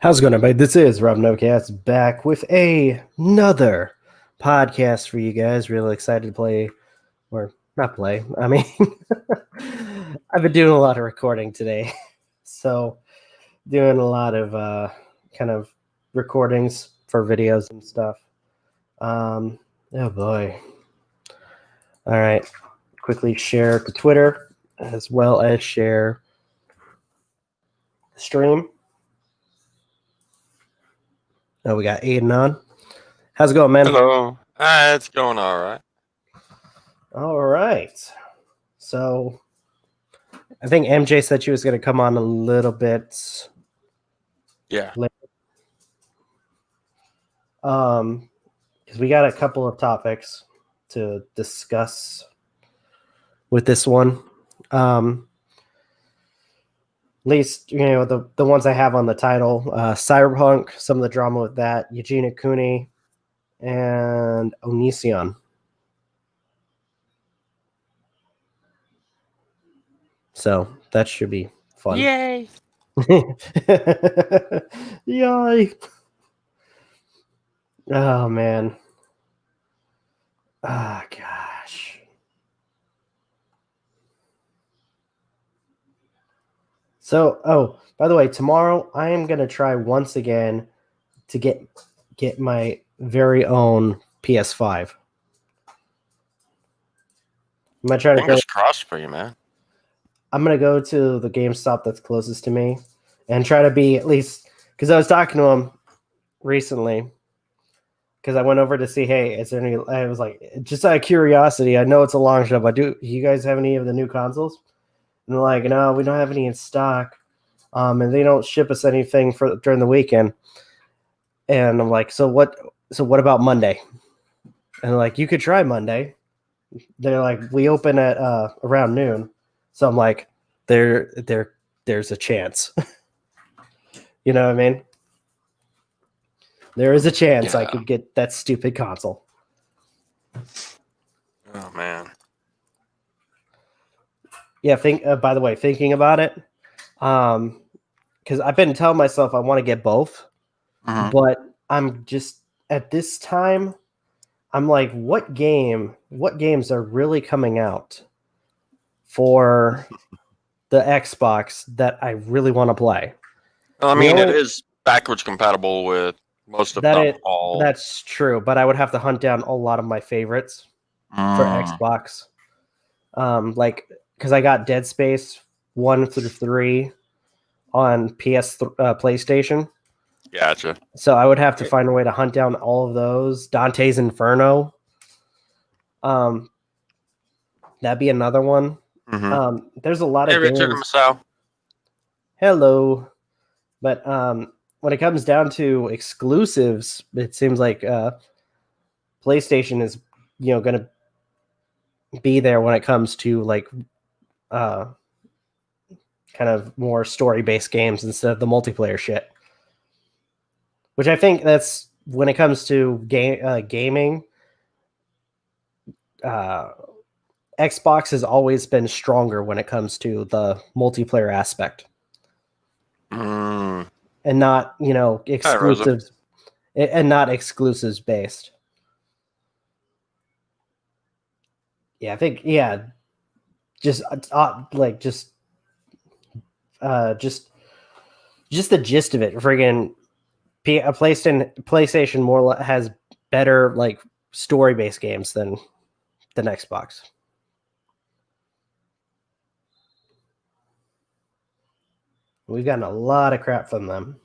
How's it going, everybody? This is Rob Novakast back with another podcast for you guys. Really excited to play, or not play. I mean, I've been doing a lot of recording today, so doing a lot of kind of recordings for videos and stuff. Oh boy! All right, quickly share to Twitter as well as share the stream. Oh, we got Aiden on. How's it going, man? Hello. It's going all right. All right. So I think MJ said she was going to come on a little bit Yeah. later. Because we got a couple of topics to discuss with this one. At least, you know, the ones I have on the title, Cyberpunk, some of the drama with that, Eugenia Cooney, and Onision. So that should be fun. Yay. Yay. Oh, man. Ah, gosh. So, by the way, tomorrow I am going to try once again to get my very own PS5. I'm going to try to go. Fingers crossed for you, man. I'm going to go to the GameStop that's closest to me and try to be at least, because I was talking to him recently, because I went over to see, hey, is there any, I was like, just out of curiosity, I know it's a long shot, but do you guys have any of the new consoles? And they're like, no, we don't have any in stock. And they don't ship us anything for during the weekend. And I'm like, so what about Monday? And they're like, you could try Monday. They're like, we open at around noon. So I'm like, there's a chance. You know what I mean? There is a chance I could get that stupid console. Oh, man. Yeah, by the way, thinking about it, because I've been telling myself I want to get both, but I'm just at this time, I'm like, what games are really coming out for the Xbox that I really want to play? Well, I mean, it is backwards compatible with most of them all. That's true, but I would have to hunt down a lot of my favorites for Xbox. Like, because I got Dead Space 1 through 3 on PlayStation. Gotcha. So I would have to find a way to hunt down all of those. Dante's Inferno. That'd be another one. There's a lot of games. Richard Masao. Hello. But when it comes down to exclusives, it seems like PlayStation is, going to be there when it comes to like kind of more story-based games instead of the multiplayer shit. Which I think that's when it comes to gaming. Xbox has always been stronger when it comes to the multiplayer aspect. And not, exclusives, and not exclusives based. Yeah, I think, just the gist of it. Friggin' PlayStation more has better like story based games than Xbox. We've gotten a lot of crap from them.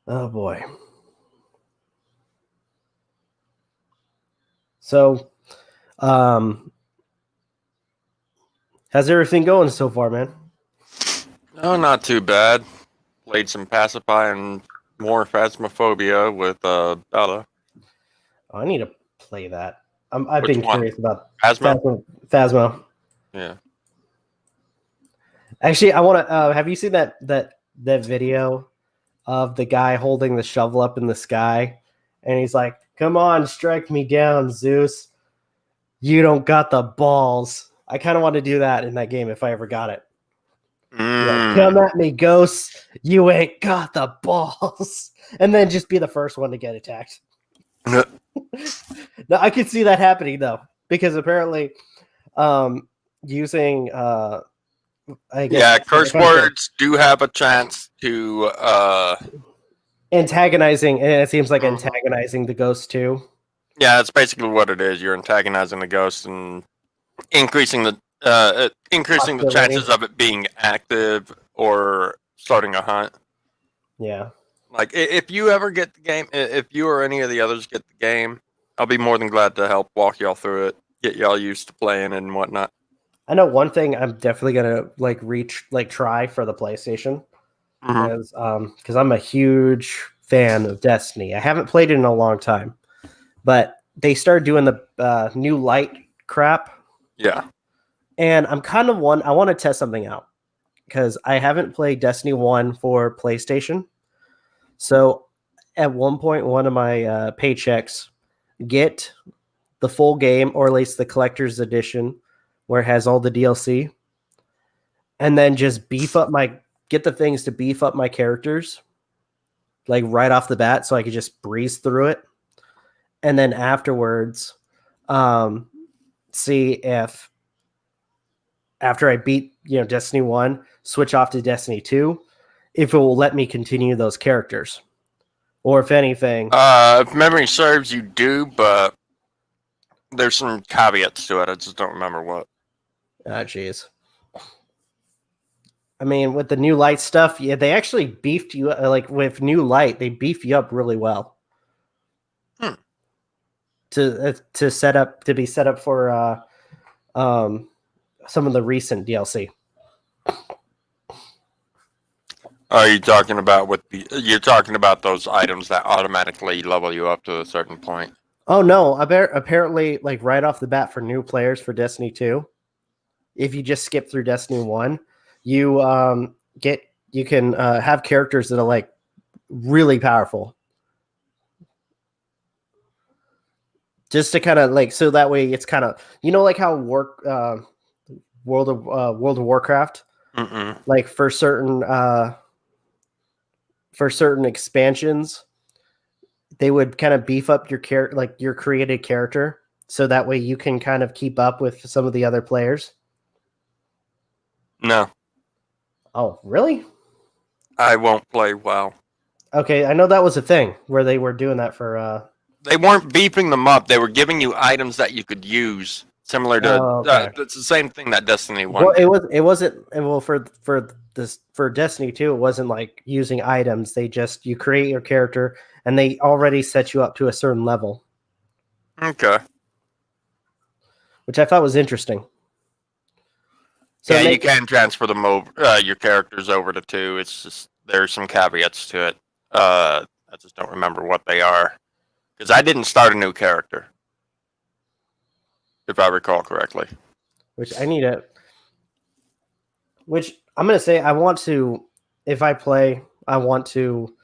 Oh boy. So, how's everything going so far, man? No, not too bad. Played some Pacify and more Phasmophobia with Bella. Oh, I need to play that. I've Which been one? curious about Phasmo? Yeah. Actually, I want to. Have you seen that video of the guy holding the shovel up in the sky, and he's like, "Come on, strike me down, Zeus. You don't got the balls." I kind of want to do that in that game if I ever got it. Mm. Come at me, ghosts. You ain't got the balls. And then just be the first one to get attacked. No, I could see that happening though, because apparently, using I guess Yeah, curse words do have a chance to antagonizing, and it seems like Mhm. antagonizing the ghost too. Yeah, that's basically what it is. You're antagonizing the ghost and increasing the chances of it being active or starting a hunt. Yeah. Like if you ever get the game, if you or any of the others get the game, I'll be more than glad to help walk y'all through it, get y'all used to playing and whatnot. I know one thing I'm definitely gonna try for the PlayStation Mm-hmm. is because I'm a huge fan of Destiny. I haven't played it in a long time, but they started doing the new light crap, Yeah. and I'm kind of I want to test something out because I haven't played Destiny 1 for PlayStation. So at one point, one of my paychecks get the full game, or at least the collector's edition, where it has all the DLC, and then just get the things to beef up my characters, like right off the bat, so I could just breeze through it, and then afterwards, see if after I beat Destiny 1, switch off to Destiny 2, if it will let me continue those characters, or if anything. If memory serves, you do, but there's some caveats to it. I just don't remember what. Ah, jeez. I mean, with the new light stuff, yeah, they actually beefed you like with new light. They beef you up really well to set up to be set up for some of the recent DLC. Are you talking about you're talking about those items that automatically level you up to a certain point? Oh no! Apparently, like right off the bat for new players for Destiny 2, if you just skip through Destiny 1, you you can have characters that are like really powerful. Just to kind of like, so that way it's kind of like how World of Warcraft, Mm-mm. like for certain expansions, they would kind of beef up your created character, so that way you can kind of keep up with some of the other players. No, Oh, really? I won't play WoW. Okay, I know that was a thing where they were doing that for. They weren't beefing them up. They were giving you items that you could use, similar to. Oh, okay. It's the same thing that Destiny One. Well, did. it wasn't well for Destiny 2. It wasn't like using items. You create your character, and they already set you up to a certain level, Okay. which I thought was interesting. So Yeah, you can transfer them over your characters over to 2. It's just there's some caveats to it. I just don't remember what they are because I didn't start a new character, if I recall correctly. which I need to. Which I'm gonna say I want to. If I play, I want to,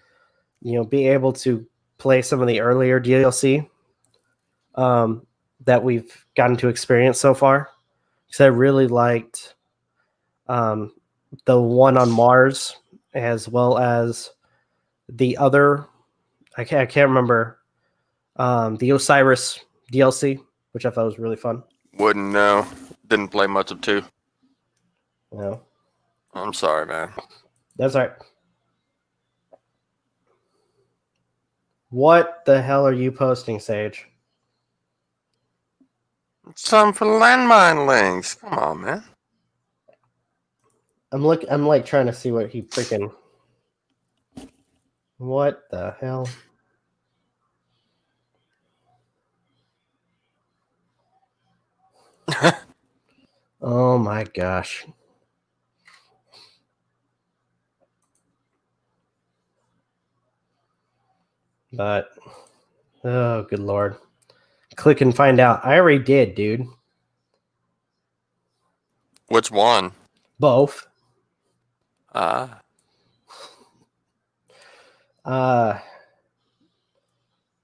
be able to play some of the earlier DLC that we've gotten to experience so far, because I really liked the one on Mars, as well as the other. I can't remember the Osiris DLC, which I thought was really fun. Wouldn't know. Didn't play much of 2. No, I'm sorry, man. that's all right. What the hell are you posting, Sage? It's time for landmine links. Come on, man. I'm like trying to see what he freaking. What the hell? Oh my gosh. But oh good lord. Click and find out. I already did, dude. Which one? Both. Ah.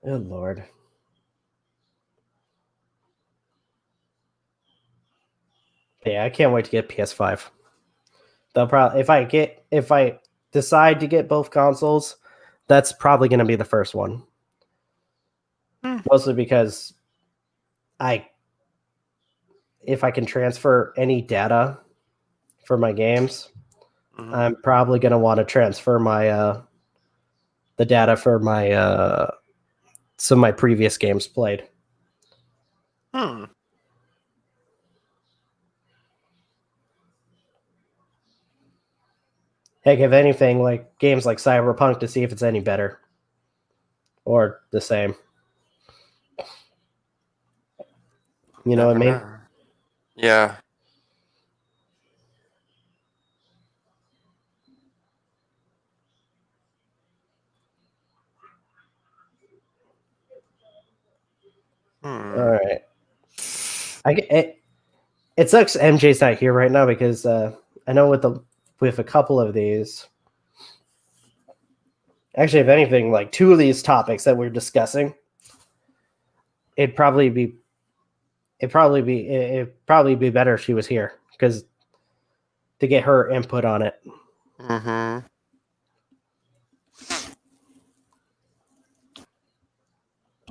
Good lord. Yeah, I can't wait to get PS5. they'll probably if I decide to get both consoles, that's probably going to be the first one. Mostly because if I can transfer any data for my games, I'm probably going to want to transfer my the data for my some of my previous games played. Hmm. Heck, if anything, like games like Cyberpunk to see if it's any better or the same. You know what I mean? Yeah. All right. It sucks MJ's not here right now because I know with a couple of these, actually, if anything, like two of these topics that we're discussing, it'd probably be better if she was here because to get her input on it. Mm-hmm.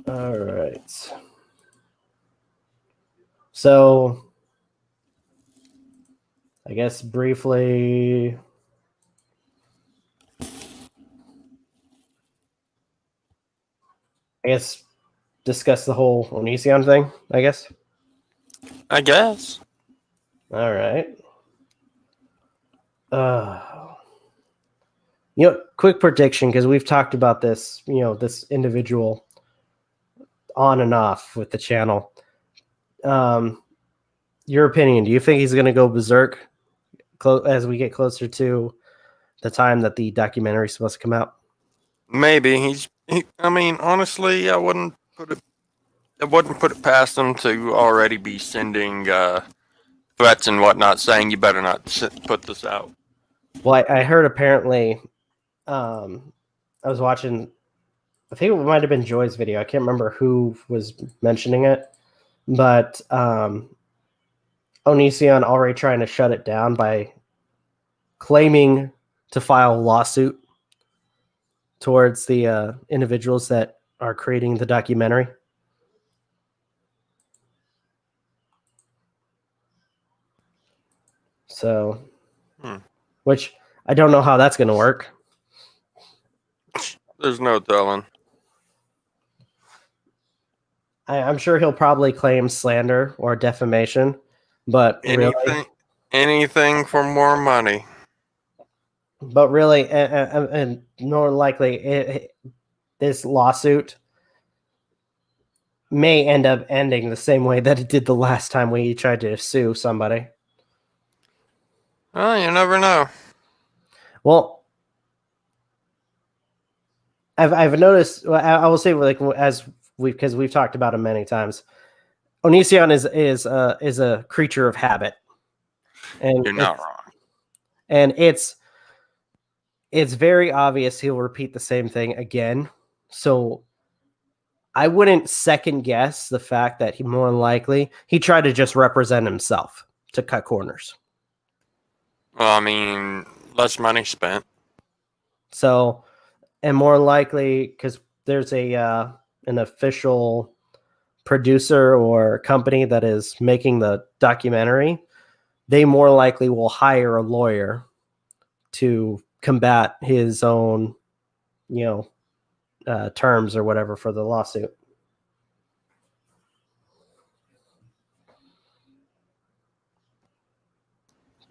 All right. So, I guess briefly, discuss the whole Onision thing, I guess. I guess. All right. Quick prediction, because we've talked about this, this individual on and off with the channel. Your opinion, do you think he's going to go berserk as we get closer to the time that the documentary is supposed to come out? Maybe I mean, honestly, I wouldn't put it past him to already be sending threats and whatnot, saying you better not put this out. Well, I heard apparently, I was watching, I think it might have been Joy's video. I can't remember who was mentioning it, but Onision already trying to shut it down by claiming to file a lawsuit towards the individuals that are creating the documentary. So, which I don't know how that's going to work. There's no telling. I'm sure he'll probably claim slander or defamation, but anything for more money. But really, and more likely, this lawsuit may end up ending the same way that it did the last time we tried to sue somebody. Well, you never know. Well, I've noticed. I will say, like, because we've talked about him many times. Onision is a creature of habit, and you're not wrong. And it's very obvious he'll repeat the same thing again. So I wouldn't second guess the fact that he more than likely he tried to just represent himself to cut corners. Well, I mean, less money spent. So, and more likely because there's an official producer or company that is making the documentary, they more likely will hire a lawyer to combat his own, terms or whatever for the lawsuit.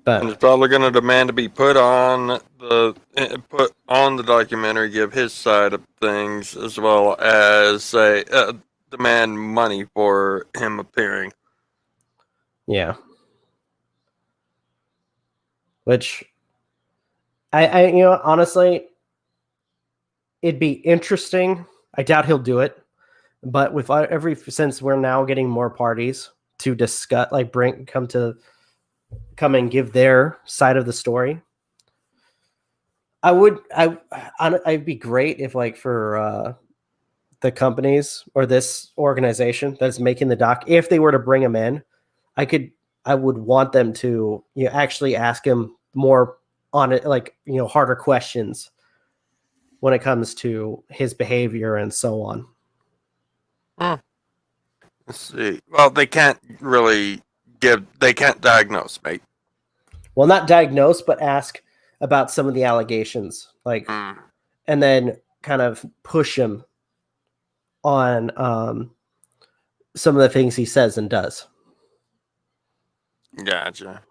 But and he's probably going to demand to be put on the documentary, give his side of things, as well as say demand money for him appearing. Yeah. Which I honestly, it'd be interesting. I doubt he'll do it, but since we're now getting more parties to discuss, like come and give their side of the story, I'd be great if, like, for the companies or this organization that's making the doc, if they were to bring him in, I would want them to actually ask him more on it, like, harder questions when it comes to his behavior and so on. Let's see. Well, they can't diagnose, mate. Well, not diagnose, but ask about some of the allegations, like, and then kind of push him on some of the things he says and does. Gotcha.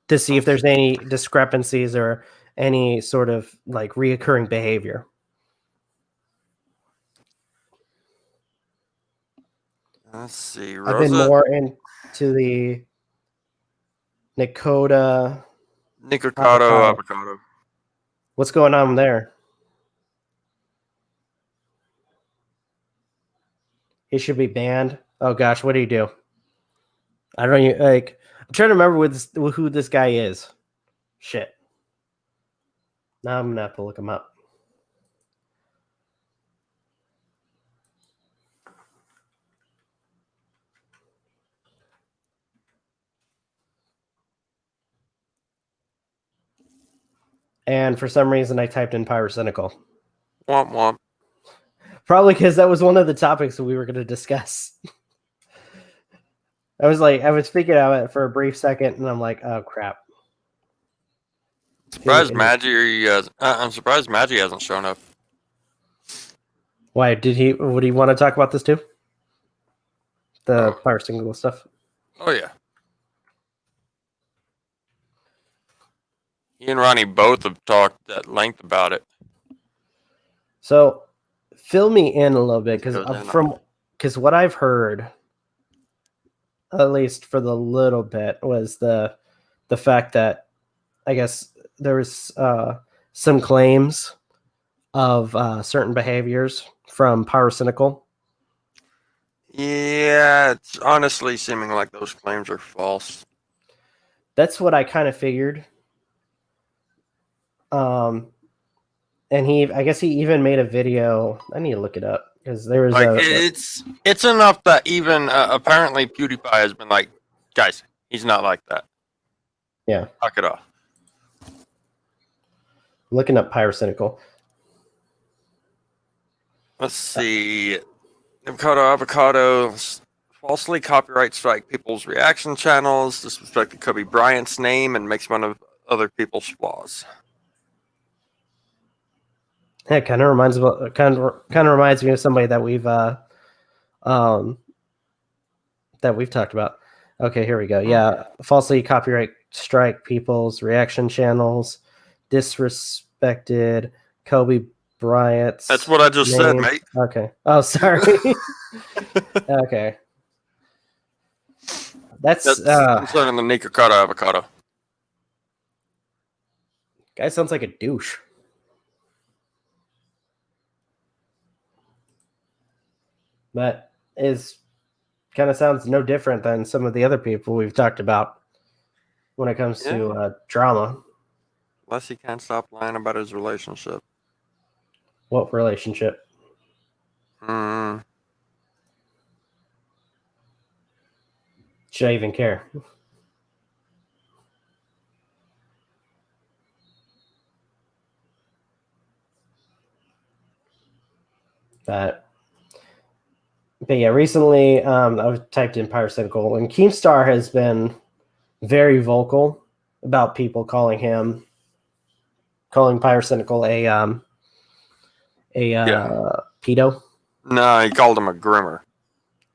To see if there's any discrepancies or any sort of like reoccurring behavior. Let's see. I've been more into the Nikocado avocado. What's going on there? He should be banned. Oh gosh, what do you do? I don't even, like. I'm trying to remember who this guy is. Shit. Now I'm gonna have to look him up. And for some reason, I typed in pyrocynical. Womp womp. Probably because that was one of the topics that we were going to discuss. I was thinking of it for a brief second, and I'm like, oh crap. I'm surprised Magi hasn't shown up. Why would he want to talk about this too? The pyrocynical stuff. Oh yeah. He and Ronnie both have talked at length about it. So, fill me in a little bit, because what I've heard, at least for the little bit, was the fact that I guess there was some claims of certain behaviors from pyrocynical. Yeah, it's honestly seeming like those claims are false. That's what I kind of figured. And I guess he even made a video. I need to look it up because there was it's enough that even apparently PewDiePie has been like, guys, he's not like that. Yeah, knock it off. Looking up pyrocynical. Let's see. Avocado falsely copyright strike people's reaction channels, disrespected Kobe Bryant's name, and makes fun of other people's flaws. Yeah, kind of reminds me of somebody that we've talked about. Okay, here we go. Yeah, falsely copyright strike people's reaction channels, disrespected Kobe Bryant's. That's what I just said, mate. Okay. Oh, sorry. Okay. That's concerning the Nikocado avocado. Guy sounds like a douche. But kind of sounds no different than some of the other people we've talked about when it comes to drama. Unless he can't stop lying about his relationship. What relationship? Mm. Should I even care? But yeah, recently I've typed in pyrocynical, and Keemstar has been very vocal about people calling pyrocynical a pedo. No, he called him a groomer.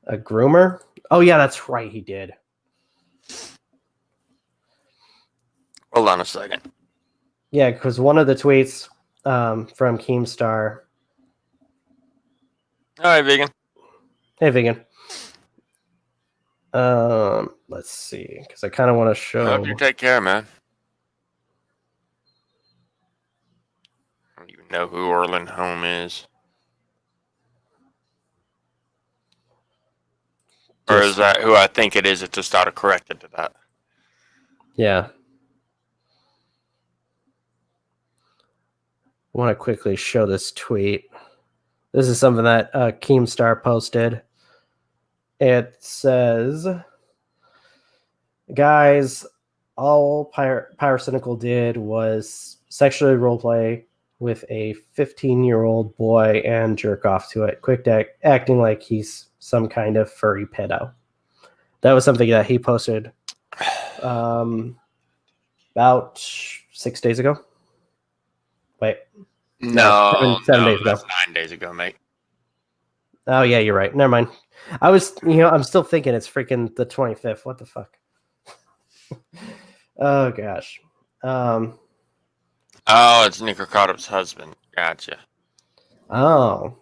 A groomer? Oh yeah, that's right, he did. Hold on a second. Yeah, because one of the tweets from Keemstar. Hi, Vegan. Hey, Vegan. Let's see, because I kind of want to show. I hope you take care, man. I don't even know who Orland Home is. Or is that who I think it is? It just auto-corrected to that. Yeah. I want to quickly show this tweet. This is something that Keemstar posted. It says, guys, all Pyrocynical did was sexually roleplay with a 15-year-old boy and jerk off to it, acting like he's some kind of furry pedo. That was something that he posted about 6 days ago. Wait. No, 7 days ago. that's 9 days ago, mate. Oh, yeah, you're right. Never mind. I'm still thinking it's freaking the 25th. What the fuck? Oh, gosh. Oh, it's Nicocotop's husband. Gotcha. Oh.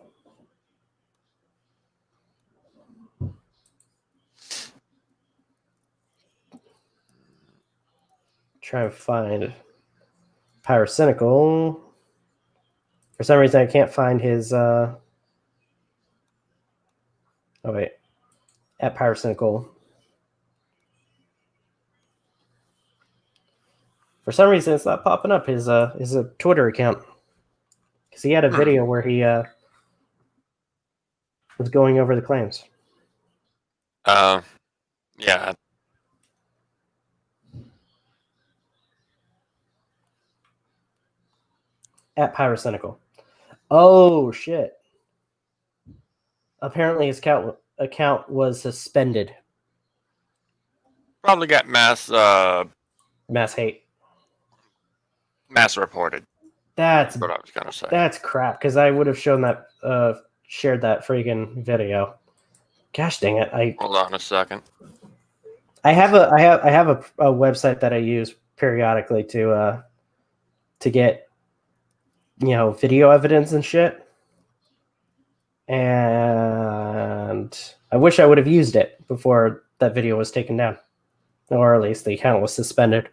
Try to find Pyrocynical. For some reason, I can't find his... Oh, wait. At Pyrocynical. For some reason, it's not popping up his Twitter account. Because he had a video where he was going over the claims. Yeah. At Pyrocynical. Oh, shit. Apparently his account was suspended. Probably got mass hate. Mass reported. That's what I was gonna say. That's crap, because I would have shown that shared that freaking video. Gosh dang it. Hold on a second. I have a website that I use periodically to get video evidence and shit. And I wish I would have used it before that video was taken down. Or at least the account was suspended.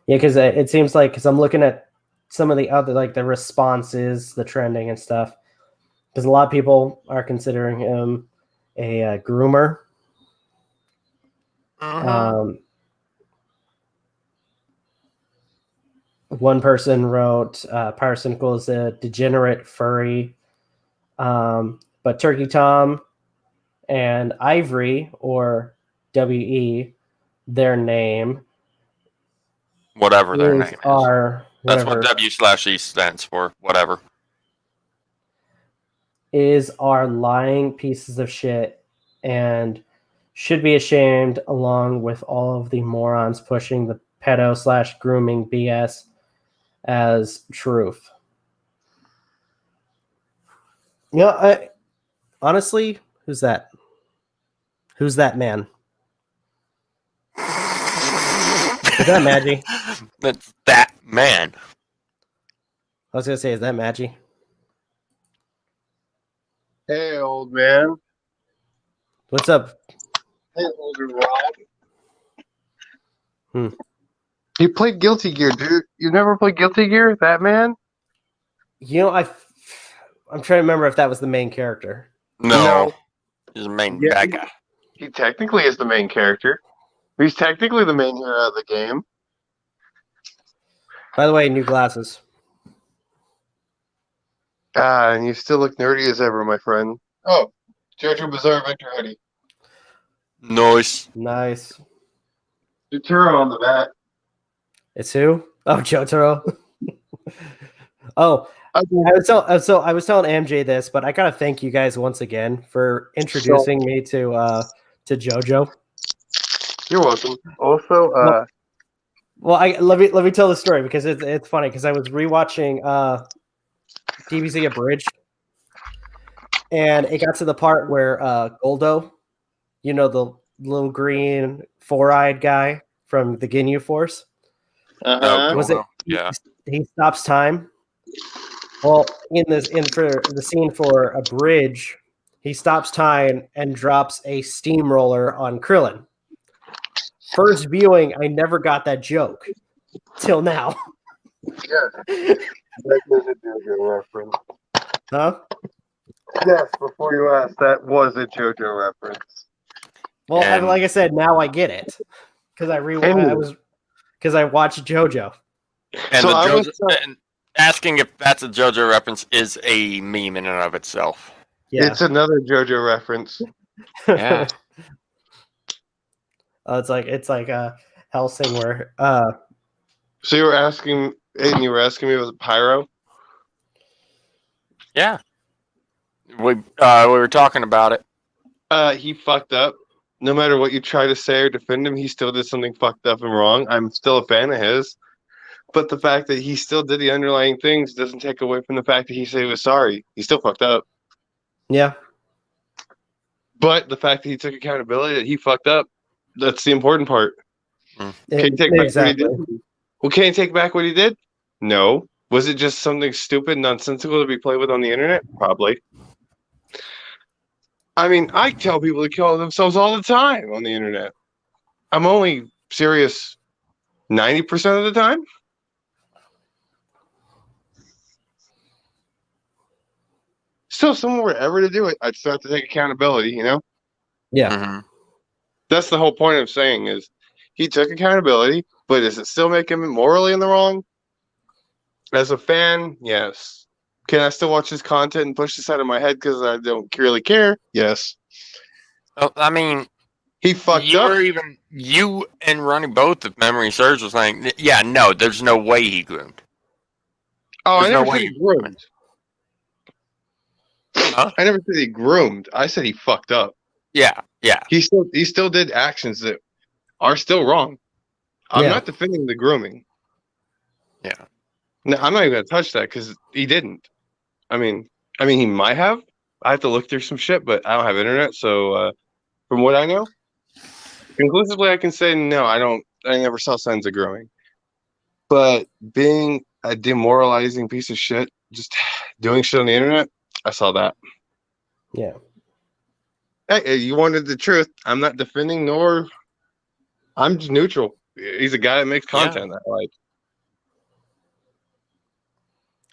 Yeah, because it seems like, because I'm looking at some of the other, like the responses, the trending and stuff, because a lot of people are considering him a groomer. One person wrote, Pyrocynical is a degenerate furry, but Turkey Tom and Ivory, or WE, their name, whatever their name is. That's Whatever, what W/E stands for. Whatever. are lying pieces of shit and should be ashamed, along with all of the morons pushing the pedo/grooming BS as truth. Honestly, who's that? Who's that man? Is that Magi? That's that man. I was gonna say, is that Magi? Hey, old man. What's up? Hey, older Rob. You played Guilty Gear, dude. You never played Guilty Gear? That man? I'm trying to remember if that was the main character. No. He's the main bad guy. He technically is the main character. He's technically the main hero of the game. By the way, new glasses. And you still look nerdy as ever, my friend. Oh, JoJo Bizarre Adventure hoodie. Nice. Jotaro on the back. It's who? Oh, Jotaro. Oh, I was telling MJ this, but I gotta thank you guys once again for introducing me to JoJo. You're welcome. Also, let me tell the story, because it's funny, because I was rewatching DBZ Abridged, and it got to the part where Goldo, the little green four-eyed guy from the Ginyu Force, he stops time. Well, for the scene for Abridged, he stops time and drops a steamroller on Krillin. First viewing, I never got that joke till now. Yes. That was a JoJo reference. Huh? Yes, before you asked, that was a JoJo reference. Well, like I said, now I get it, because I watched JoJo. And Asking if that's a JoJo reference is a meme in and of itself. Yeah. It's another JoJo reference. Yeah. It's like a Hellsing where So you were asking, Aiden, me, was it Pyro? Yeah. We were talking about it. He fucked up. No matter what you try to say or defend him, he still did something fucked up and wrong. I'm still a fan of his. But the fact that he still did the underlying things doesn't take away from the fact that he said he was sorry. He still fucked up. yeah. But the fact that he took accountability that he fucked up, that's the important part. Can you take back what he did? Well, can you take back what he did? No. Was it just something stupid, nonsensical to be played with on the internet? Probably. I mean, I tell people to kill themselves all the time on the internet. I'm only serious 90% of the time. Still, if someone were ever to do it, I'd still have to take accountability, you know? Yeah. Mm-hmm. That's the whole point of saying is he took accountability, but does it still make him morally in the wrong? As a fan, yes. Can I still watch his content and push this out of my head because I don't really care? Yes. Well, I mean, He fucked up. You and Ronnie both, if memory serves, was saying, yeah, no, there's no way he groomed. Oh, I There's no never way said he he groomed. Huh? I never said he groomed. I said he fucked up. Yeah. He still did actions that are still wrong. I'm Yeah. not defending the grooming. Yeah. No, I'm not even gonna touch that because he didn't. I mean, he might have. I have to look through some shit, but I don't have internet, so from what I know, conclusively, I can say no. I don't. I never saw signs of grooming. But being a demoralizing piece of shit, just doing shit on the internet, I saw that. Yeah. Hey, you wanted the truth. I'm not defending, nor I'm just neutral. He's a guy that makes content that I like.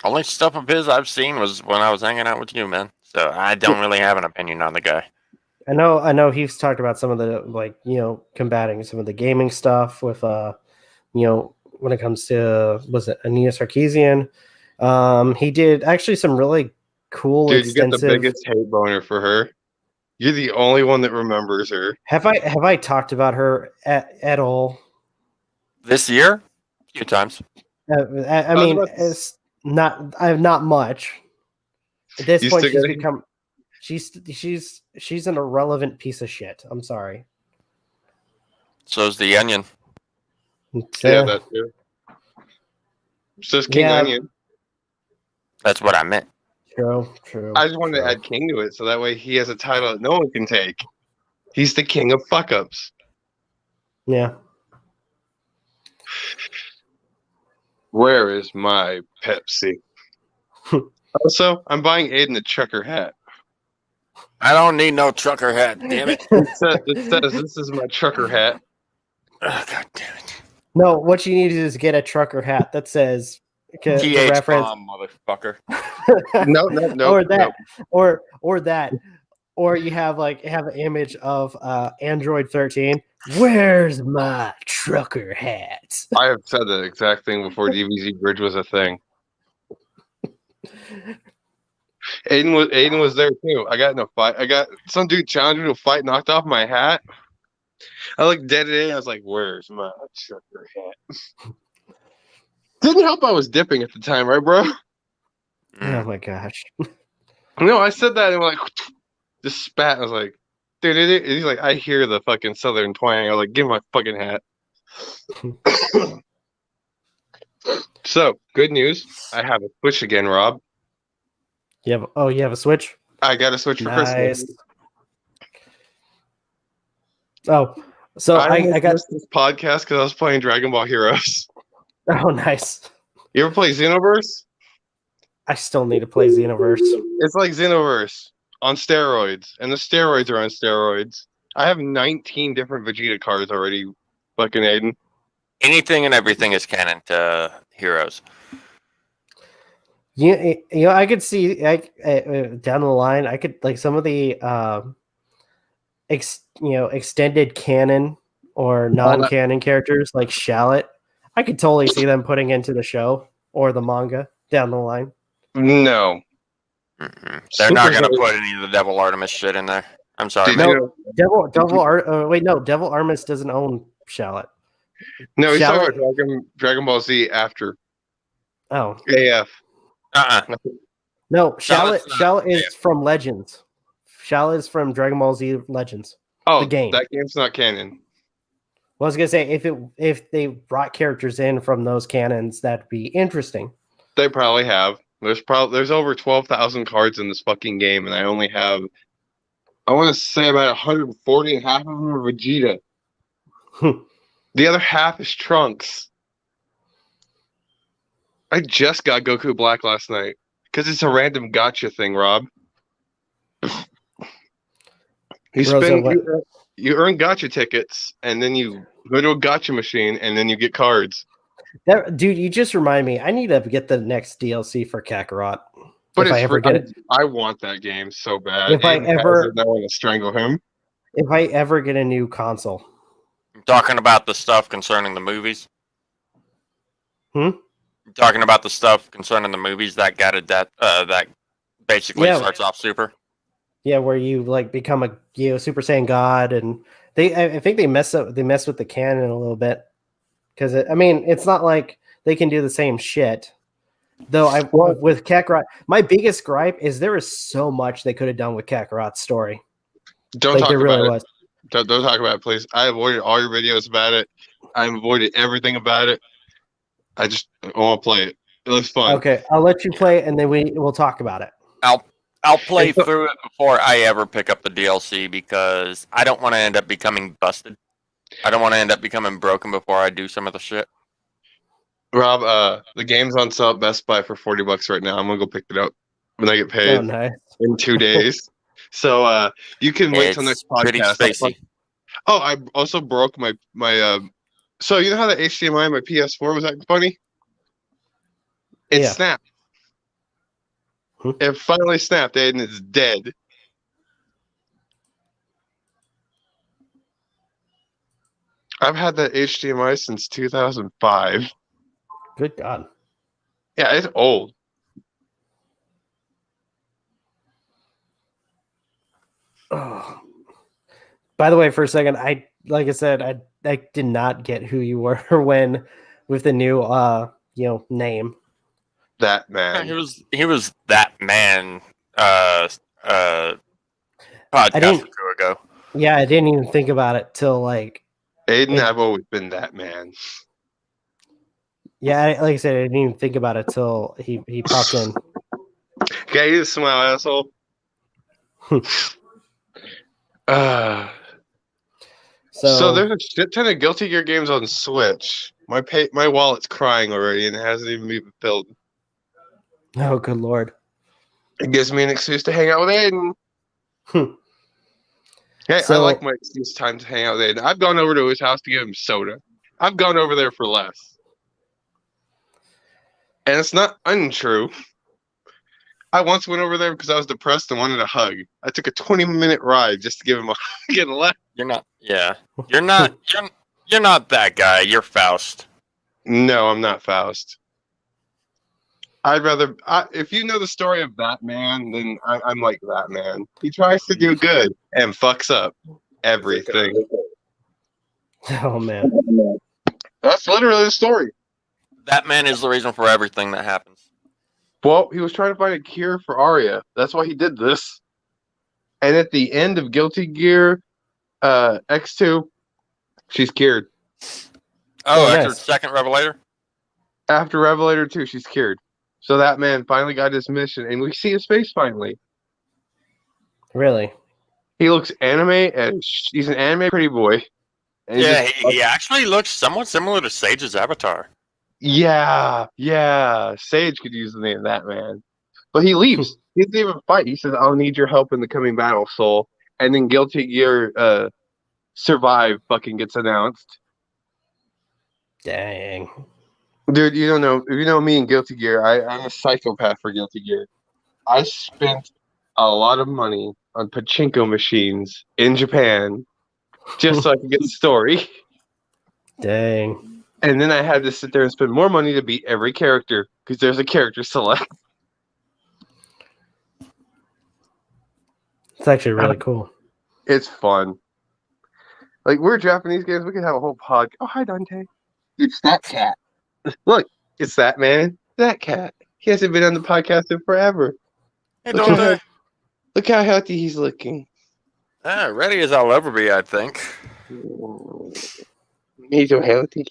Only stuff of his I've seen was when I was hanging out with you, man. So I don't really have an opinion on the guy. I know he's talked about some of the combating some of the gaming stuff with when it comes to was it Ania Sarkeesian. He did actually some really cool Dude, you get the extensive. biggest hate boner for her. You're the only one that remembers her. Have I talked about her at all? This year? A few times. I mean, it's not much. At this point, she's become she's an irrelevant piece of shit. I'm sorry. So's the Onion. Yeah, that too. Says King Onion. That's what I meant. True. I just wanted to add King to it, so that way he has a title that no one can take. He's the king of fuck-ups. Yeah. Where is my Pepsi? Also, I'm buying Aiden a trucker hat. I don't need no trucker hat, damn it. It says this is my trucker hat. Oh, God damn it. No, what you need is get a trucker hat that says the reference, motherfucker. No. Or that, or you have an image of Android 13. Where's my trucker hat? I have said that exact thing before DBZ Bridge was a thing. Aiden was there too. I got in a fight. I got some dude challenged me to a fight, knocked off my hat. I looked dead at it. I was like, "Where's my trucker hat?" Didn't help. I was dipping at the time, right, bro? Oh my gosh! No, I said that and like just spat. I was like, "Dude," he's like, "I hear the fucking southern twang." I was like, "Give me my fucking hat." So, good news. I have a Switch again, Rob. You have a Switch? I got a Switch for Christmas. Oh, so I got this podcast because I was playing Dragon Ball Heroes. Oh, nice. You ever play Xenoverse? I still need to play Xenoverse. It's like Xenoverse on steroids, and the steroids are on steroids. I have 19 different Vegeta cards already, fucking Aiden. Anything and everything is canon to Heroes. Yeah, I could see down the line. I could like some of the extended canon or non-canon characters like Shallot. I could totally see them putting into the show or the manga. down the line. No. They're not going to Supercell- put any of the Devil Artemis shit in there. I'm sorry, Did man. you No, know- Devil Artemis doesn't own Shallot. No, he's talking Shallot- about Dragon Ball Z after Oh AF. no, Shallot's not- Shallot is from Legends. Shallot is from Dragon Ball Z Legends. Oh, The game. that game's not canon. Well, I was gonna say if they brought characters in from those canons, that'd be interesting. They probably have. There's over 12,000 cards in this fucking game, and I only have, I want to say about 140, and half of them are Vegeta. The other half is Trunks. I just got Goku Black last night because it's a random gotcha thing, Rob. You earn gotcha tickets, and then you go to a gotcha machine, and then you get cards. Dude, you just remind me. I need to get the next DLC for Kakarot. But if I ever get it, I want that game so bad. If I ever- I want to strangle him. if I ever get a new console. Talking about the stuff concerning the movies. Hmm? Talking about the stuff concerning the movies that got it that basically Yeah. starts off super. Yeah, where you like become a Super Saiyan God, and I think they mess with the canon a little bit because it's not like they can do the same shit. Though with Kakarot, my biggest gripe is there is so much they could have done with Kakarot's story. Don't Like talk there about really it. was. Don't talk about it, please. I avoided all your videos about it. I avoided everything about it. I want to play it. It looks fun. Okay, I'll let you play it, and then we'll talk about it. I'll play through it before I ever pick up the DLC because I don't want to end up becoming busted. I don't want to end up becoming broken before I do some of the shit. Rob, the game's on sale at Best Buy for $40 right now. I'm gonna go pick it up when I get paid Oh, nice. in 2 days. So you can wait till It's next podcast. pretty spacey. Oh, I also broke my so you know how the HDMI on my PS4 was acting funny? It Yeah. snapped. Hmm. It finally snapped, and it's dead. I've had that HDMI since 2005. Good God. Yeah, it's old. Oh. By the way, for a second, like I said, I did not get who you were when with the new name. That man. He was that man podcast or didn't- two ago. Yeah, I didn't even think about it till like Aiden, I've always been that man. like I said, I didn't even think about it till he popped in. Okay, you smile, asshole. So there's a shit ton of Guilty Gear games on Switch. My wallet's crying already, and it hasn't even been filled. Oh, good Lord. It gives me an excuse to hang out with Aiden. Hey, I So- like my excuse time to hang out with Aiden. I've gone over to his house to give him soda. I've gone over there for less. And it's not untrue. I once went over there because I was depressed and wanted a hug. I took a 20-minute ride just to give him a hug and left. You're not. Yeah, you're not. You're not that guy. You're Faust. No, I'm not Faust. I'd rather, if you know the story of that man, then I'm like that man. He tries to do good and fucks up everything. Oh man. That's literally the story. That man is the reason for everything that happens. Well, he was trying to find a cure for Arya. That's why he did this. And at the end of Guilty Gear X2, she's cured. Oh, Oh, after nice. second Revelator. After Revelator 2, she's cured. So that man finally got his mission, and we see his face finally. Really? He looks anime, and he's an anime pretty boy. And he's Yeah, just- he actually looks somewhat similar to Sage's avatar. Yeah. Sage could use the name of that man. But he leaves. He doesn't even fight. He says, I'll need your help in the coming battle, Soul. And then Guilty Gear Survive fucking gets announced. Dang. Dude, you don't know. If you know me in Guilty Gear, I'm a psychopath for Guilty Gear. I spent a lot of money on pachinko machines in Japan just so I could get the story. Dang. And then I had to sit there and spend more money to beat every character because there's a character select. It's actually really cool. It's fun. Like, we're Japanese games, we could have a whole pod. Oh, hi, Dante. It's that cat. Look, it's that man. That cat. He hasn't been on the podcast in forever. Hey, Look Dante. Look how healthy he's looking. Ready as I'll ever be, I think. He's so healthy.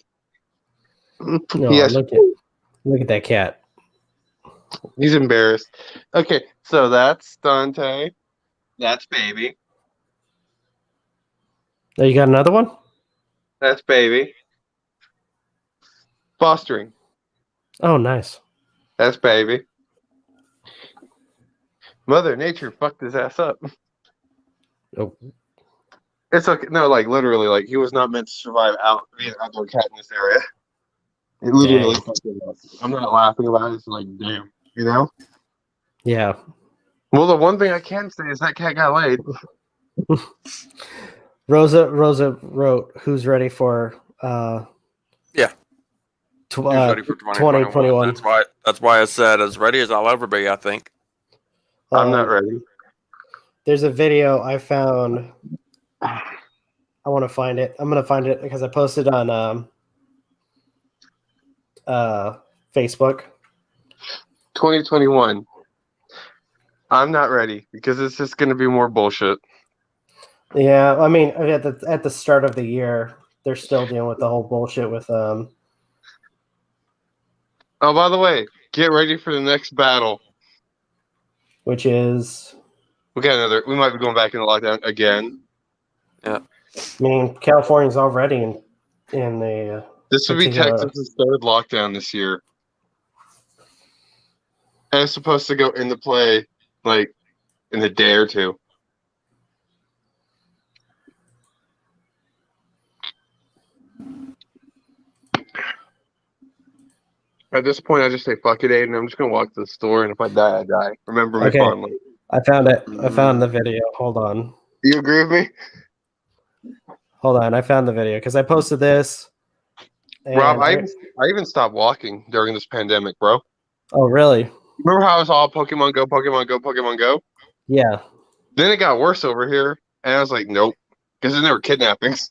No, Yes. look at that cat. He's embarrassed. Okay, so that's Dante. That's Baby. Oh, you got another one? That's Baby. Fostering. Oh, nice. That's Baby. Mother Nature fucked his ass up. Oh, It's okay. No, like literally, like he was not meant to survive being an outdoor cat in this area. It literally fucked him up. I'm not laughing about it. It's like, damn, you know? yeah. Well, the one thing I can say is that cat got laid. Rosa wrote, "Who's ready for?" Yeah. He's ready for 2021. That's why I said as ready as I'll ever be, I think. I'm not ready. There's a video I found. I want to find it. I'm gonna find it because I posted on Facebook. 2021. I'm not ready because it's just going to be more bullshit. Yeah, I mean, at the start of the year, they're still dealing with the whole bullshit with Oh, by the way, get ready for the next battle. which is, We got another. We might be going back into lockdown again. I mean, California's already in the. This would be particular- Texas's third lockdown this year. And it's supposed to go into play like in a day or two. At this point, I just say fuck it, Aiden. I'm just gonna walk to the store, and if I die, I die. Remember me Okay. fondly. I found it. I found the video. Hold on. You agree with me, Hold on. I found the video because I posted this. and Rob? I even stopped walking during this pandemic, bro. Oh, really? Remember how it was all Pokemon Go, Pokemon Go, Pokemon Go? Yeah. Then it got worse over here, and I was like, nope, because then there were kidnappings.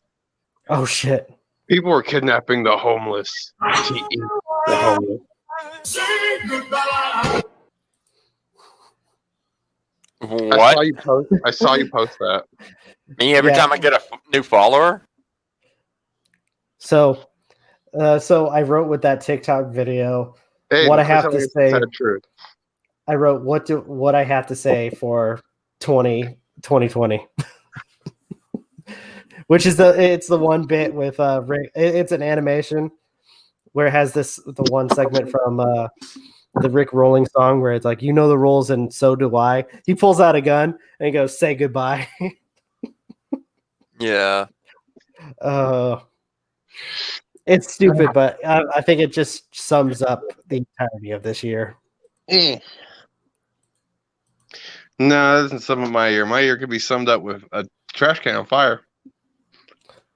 Oh shit. People were kidnapping the homeless to eat the homeless. What? I saw you post that. Me every Yeah. time I get a new follower? So I wrote with that TikTok video. Hey, What I have to say- Sad truth. I wrote what I have to say for 2020. Which is it's the one bit with Rick. It's an animation where it has the one segment from the Rick Rolling song where it's like, you know the rules and so do I. He pulls out a gun and he goes, say goodbye. Yeah. It's stupid, but I think it just sums up the entirety of this year. No, that doesn't sum up my year. My year could be summed up with a trash can on fire.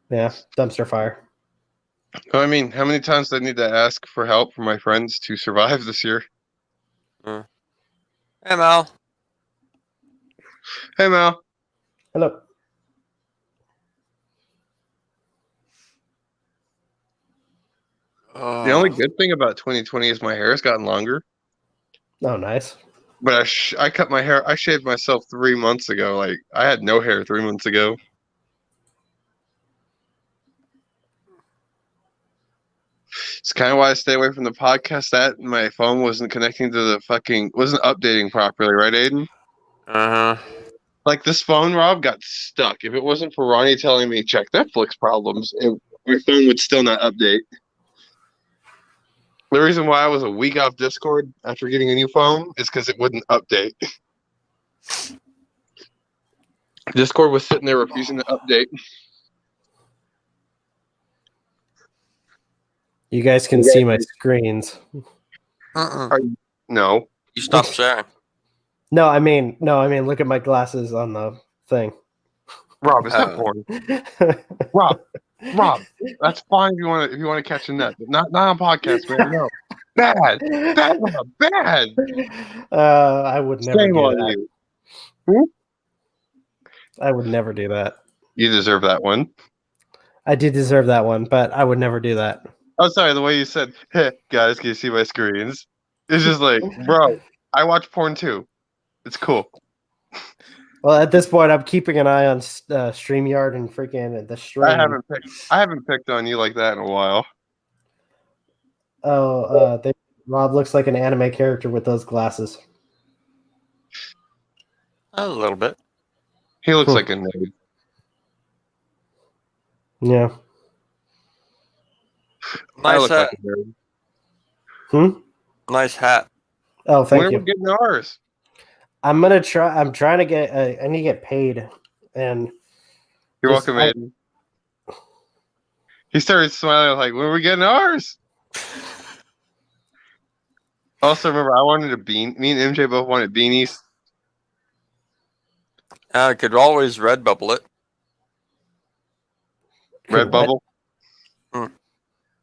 Yeah, dumpster fire. I mean, how many times do I need to ask for help from my friends to survive this year? Hey, Mal. Hey, Mal. Hello. The only good thing about 2020 is my hair has gotten longer. Oh, nice. But I cut my hair. I shaved myself 3 months ago. Like, I had no hair 3 months ago. It's kind of why I stay away from the podcast. That my phone wasn't connecting to wasn't updating properly, right, Aiden? Uh-huh. Like this phone, Rob, got stuck. If it wasn't for Ronnie telling me check Netflix problems, my phone would still not update. The reason why I was a week off Discord after getting a new phone is because it wouldn't update. Discord was sitting there refusing to update. You guys can see my screens. No. You stop sharing. No, I mean, look at my glasses on the thing. Rob, is that porn? Rob, Rob, that's fine if you want to catch a nut, but not on podcast, man. No, bad, Rob, bad. I would never Shame do on that. you. Hmm? I would never do that. You deserve that one. I did deserve that one, but I would never do that. Oh, sorry, the way you said, "Hey, guys, can you see my screens?" It's just like, bro, I watch porn too. It's cool. Well, at this point, I'm keeping an eye on StreamYard and freaking the stream. I haven't picked on you like that in a while. Oh, Rob looks like an anime character with those glasses. A little bit. He looks like a nerd. Yeah. I Nice look hat. like a nerd. Nice hat. Oh, thank When you. are we getting ours? I'm trying to get. I need to get paid, and You're Just- welcome, Aiden. He started smiling like, when are we getting ours? Also, remember, I wanted a bean. Me and MJ both wanted beanies. I could always red bubble it. Red What? bubble. Hmm.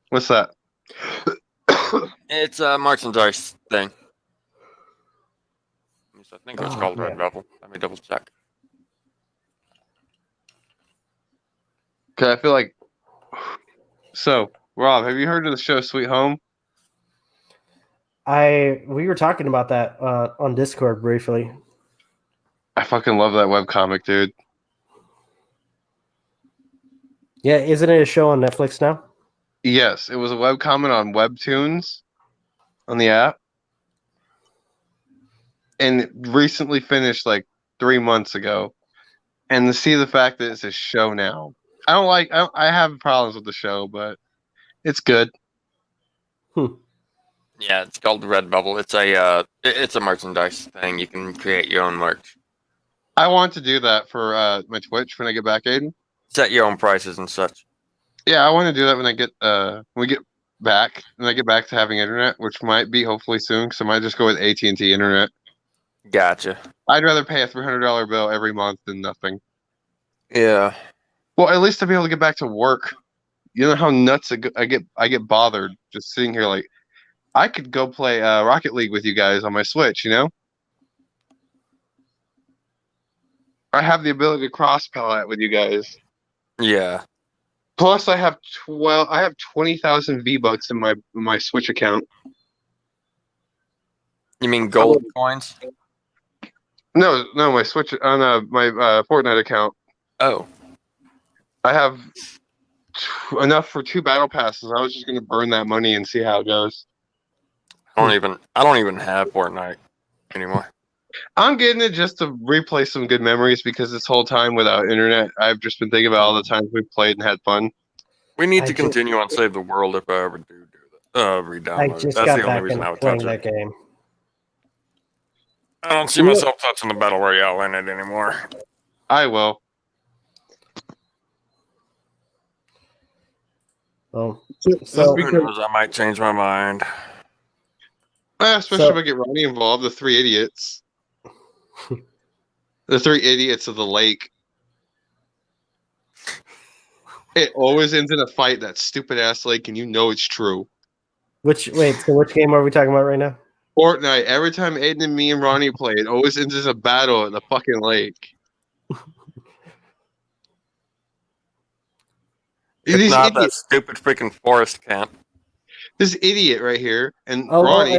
What's that? It's a merchandise thing. At least I think it's Oh, called man. red bubble. Let me double check. Okay, I feel like. So, Rob, have you heard of the show Sweet Home? we were talking about that on Discord briefly. I fucking love that webcomic, dude. Yeah, isn't it a show on Netflix now? Yes, it was a webcomic on Webtoons on the app. And it recently finished like 3 months ago. And to see the fact that it's a show now. I have problems with the show, but it's good. Yeah, it's called red bubble. It's a merchandise thing. You can create your own merch. I want to do that for my Twitch when I get back, Aiden. Set your own prices and such. Yeah, I want to do that when I get when we get back, when I get back to having internet, which might be hopefully soon, because I might just go with AT&T internet. Gotcha. I'd rather pay a $300 bill every month than nothing. Yeah. Well, at least to be able to get back to work. You know how nuts I get bothered just sitting here like I could go play Rocket League with you guys on my Switch, you know? I have the ability to cross pallet with you guys. Yeah. Plus I have 20,000 V-Bucks in my Switch account. You mean gold coins? No, my Switch on my Fortnite account. Oh. I have enough for 2 battle passes. I was just gonna burn that money and see how it goes. I don't even have Fortnite anymore. I'm getting it just to replay some good memories because this whole time without internet, I've just been thinking about all the times we played and had fun. We need I to ju- continue on Save the World if I ever do that. I Re-download it. just That's got the only back reason I into would playing touch that it. game. I don't see myself touching the Battle Royale in it anymore. I will. Oh, Just So- Who because, knows? I might change my mind. especially So- if I get Ronnie involved, the 3 idiots. The 3 idiots of the lake. It always ends in a fight, that stupid ass lake, and you know it's true. so which game are we talking about right now? Fortnite, every time Aiden and me and Ronnie play, it always ends as a battle in the fucking lake. It's These not that idiots, stupid freaking forest camp. this idiot right here, and Oh, well, Ronnie.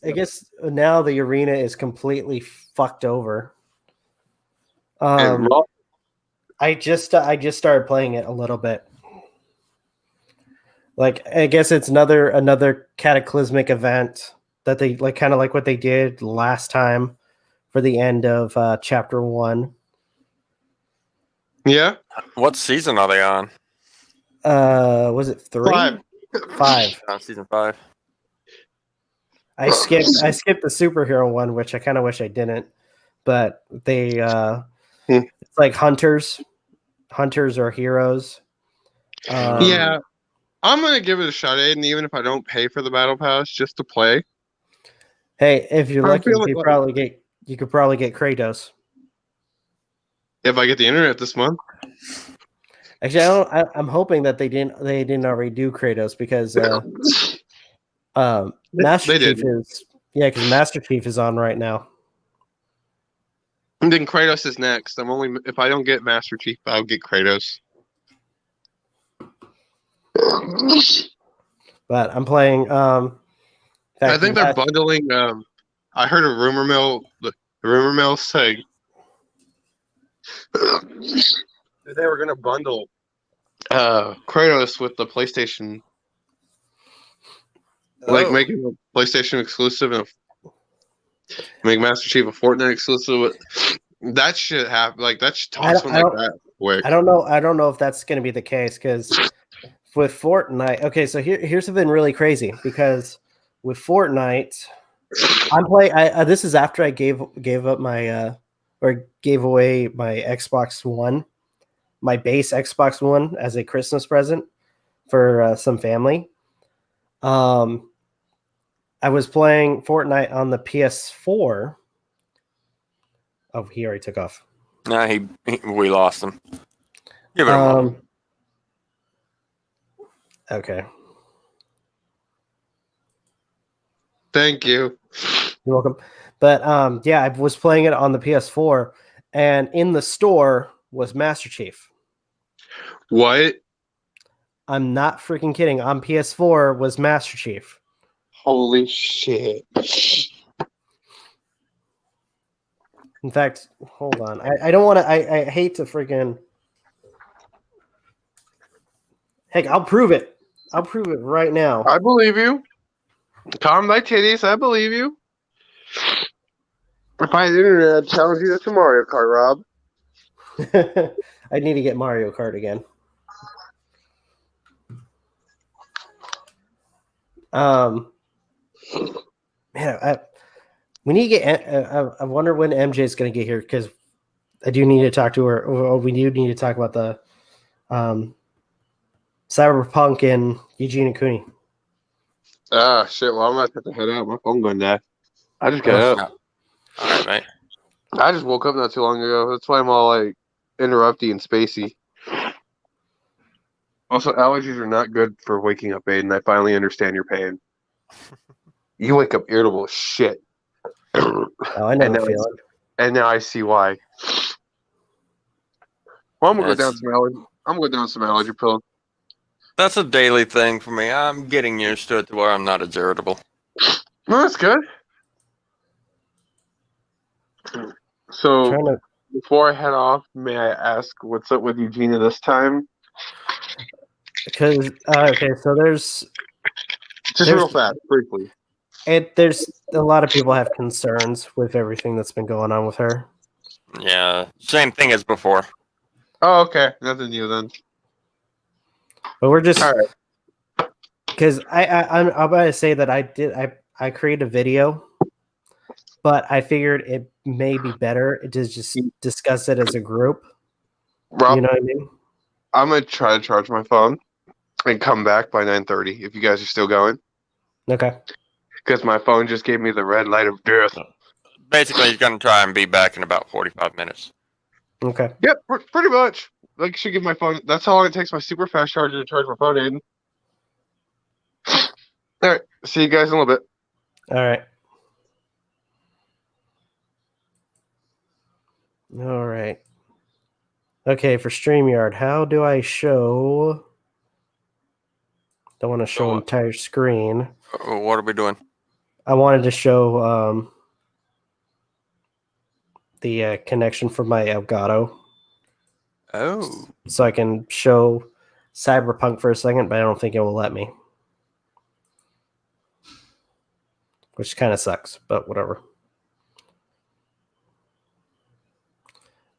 I guess now the arena is completely fucked over. And Ron- I just started playing it a little bit. Like I guess it's another cataclysmic event that they like, kind of like what they did last time for the end of chapter 1. yeah, What season are they on? Was it 3? 5. 5. On season 5. I skipped the superhero one, which I kind of wish I didn't. But they it's like hunters or heroes. Yeah, I'm gonna give it a shot, Aiden, even if I don't pay for the battle pass, just to play. Hey, if you're I'm lucky, feeling you could probably get Kratos. If I get the internet this month, Actually, I'm hoping that they didn't already do Kratos because Master They Chief did. is because Master Chief is on right now. And then Kratos is next. If I don't get Master Chief, I'll get Kratos. But I'm playing. In I fact, think they're bundling. I heard a rumor mill. The rumor mill say that they were going to bundle Kratos with the PlayStation, like making a PlayStation exclusive and make Master Chief a Fortnite exclusive. That should happen. Like that should toss one like that quick. I don't know if that's going to be the case because with Fortnite. Okay, so here's something really crazy because with Fortnite, I'm playing. This is after I gave up my or gave away my Xbox One, my base Xbox One as a Christmas present for some family. I was playing Fortnite on the PS4. Oh, he already took off. No, we lost him. Give it a moment. Okay. Thank you. You're welcome. But yeah, I was playing it on the PS4, and in the store was Master Chief. What? I'm not freaking kidding. On PS4 was Master Chief. Holy shit. In fact, hold on. I don't want to. I hate to freaking. Heck, I'll prove it. I'll prove it right now. I believe you. Calm thy titties. I believe you. If I had the internet, I'd challenge you to Mario Kart, Rob. I need to get Mario Kart again. Man, we need to get. I wonder when MJ is going to get here because I do need to talk to her. Or we do need to talk about the Cyberpunk and Eugenia Cooney. Ah, shit. Well, I'm going to have to head out. My phone going dead. I just got up. All right, mate. I just woke up not too long ago. That's why I'm all like interrupty and spacey. Also, allergies are not good for waking up, Aiden. I finally understand your pain. You wake up irritable as shit. Oh, I know the feeling. And now I see why. Well, I'm gonna go down some allergy. I'm gonna go down some allergy pills. That's a daily thing for me. I'm getting used to it to where I'm not as irritable. No, that's good. So, before I head off, may I ask what's up with Eugenia this time? Because okay, so there's real fast, briefly. There's a lot of people have concerns with everything that's been going on with her. Yeah, same thing as before. Oh, okay, nothing new then. But we're just all right. Because I'm about to say that I created a video, but I figured it may be better to just discuss it as a group. Rob, you know what I mean? I'm gonna try to charge my phone and come back by 9:30 if you guys are still going. Okay. Because my phone just gave me the red light of death. Basically, he's gonna try and be back in about 45 minutes. Okay. Yep, pretty much. Like, should give my phone. That's how long it takes my super fast charger to charge my phone, Aiden. All right. See you guys in a little bit. All right. All right. Okay, for StreamYard, how do I show? Don't want to show entire screen. What are we doing? I wanted to show the connection for my Elgato. Oh. So I can show Cyberpunk for a second, but I don't think it will let me. Which kind of sucks, but whatever.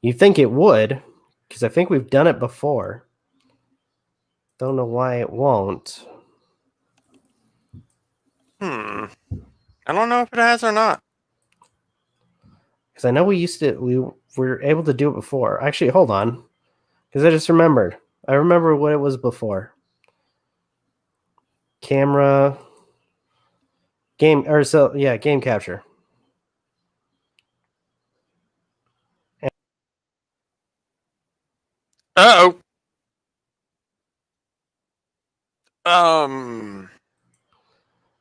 You think it would, because I think we've done it before. Don't know why it won't. I don't know if it has or not. Because I know we were able to do it before. Actually, hold on. Because I just remembered. I remember what it was before. Camera. Game capture. Uh-oh. Yeah.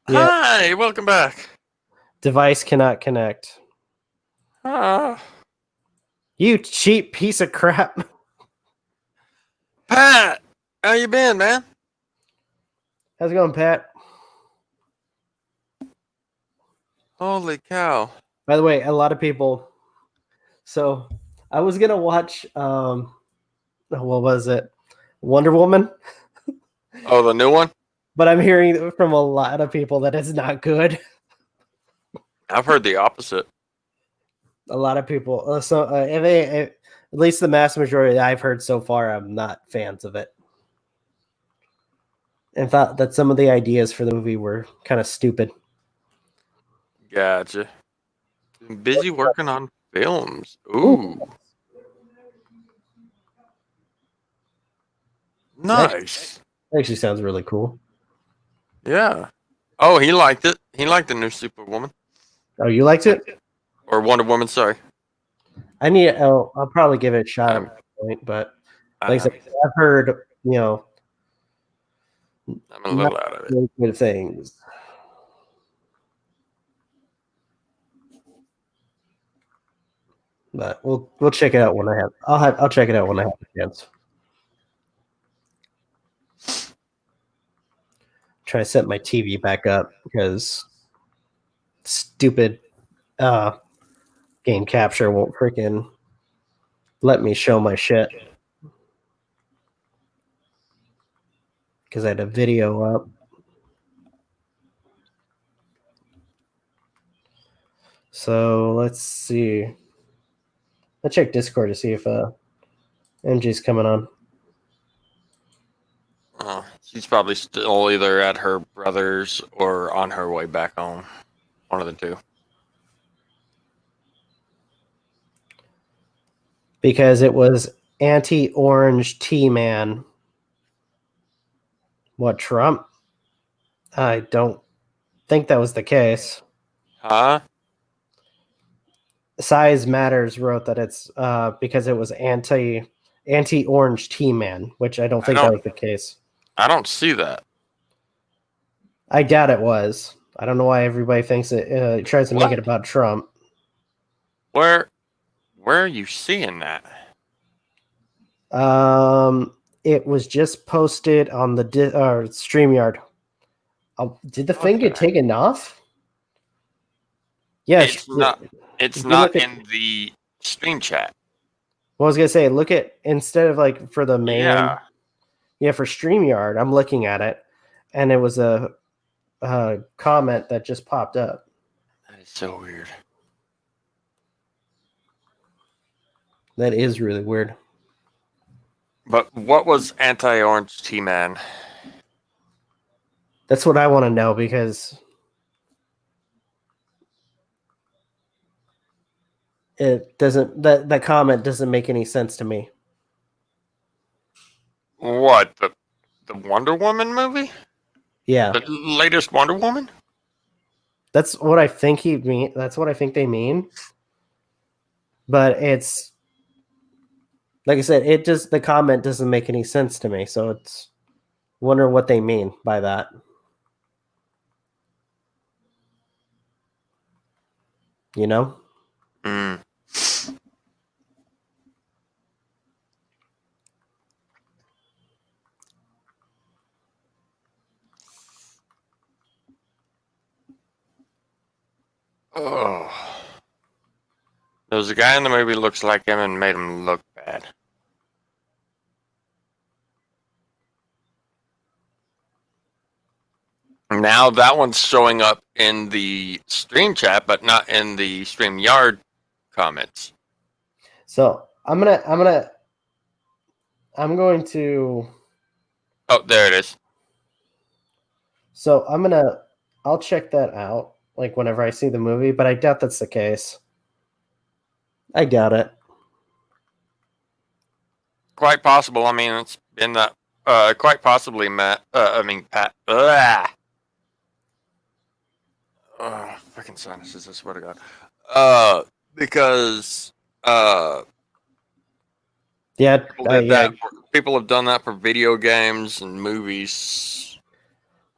Hi, welcome back. Device cannot connect. You cheap piece of crap. Pat, how you been, man? How's it going, Pat? Holy cow. By the way, a lot of people. So I was gonna watch. What was it? Wonder Woman. Oh, the new one? But I'm hearing from a lot of people that it's not good. I've heard the opposite. A lot of people. At least the mass majority that I've heard so far, I'm not fans of it. And thought that some of the ideas for the movie were kind of stupid. Gotcha. Been busy working on films. Ooh. Nice. Actually sounds really cool. Yeah. Oh, he liked it. He liked the new Superwoman. Oh, you liked it? Or Wonder Woman, sorry. I'll probably give it a shot at one point, but like I said, I've heard, I'm a little out of it. really good things. But we'll check it out when I have. I'll check it out when I have a chance. Try to set my TV back up because stupid game capture won't freaking let me show my shit because I had a video up. So let's see. I'll check Discord to see if MG's coming on. She's probably still either at her brother's or on her way back home. One of the two. Because it was anti-orange T-man. What, Trump? I don't think that was the case. Huh? Size Matters wrote that it's because it was anti-orange T-man, which I don't think that was the case. I don't see that. I doubt it was. I don't know why everybody thinks it tries to make it about Trump. Where are you seeing that? It was just posted on the StreamYard. Did the thing get taken off? Yes. It's not in the stream chat. Well, I was gonna say, look at instead of like for the main, for StreamYard, I'm looking at it, and it was a comment that just popped up. That is so weird. That is really weird. But what was anti-orange T-man? That's what I want to know because it doesn't. That comment doesn't make any sense to me. What, the Wonder Woman movie? Yeah, the latest Wonder Woman. That's what I think he mean. That's what I think they mean. But it's like I said, the comment doesn't make any sense to me. So it's wonder what they mean by that. You know? Mm. Oh. There's a guy in the movie looks like him and made him look bad. Now that one's showing up in the stream chat, but not in the StreamYard comments. So I'm going to. Oh, there it is. So I'll check that out like whenever I see the movie, but I doubt that's the case. I doubt it. Quite possible. I mean, it's been that. Quite possibly, Matt. Pat. Freaking sinuses! I swear to God. Because yeah, people have done that for video games and movies.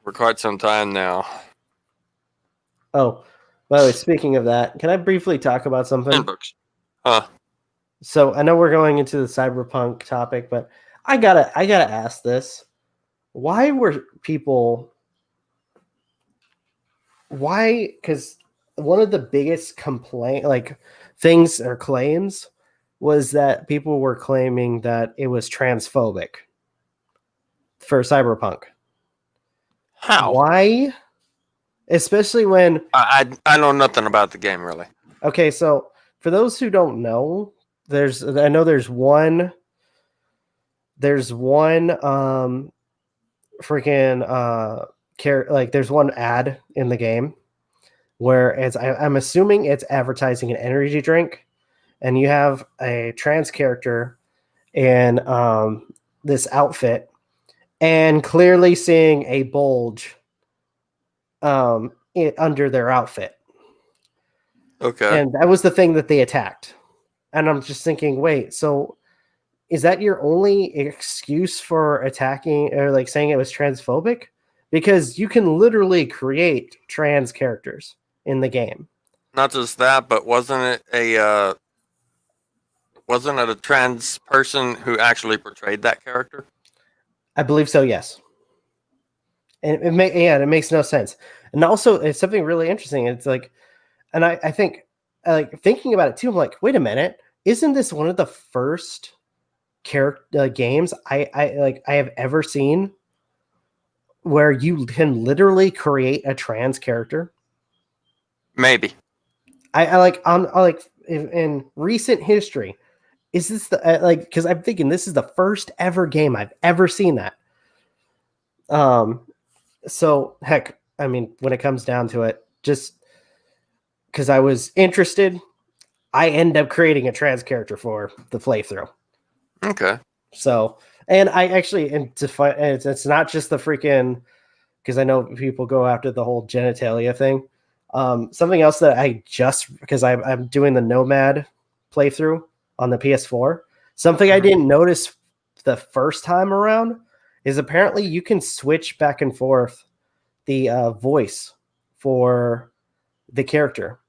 for quite some time now. Oh, by the way, speaking of that, can I briefly talk about something? Handbooks. Huh. So I know we're going into the cyberpunk topic, but I gotta ask this. Why were people why because one of the biggest things or claims was that people were claiming that it was transphobic for cyberpunk. How? Why? Especially when I know nothing about the game really. okay, so for those who don't know, there's one freaking there's one ad in the game where I'm assuming it's advertising an energy drink, and you have a trans character in this outfit and clearly seeing a bulge under their outfit. Okay. And that was the thing that they attacked. And I'm just thinking, wait, so is that your only excuse for attacking or like saying it was transphobic? Because you can literally create trans characters in the game. Not just that, but wasn't it a trans person who actually portrayed that character? I believe so, yes. And it makes no sense. And also, it's something really interesting. It's like, and I think, like thinking about it too, I'm like, wait a minute, isn't this one of the first character games I have ever seen where you can literally create a trans character? Maybe. I like in recent history, is this the because I'm thinking this is the first ever game I've ever seen that. So heck, I mean, when it comes down to it, just because I was interested, I end up creating a trans character for the playthrough. Okay. So, and I actually, it's not just the freaking, because I know people go after the whole genitalia thing. Something else that because I'm doing the Nomad playthrough on the PS4. Something I didn't notice the first time around is apparently you can switch back and forth the voice for the character.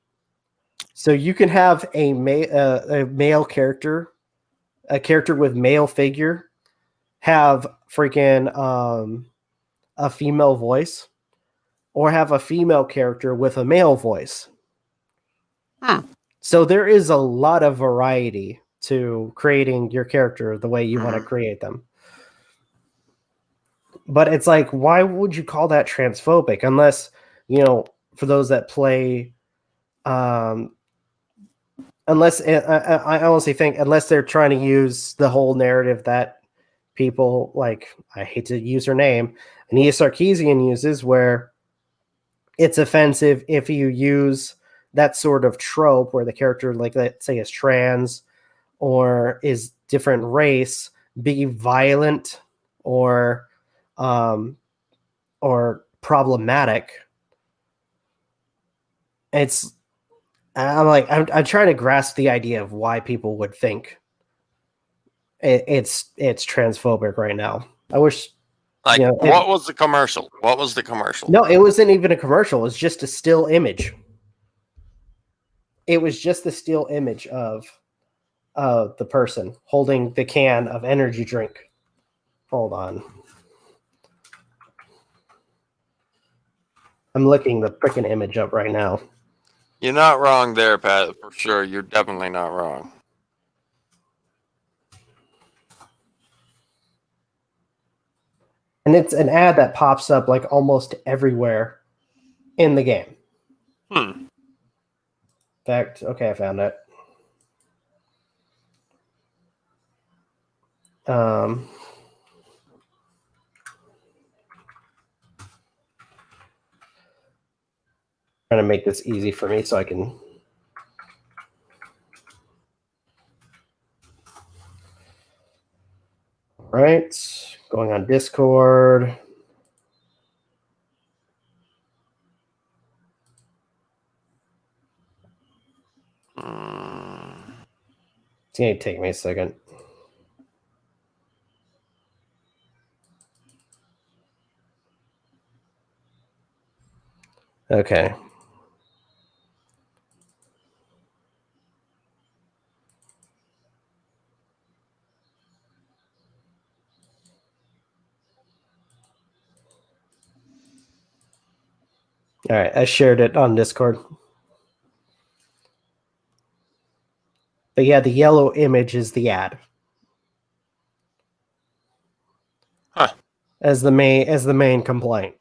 So you can have a male character, a character with male figure, have freaking a female voice, or have a female character with a male voice. So there is a lot of variety to creating your character the way you want to create them. But it's like, why would you call that transphobic? Unless, for those that play, unless I honestly think, unless they're trying to use the whole narrative that people like, I hate to use her name, Ania Sarkeesian uses, where it's offensive if you use that sort of trope where the character, like let's say, is trans or is different race, be violent or problematic. I'm trying to grasp the idea of why people would think it's transphobic right now. I wish. What was the commercial? What was the commercial? No, it wasn't even a commercial. It was just a still image. It was just the still image of the person holding the can of energy drink. Hold on. I'm looking the freaking image up right now. You're not wrong there, Pat, for sure. You're definitely not wrong. And it's an ad that pops up like almost everywhere in the game. In fact, okay, I found it. Trying to make this easy for me so I can. All right, going on Discord. It's going to take me a second. Okay. All right, I shared it on Discord. But yeah, the yellow image is the ad. Huh. As the main complaint.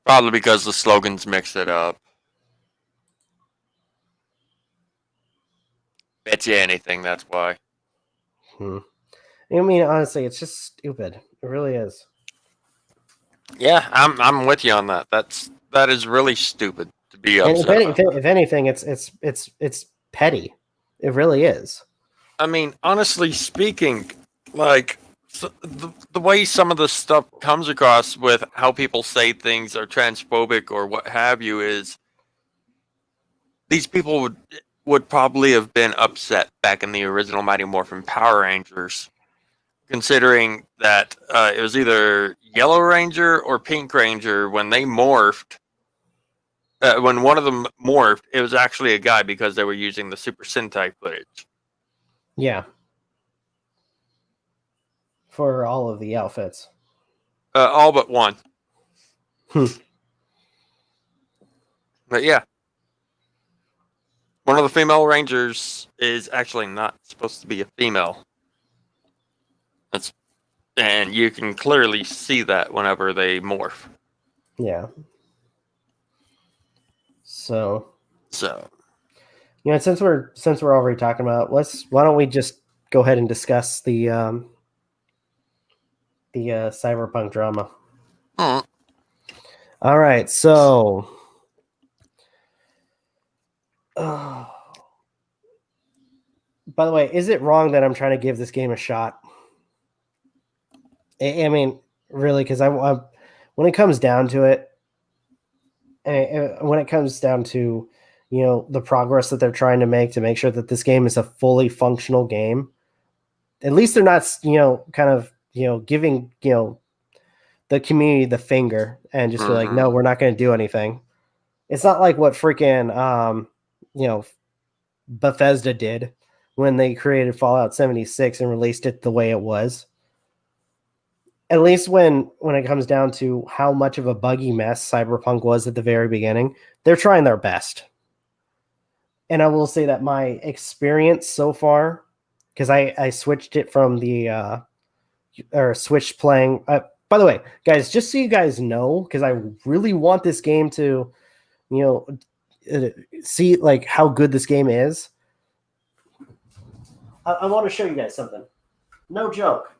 Probably because the slogans mix it up. Bet you anything, that's why. I mean, honestly, it's just stupid. It really is. Yeah, I'm with you on that. That is really stupid to be And upset about. if anything, it's petty. It really is. I mean, honestly speaking, like the way some of the stuff comes across with how people say things are transphobic or what have you is these people would probably have been upset back in the original Mighty Morphin Power Rangers, considering that it was either Yellow Ranger or Pink Ranger when they morphed. When one of them morphed, it was actually a guy because they were using the Super Sentai footage. Yeah. For all of the outfits. All but one. Hmm. But yeah. One of the female rangers is actually not supposed to be a female. And you can clearly see that whenever they morph. Yeah. So, since we're already talking about, why don't we just go ahead and discuss the cyberpunk drama. Mm. All right, so by the way, is it wrong that I'm trying to give this game a shot? I mean, really, because I when it comes down to it, when it comes down to the progress that they're trying to make sure that this game is a fully functional game, at least they're not kind of giving the community the finger and just be like, no, we're not going to do anything. It's not like what freaking Bethesda did when they created Fallout 76 and released it the way it was. At least when it comes down to how much of a buggy mess Cyberpunk was at the very beginning, they're trying their best. And I will say that my experience so far, because I switched it from the switched playing. By the way, guys, just so you guys know, because I really want this game to, see like how good this game is. I want to show you guys something. No joke.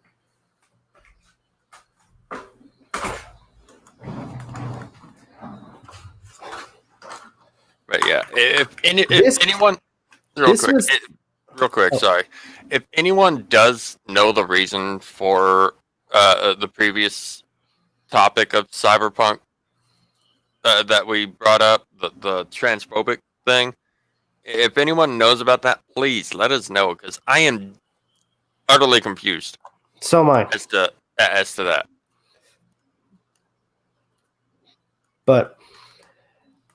But yeah, if anyone, real quick, sorry. If anyone does know the reason for the previous topic of Cyberpunk that we brought up, the transphobic thing, if anyone knows about that, please let us know, because I am utterly confused. So am I. As to that. But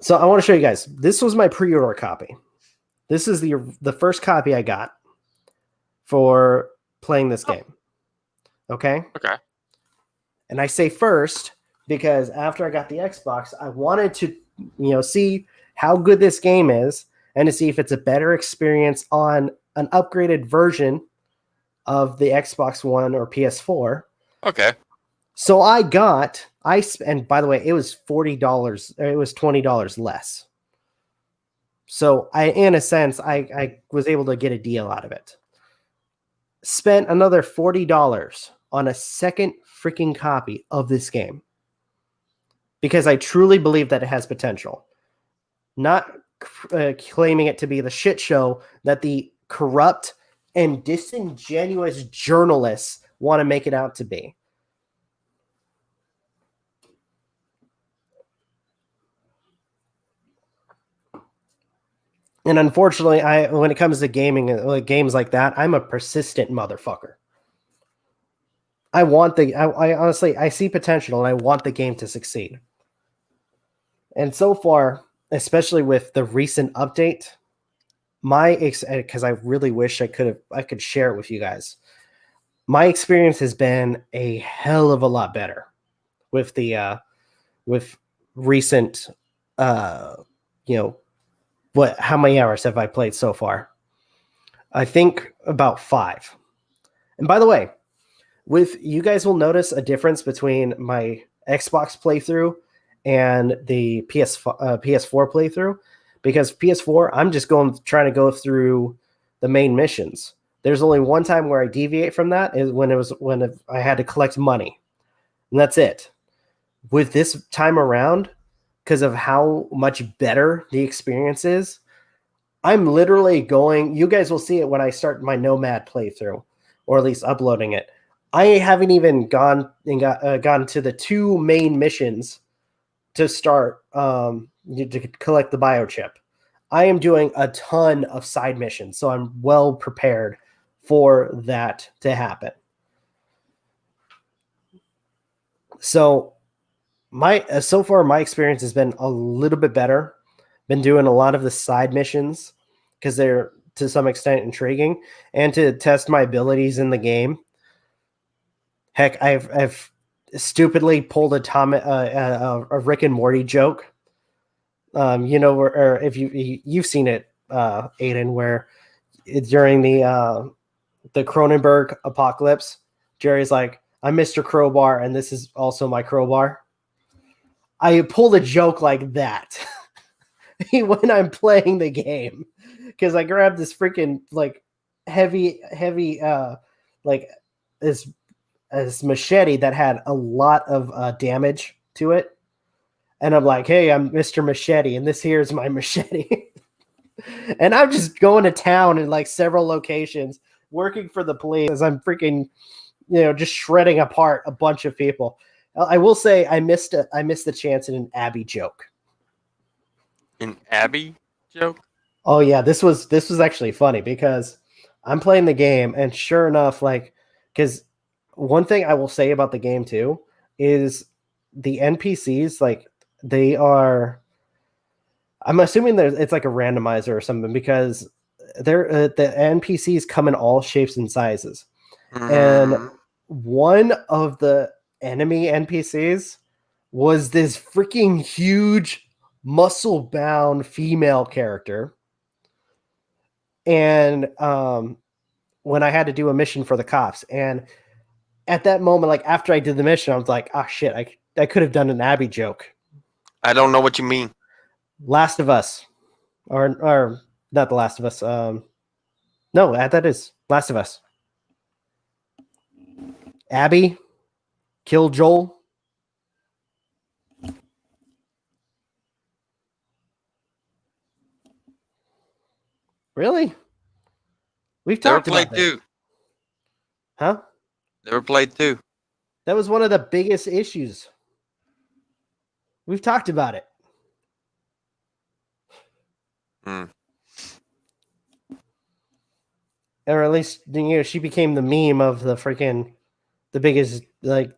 so I want to show you guys. This was my pre-order copy. This is the first copy I got for playing this game. Okay? Okay. And I say first because after I got the Xbox, I wanted to, see how good this game is and to see if it's a better experience on an upgraded version of the Xbox One or PS4. Okay. So and by the way, it was $40. It was $20 less. So in a sense, I was able to get a deal out of it. Spent another $40 on a second freaking copy of this game because I truly believe that it has potential. Not claiming it to be the shit show that the corrupt and disingenuous journalists want to make it out to be. And unfortunately, when it comes to gaming, games like that, I'm a persistent motherfucker. I want I honestly I see potential and I want the game to succeed. And so far, especially with the recent update, because I really wish I could share it with you guys. My experience has been a hell of a lot better with the with recent you know how many hours have I played so far? I think about 5. And by the way, with you guys will notice a difference between my Xbox playthrough and the PS4 playthrough, because PS4 I'm just trying to go through the main missions. There's only one time where I deviate from that is when I had to collect money, and that's it. With this time around, because of how much better the experience is, I'm literally going. You guys will see it when I start my Nomad playthrough, or at least uploading it. I haven't even gone to the 2 main missions to start to collect the biochip. I am doing a ton of side missions, so I'm well prepared for that to happen. So so far my experience has been a little bit better. Been doing a lot of the side missions because they're to some extent intriguing and to test my abilities in the game. Heck, I've stupidly pulled a Rick and Morty joke. Or if you've seen it, Aiden, where during the Cronenberg apocalypse, Jerry's like, "I'm Mr. Crowbar, and this is also my crowbar." I pulled a joke like that when I'm playing the game because I grabbed this freaking like heavy like this machete that had a lot of damage to it, and I'm like, "Hey, I'm Mr. Machete, and this here is my machete." And I'm just going to town in like several locations, working for the police as I'm freaking, just shredding apart a bunch of people. I will say I missed the chance in an Abby joke. An Abby joke? Oh yeah, this was actually funny because I'm playing the game and sure enough, like, because one thing I will say about the game too is the NPCs, like, they are. I'm assuming it's like a randomizer or something because the NPCs come in all shapes and sizes, and one of the enemy NPCs was this freaking huge muscle bound female character. And when I had to do a mission for the cops, and at that moment, like after I did the mission, I was like, "Oh shit, I could have done an Abby joke." I don't know what you mean. Last of Us, or not The Last of Us. No, that is Last of Us. Abby killed Joel. Really? We've Never talked played about that. 2. Huh? Never played 2. That was one of the biggest issues. We've talked about it. Or at least, she became the meme of the biggest, like,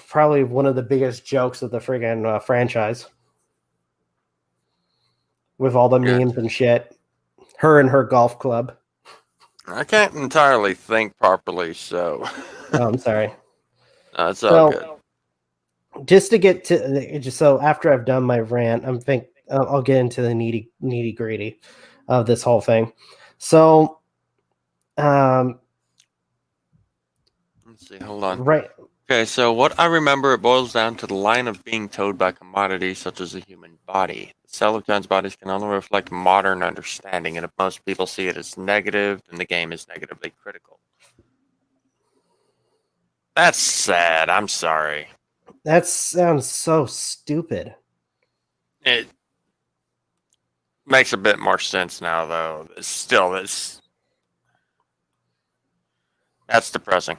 probably one of the biggest jokes of the friggin' franchise. With all the memes and shit. Her and her golf club. I can't entirely think properly, so. Oh, I'm sorry. It's all good. Just to get to so after I've done my rant, I'll get into the nitty gritty of this whole thing. So, let's see. Hold on. Right. Okay, so what I remember, it boils down to the line of being towed by commodities such as the human body. The cell of John's bodies can only reflect modern understanding, and if most people see it as negative, then the game is negatively critical. That's sad. I'm sorry. That sounds so stupid. It makes a bit more sense now, though. Still, that's depressing.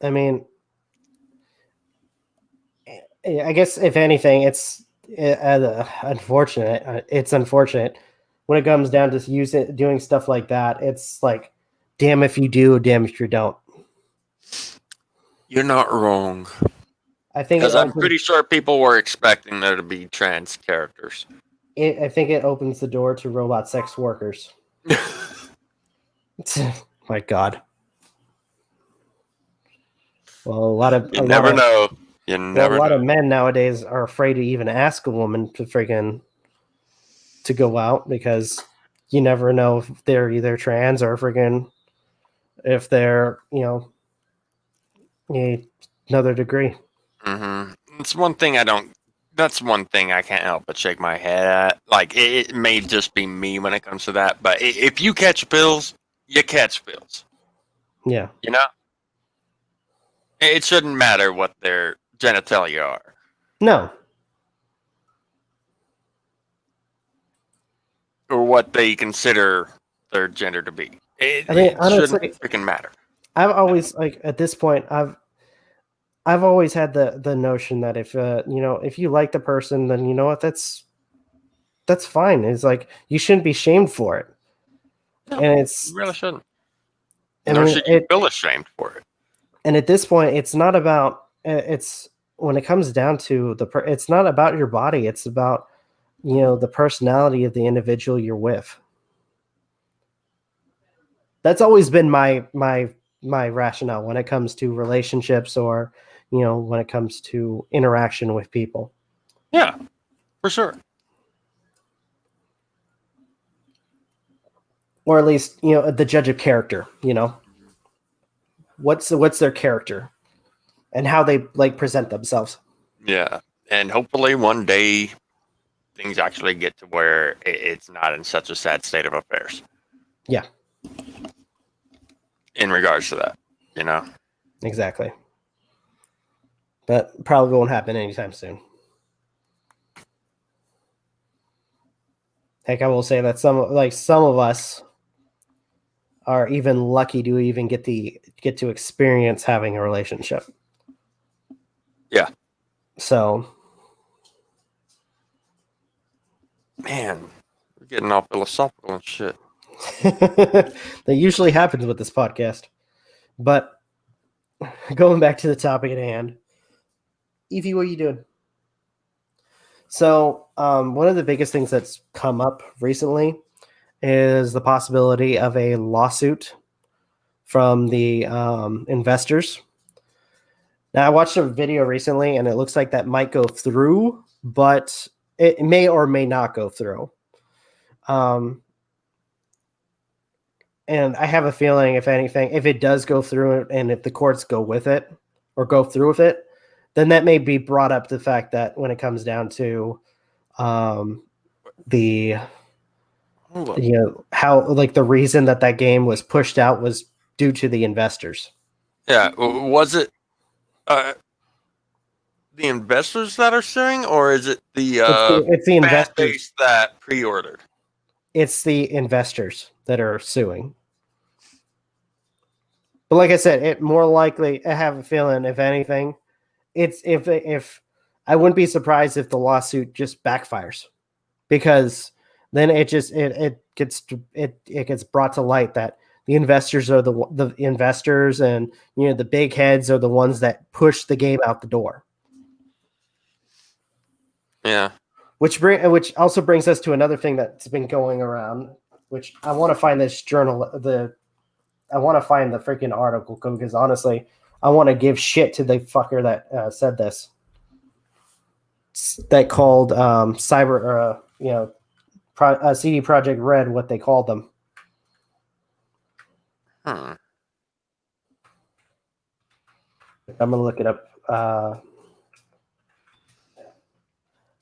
I mean, I guess if anything, it's unfortunate. It's unfortunate when it comes down to doing stuff like that. It's like, damn if you do, damn if you don't. You're not wrong. I think Because I'm pretty sure people were expecting there to be trans characters. I think it opens the door to robot sex workers. My God. Well, a lot of You never know. You a never lot know. of men nowadays are afraid to even ask a woman to go out because you never know if they're either trans or if they're another degree. Mm-hmm. It's one thing I don't. That's one thing I can't help but shake my head at. Like it may just be me when it comes to that, but if you catch pills, you catch pills. Yeah. You know, it shouldn't matter what their genitalia are. No. Or what they consider their gender to be. I mean, It honestly, shouldn't freaking matter. I've always at this point, I've always had the notion that if you like the person, then you know what, that's fine. It's like you shouldn't be shamed for it. No, And it's you really shouldn't. I Nor mean, should you feel ashamed for it. and at this point, it's not about it's when it comes down to it's not about your body. It's about the personality of the individual you're with. That's always been my rationale when it comes to relationships or when it comes to interaction with people. Yeah, for sure. Or at least the judge of character. What's their character and how they present themselves. Yeah, and hopefully one day things actually get to where it's not in such a sad state of affairs. Yeah. In regards to that, Exactly. But probably won't happen anytime soon. Heck, I will say that some of us are even lucky to even get to experience having a relationship. Yeah. So, man, we're getting all philosophical and shit. that usually happens with this podcast. But going back to the topic at hand, Evie, what are you doing? So, one of the biggest things that's come up recently is the possibility of a lawsuit from the investors. Now, I watched a video recently, and it looks like that might go through, but it may or may not go through. And I have a feeling, if anything, if it does go through, and if the courts go with it or go through with it, then that may be brought up to the fact that when it comes down to how the reason that game was pushed out was due to the investors. Yeah, was it the investors that are suing, or is it it's the investors fan base that pre-ordered? It's the investors that are suing. But like I said, it more likely, I have a feeling, if anything, it's if I wouldn't be surprised if the lawsuit just backfires, because then it gets brought to light that the investors are the investors, and the big heads are the ones that push the game out the door. Yeah. Which also brings us to another thing that's been going around, which I want to find this I want to find the freaking article, because honestly, I want to give shit to the fucker that said this. That called CD Projekt Red what they called them. Hmm. I'm gonna look it up. But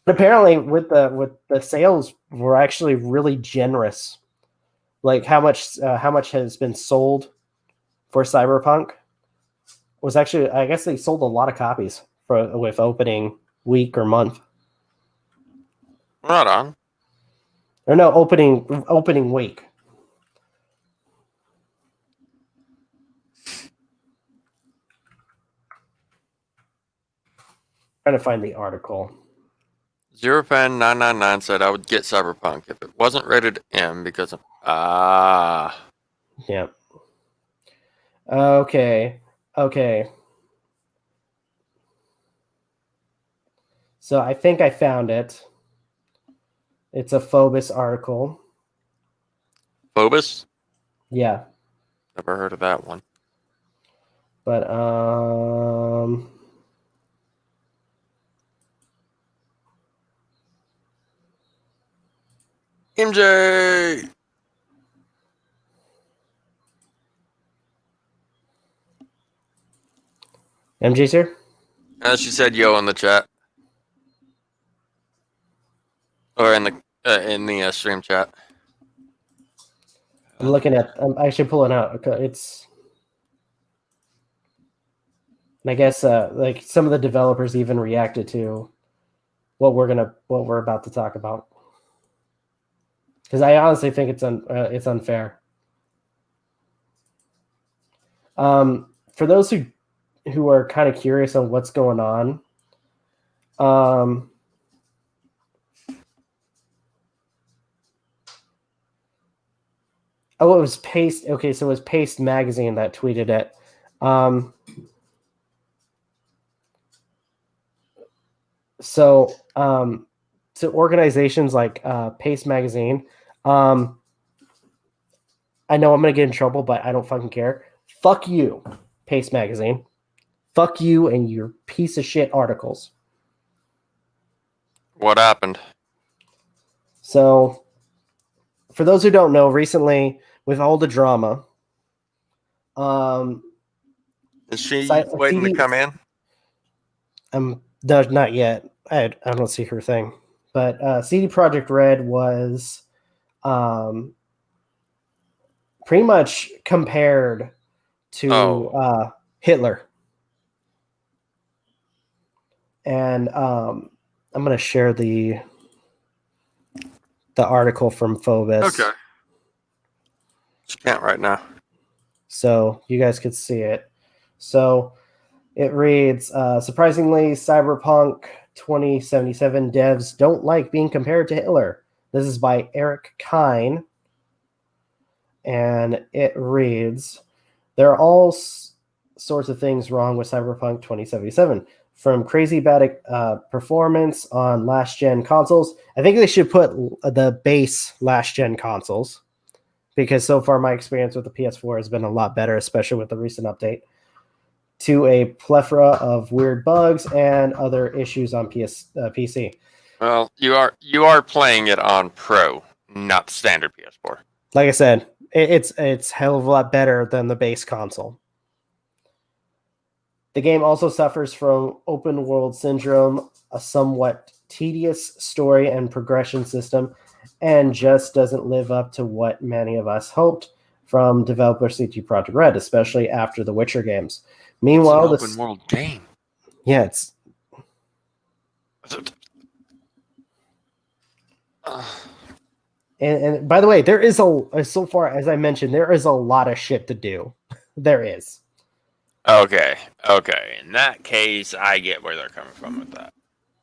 apparently, with the sales were actually really generous. Like how much has been sold for Cyberpunk was actually, I guess they sold a lot of copies with opening week or month. Right on. Or no, opening week. Trying to find the article. ZeroFan999 said I would get Cyberpunk if it wasn't rated M because of Yeah. Okay. So I think I found it. It's a Phobos article. Phobos. Yeah. Never heard of that one. But MJ. MJ's here? She said yo in the chat. Or in the stream chat. I'm looking at. I'm actually pulling out. It's. And I guess like some of the developers even reacted to what we're about to talk about. Because I honestly think it's unfair. For those who are kind of curious on what's going on, it was Paste. Okay, so it was Paste Magazine that tweeted it. So organizations like Paste Magazine, I know I'm going to get in trouble, but I don't fucking care. Fuck you, Paste Magazine. Fuck you and your piece of shit articles. What happened? So, for those who don't know, recently with all the drama, is she waiting to come in? No, not yet. I don't see her thing, but CD Projekt Red was pretty much compared to Hitler, and I'm going to share the article from Phobos. Okay. She can't right now. So you guys could see it. So it reads, surprisingly, Cyberpunk 2077 devs don't like being compared to Hitler. This is by Eric Kine. And it reads, there are all sorts of things wrong with Cyberpunk 2077. From crazy bad performance on last-gen consoles. I think they should put the base last-gen consoles, because so far my experience with the PS4 has been a lot better, especially with the recent update, to a plethora of weird bugs and other issues on PC. Well, you are playing it on Pro, not standard PS4. Like I said, it's hell of a lot better than the base console. The game also suffers from open world syndrome, a somewhat tedious story and progression system, and just doesn't live up to what many of us hoped from developer CD Projekt Red, especially after the Witcher games. Meanwhile, it's an open world game. Yeah, it's. And by the way, there is so far as I mentioned, there is a lot of shit to do. There is. Okay. In that case, I get where they're coming from with that.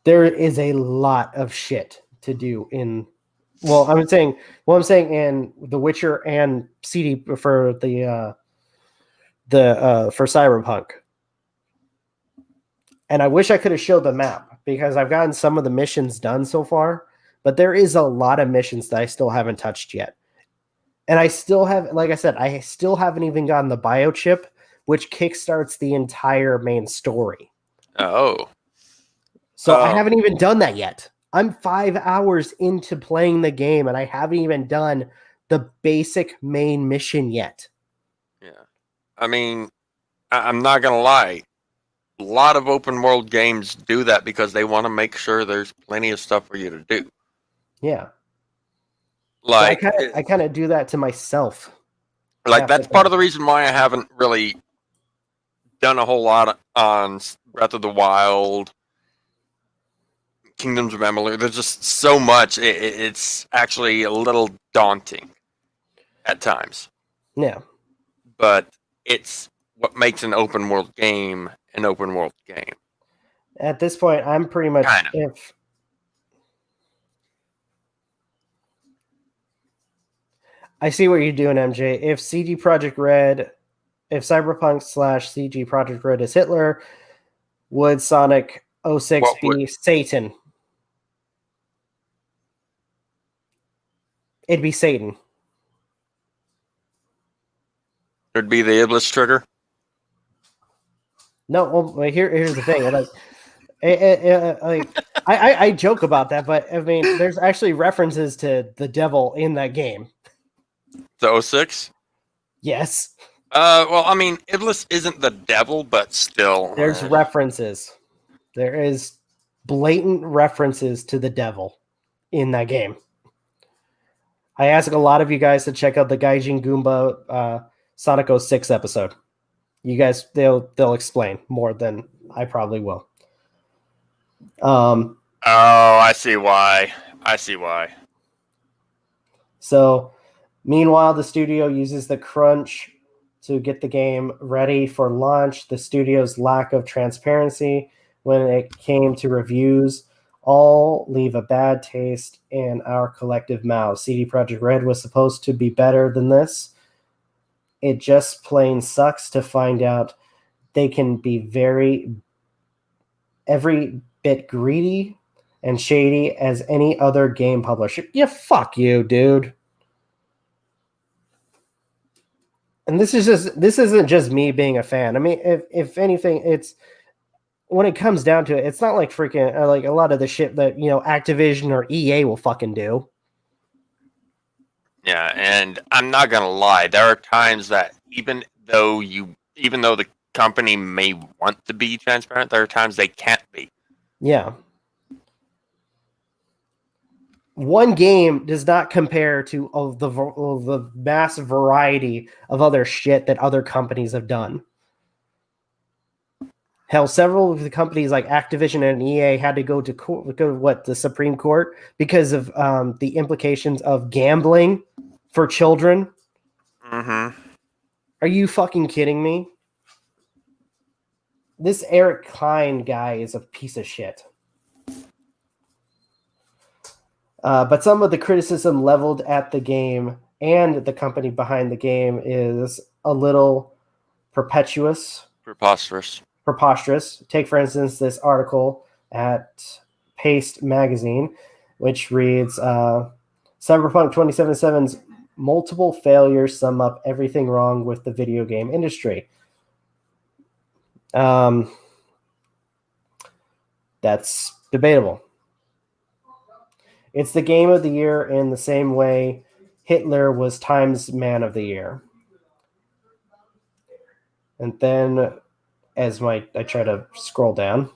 There is a lot of shit to do in. I'm saying in The Witcher and CD for the for Cyberpunk. And I wish I could have showed the map, because I've gotten some of the missions done so far, but there is a lot of missions that I still haven't touched yet. And I still have, like I said, I still haven't even gotten the biochip, which kickstarts the entire main story. Oh. So I haven't even done that yet. I'm 5 hours into playing the game, and I haven't even done the basic main mission yet. Yeah. I mean, I'm not going to lie. A lot of open world games do that because they want to make sure there's plenty of stuff for you to do. Yeah. Like, so I kind of do that to myself. Like, that's part of the reason why I haven't really done a whole lot on Breath of the Wild, Kingdoms of Amalur. There's just so much. It's actually a little daunting at times. Yeah. But it's what makes an open world game an open world game. At this point, I'm pretty much Kinda. if I see what you're doing, MJ. If Cyberpunk / CG Project Red is Hitler, would Sonic 06 What be would- Satan? It'd be Satan. It'd be the Iblis trigger. No, well, here's the thing. I joke about that, but I mean, there's actually references to the devil in that game. The 06? Yes, Well, I mean, Iblis isn't the devil, but still. there's references. There is blatant references to the devil in that game. I ask a lot of you guys to check out the Gaijin Goomba Sonic 06 episode. You guys, they'll explain more than I probably will. Oh, I see why. So, meanwhile, the studio uses the crunch to get the game ready for launch. The studio's lack of transparency when it came to reviews all leave a bad taste in our collective mouths. CD Projekt Red was supposed to be better than this. It just plain sucks to find out they can be every bit greedy and shady as any other game publisher. Yeah, fuck you, dude. And this isn't just me being a fan. I mean, if anything, it's when it comes down to it, it's not like freaking like a lot of the shit that Activision or EA will fucking do. Yeah, and I'm not gonna lie, there are times that even though the company may want to be transparent, there are times they can't be. Yeah. One game does not compare to the massive variety of other shit that other companies have done. Hell, several of the companies like Activision and EA had to go to the Supreme Court because of the implications of gambling for children. Mm-hmm. Are you fucking kidding me? This Eric Klein guy is a piece of shit. But some of the criticism leveled at the game and the company behind the game is a little preposterous. Take, for instance, this article at Paste Magazine, which reads, Cyberpunk 2077's multiple failures sum up everything wrong with the video game industry. That's debatable. It's the game of the year in the same way Hitler was Time's Man of the Year. And then, I try to scroll down,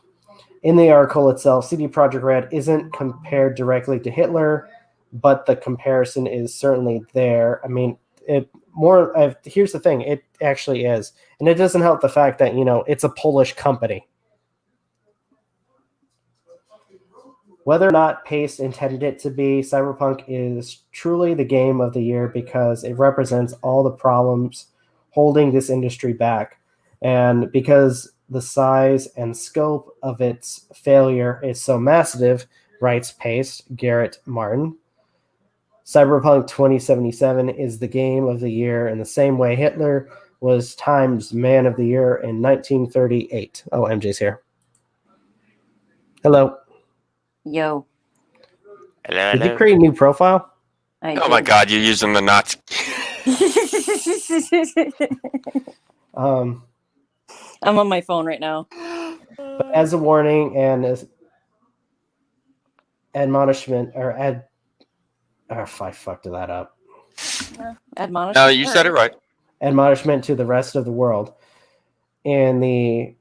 in the article itself, CD Projekt Red isn't compared directly to Hitler, but the comparison is certainly there. I mean, here's the thing, it actually is. And it doesn't help the fact that, it's a Polish company. Whether or not Paste intended it to be, Cyberpunk is truly the game of the year because it represents all the problems holding this industry back. And because the size and scope of its failure is so massive, writes Paste Garrett Martin, Cyberpunk 2077 is the game of the year in the same way Hitler was Time's Man of the Year in 1938. Oh, MJ's here. Hello. Yo. Hello. Did you create a new profile? Oh my god, you're using the Nazi. I'm on my phone right now. But as a warning and as admonishment, I fucked that up. Admonishment. No, you said it right. Admonishment to the rest of the world. In the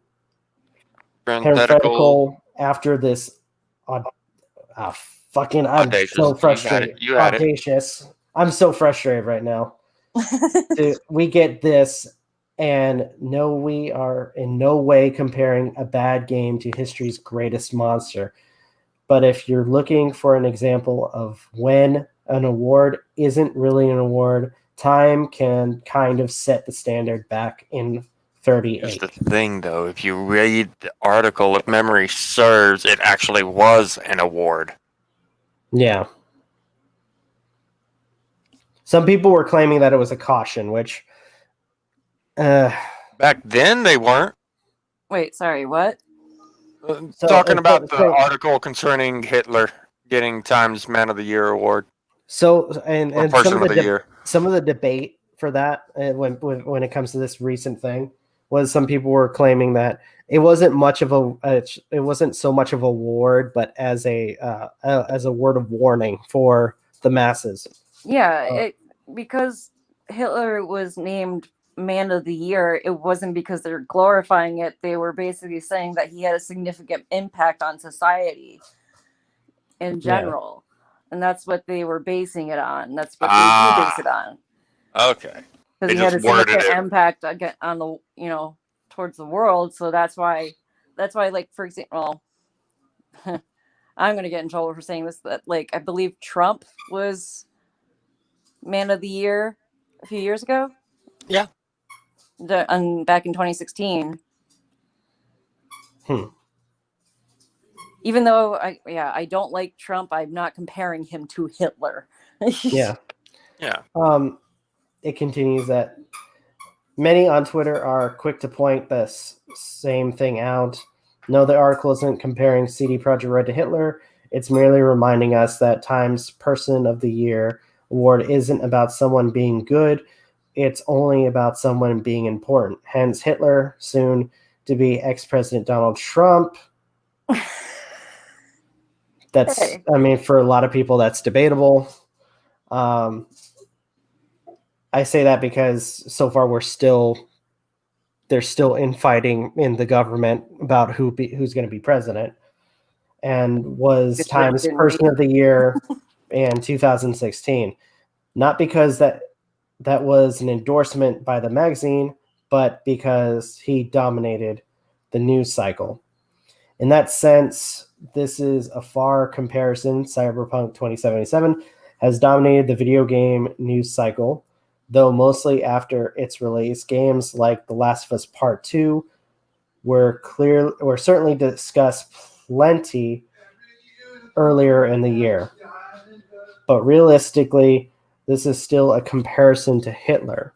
parenthetical after this, I'm Audacious. so frustrated. You had it. Audacious. I'm so frustrated right now. We get this, and no, we are in no way comparing a bad game to history's greatest monster. But if you're looking for an example of when an award isn't really an award, Time can kind of set the standard back in 38. the thing, though. If you read the article, if memory serves, it actually was an award. Yeah. Some people were claiming that it was a caution, which Back then, they weren't. Wait, sorry, what? So, Talking about the so- article concerning Hitler getting Times Man of the Year award so or and Person some of the Year. some of the debate for that when it comes to this recent thing was some people were claiming that it wasn't much of it wasn't so much of a award, but as a word of warning for the masses. Yeah, because Hitler was named Man of the Year, it wasn't because they're glorifying it. They were basically saying that he had a significant impact on society in general. And that's what they were basing it on. That's what they do base it on. Okay. Because They he had a just worded significant it. impact on the, towards the world. So that's why, like, for example, I'm going to get in trouble for saying this, that, like, I believe Trump was Man of the Year a few years ago. Yeah. Back in 2016. Even though I don't like Trump, I'm not comparing him to Hitler. Yeah. Yeah. It continues that many on Twitter are quick to point this same thing out. No, the article isn't comparing CD Projekt Red to Hitler. It's merely reminding us that Times Person of the Year award isn't about someone being good. It's only about someone being important. Hence, Hitler, soon to be ex-President Donald Trump. That's, Hey. I mean, for a lot of people, that's debatable. I say that because so far there's still infighting in the government about who's going to be president, and was Good Times didn't Person we? of the Year in 2016. Not because that was an endorsement by the magazine, but because he dominated the news cycle. In that sense, this is a far comparison. Cyberpunk 2077 has dominated the video game news cycle, though mostly after its release. Games like The Last of Us Part 2 were certainly discussed plenty earlier in the year. But realistically, this is still a comparison to Hitler.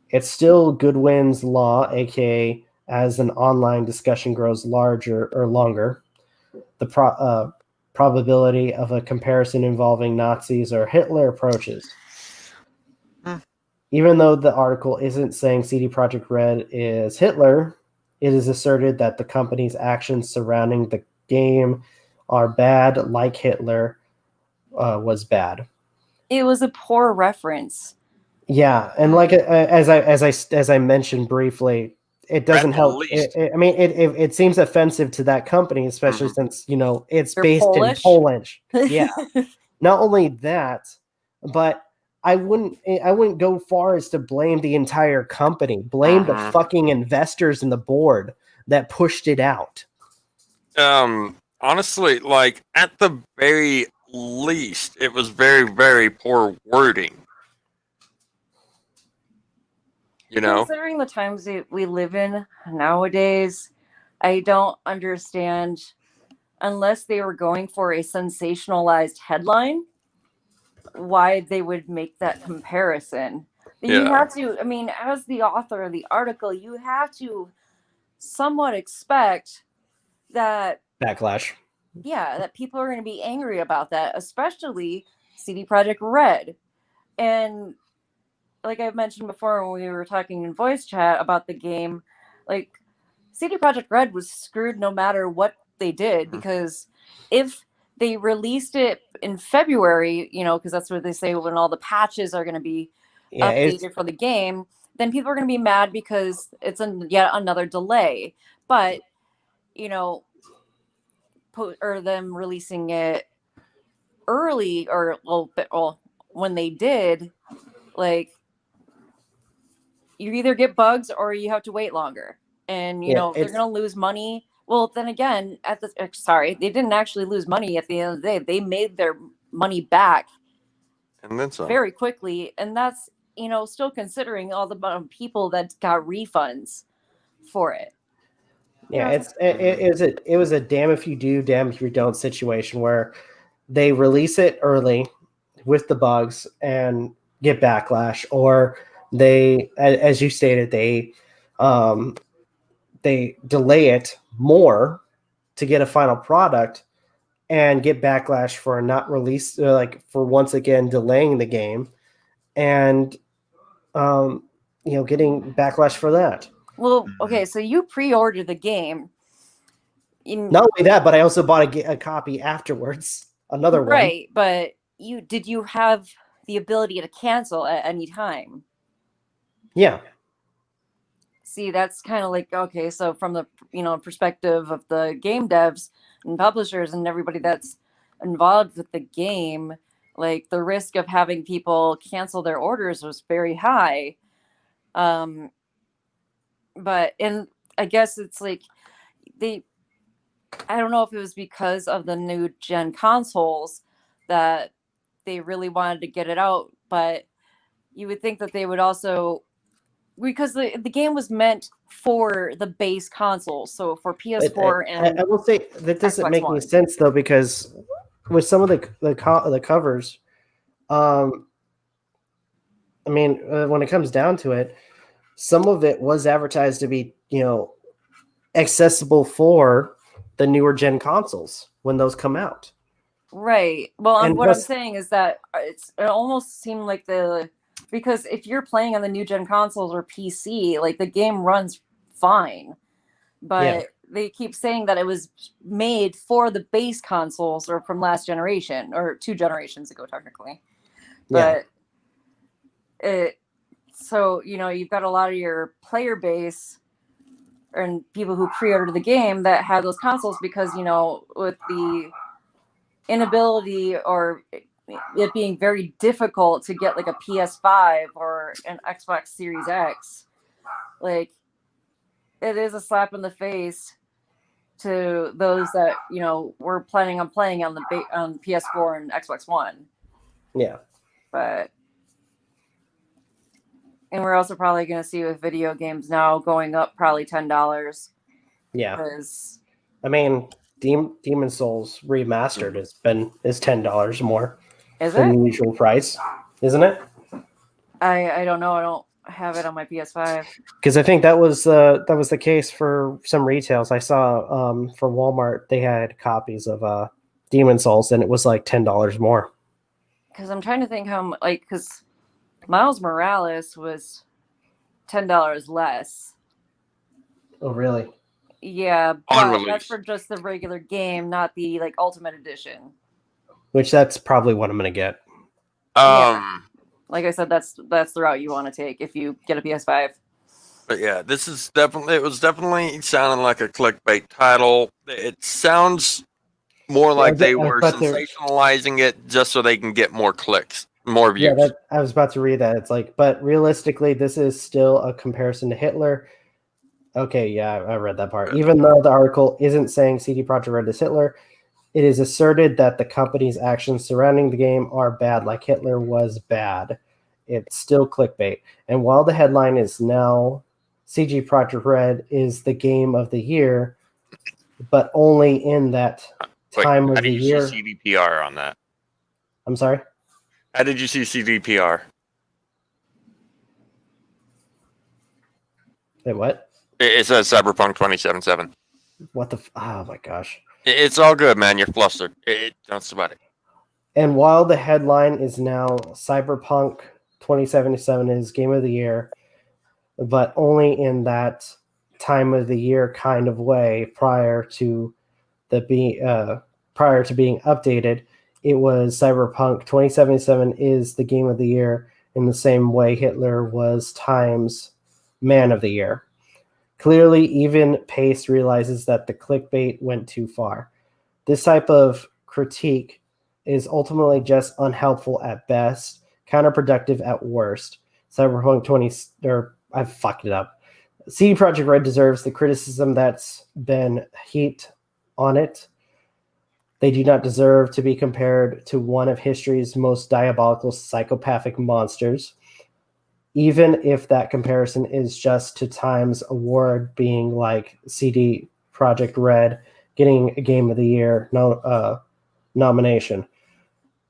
It's still Goodwin's Law, aka as an online discussion grows larger or longer, the probability of a comparison involving Nazis or Hitler approaches. Even though the article isn't saying CD Projekt Red is Hitler, it is asserted that the company's actions surrounding the game are bad, like Hitler was bad. It was a poor reference. Yeah, and like as I mentioned briefly, it doesn't At help. least. It seems offensive to that company, especially since it's They're based Polish? in Poland. Yeah. Not only that, but I wouldn't go far as to blame the entire company. Blame the fucking investors and the board that pushed it out. Honestly, like at the very least, it was very, very poor wording. Considering the times we live in nowadays, I don't understand, unless they were going for a sensationalized headline, why they would make that comparison. You have to, as the author of the article, you have to somewhat expect that Backlash. that people are going to be angry about that, especially CD Projekt Red. And like I've mentioned before when we were talking in voice chat about the game, like CD Projekt Red was screwed no matter what they did, because if they released it in February, because that's what they say when all the patches are going to be updated for the game, then people are going to be mad because it's yet another delay. But, or them releasing it early or when they did, like, you either get bugs or you have to wait longer, and they're going to lose money. Well, then again, they didn't actually lose money at the end of the day. They made their money back and then some. very quickly, and that's still considering all the amount of people that got refunds for it. Yeah, it was a damn if you do, damn if you don't situation where they release it early with the bugs and get backlash, or they, as you stated, they delay it more to get a final product and get backlash for not release, like for once again delaying the game, and getting backlash for that. Well, okay, so you pre-ordered the game. Not only that, but I also bought a copy afterwards. Another one. Right, but did you have the ability to cancel at any time? Yeah. See, that's kind of like, okay, so from the perspective of the game devs and publishers and everybody that's involved with the game, like the risk of having people cancel their orders was very high. But I guess it's like I don't know if it was because of the new gen consoles that they really wanted to get it out, but you would think that they would also, because the game was meant for the base consoles, so for PS4 and I will say that doesn't Xbox make One. any sense though, because with some of the covers, when it comes down to it, some of it was advertised to be accessible for the newer gen consoles when those come out. Right. Well, And what I'm plus- saying is that it almost seemed like because if you're playing on the new gen consoles or PC, like the game runs fine, but they keep saying that it was made for the base consoles or from last generation or 2 generations ago, technically. But so you've got a lot of your player base and people who pre-ordered the game that had those consoles because with the inability or it being very difficult to get like a PS5 or an Xbox Series X, like it is a slap in the face to those that were planning on playing on on PS4 and Xbox One. Yeah. And we're also probably going to see with video games now going up probably $10. Yeah. Because Demon Souls Remastered is $10 more is than it? the usual price, isn't it? I don't know. I don't have it on my PS5. Because I think that was the case for some retails. I saw for Walmart they had copies of Demon Souls and it was like $10 more. Because I'm trying to think because Miles Morales was $10 less. Oh, really? Yeah, On but release. that's for just the regular game, not the Ultimate Edition. Which that's probably what I'm gonna get. Like I said, that's the route you want to take if you get a PS5. But yeah, it was definitely sounding like a clickbait title. It sounds more like they were sensationalizing it just so they can get more clicks, more views. Yeah, I was about to read that. It's like, but realistically, this is still a comparison to Hitler. Okay, yeah, I read that part. Even though the article isn't saying CD Projekt Red is Hitler, it is asserted that the company's actions surrounding the game are bad, like Hitler was bad. It's still clickbait. And while the headline is now CG Projekt Red is the game of the year, but only in that time of the year. How did you see CDPR on that? I'm sorry? How did you see CDPR? Wait, what? It says Cyberpunk 2077. What the? Oh my gosh! It's all good, man. You're flustered. Don't sweat it. And while the headline is now Cyberpunk 2077 is Game of the Year, but only in that time of the year kind of way prior to being updated, it was Cyberpunk 2077 is the Game of the Year in the same way Hitler was Time's Man of the Year. Clearly, even Pace realizes that the clickbait went too far. This type of critique is ultimately just unhelpful at best, counterproductive at worst. Cyberpunk 20, or I fucked it up. CD Projekt Red deserves the criticism that's been heaped on it. They do not deserve to be compared to one of history's most diabolical psychopathic monsters. even if that comparison is just to Times Award being like CD Projekt Red getting a Game of the Year nomination.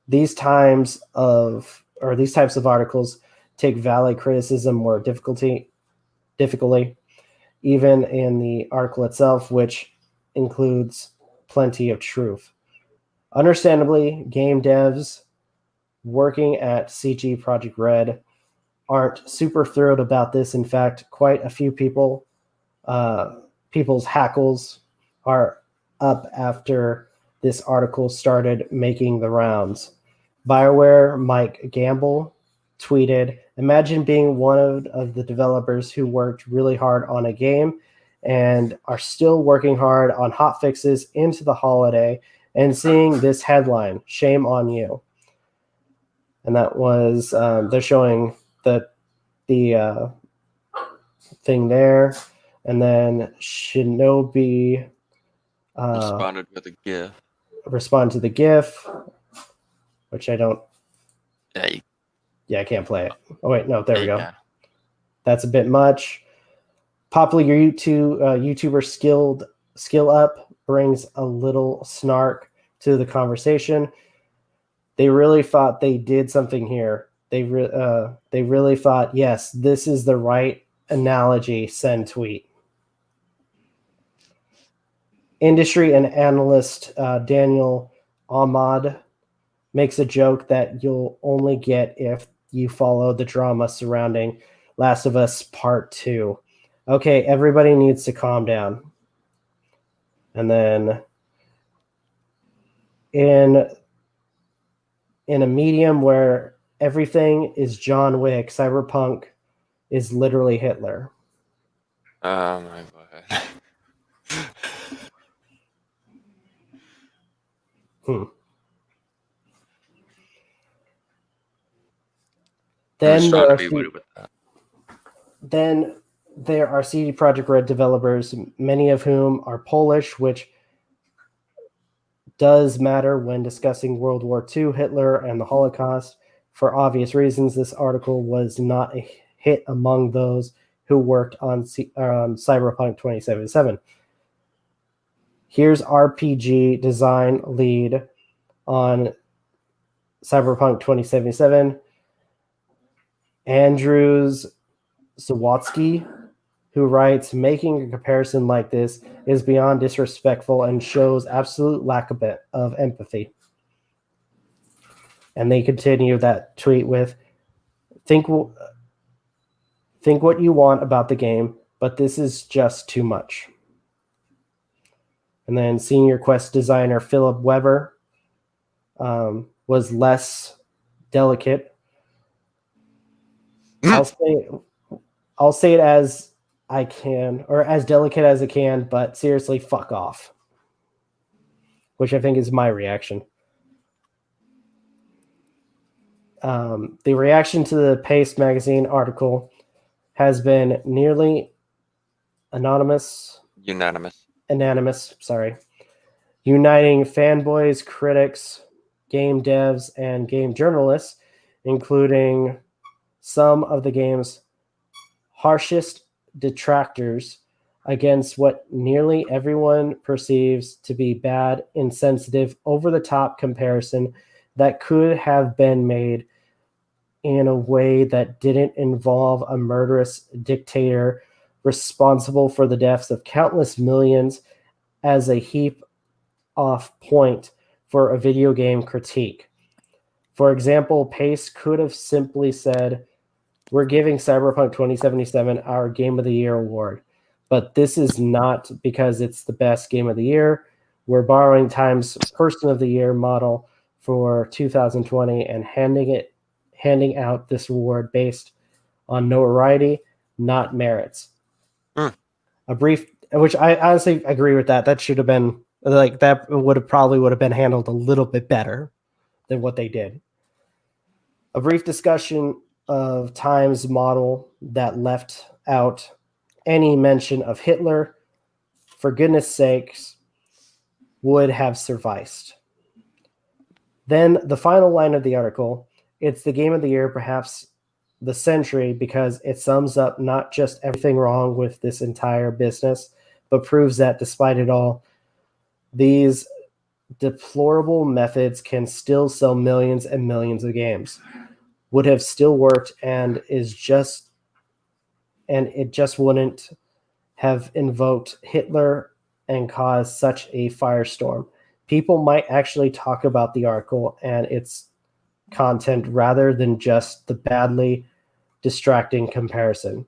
These types of articles take valid criticism more difficultly, even in the article itself, which includes plenty of truth. Understandably, game devs working at CG Projekt Red aren't super thrilled about this. In fact, quite a few people's hackles are up after this article started making the rounds. BioWare Mike Gamble tweeted, "Imagine being one of the developers who worked really hard on a game and are still working hard on hot fixes into the holiday and seeing this headline, shame on you." And that was, they're showing the thing there. And then Shinobi Responded with a GIF. responded to the GIF, which I don't. Yeah, I can't play it. Oh wait, no, there we go. yeah. That's a bit much. Popular YouTuber Skill Up brings a little snark to the conversation. They really thought they did something here. They really thought, yes, this is the right analogy. Send tweet. Industry and analyst Daniel Ahmad makes a joke that you'll only get if you follow the drama surrounding Last of Us Part 2. Okay, everybody needs to calm down. And then in a medium where everything is John Wick, Cyberpunk is literally Hitler. Oh my god. Then Then there are CD Projekt Red developers, many of whom are Polish, which does matter when discussing World War II, Hitler, and the Holocaust. For obvious reasons, this article was not a hit among those who worked on Cyberpunk 2077. Here's RPG design lead on Cyberpunk 2077, Andrews Zawatsky, who writes, "Making a comparison like this is beyond disrespectful and shows absolute lack of empathy." And they continue that tweet with, think what you want about the game, but this is just too much. And then senior quest designer Philip Weber was less delicate. I'll say it as I can, or as delicate as I can, but seriously, fuck off. Which I think is my reaction. The reaction to the Paste magazine article has been nearly unanimous, uniting fanboys, critics, game devs, and game journalists, including some of the game's harshest detractors, against what nearly everyone perceives to be bad, insensitive, over-the-top comparison that could have been made in a way that didn't involve a murderous dictator responsible for the deaths of countless millions as a heap-off point for a video game critique. For example, Pace could have simply said, "We're giving Cyberpunk 2077 our Game of the Year award, but this is not because it's the best Game of the Year. We're borrowing Time's Person of the Year model for 2020 and handing out this award based on notoriety, not merits." A brief, which I honestly agree with that. That should have been that probably would have been handled a little bit better than what they did. A brief discussion of Time's model that left out any mention of Hitler, for goodness sakes, would have sufficed. Then the final line of the article, "It's the Game of the Year, perhaps the century because it sums up not just everything wrong with this entire business, but proves that despite it all, these deplorable methods can still sell millions and millions of games. Would have still worked and it just wouldn't have invoked Hitler and caused such a firestorm. People might actually talk about the article and its content rather than just the badly distracting comparison.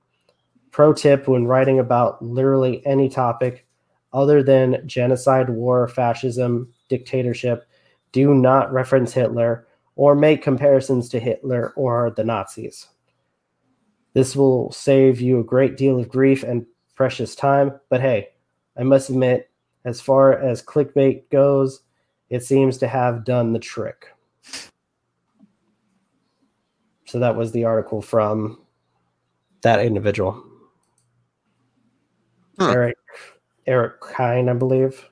Pro tip when writing about literally any topic other than genocide, war, fascism, dictatorship, do not reference Hitler or make comparisons to Hitler or the Nazis. This will save you a great deal of grief and precious time, but hey, I must admit, as far as clickbait goes, it seems to have done the trick. So that was the article from that individual. Eric Kine, I believe.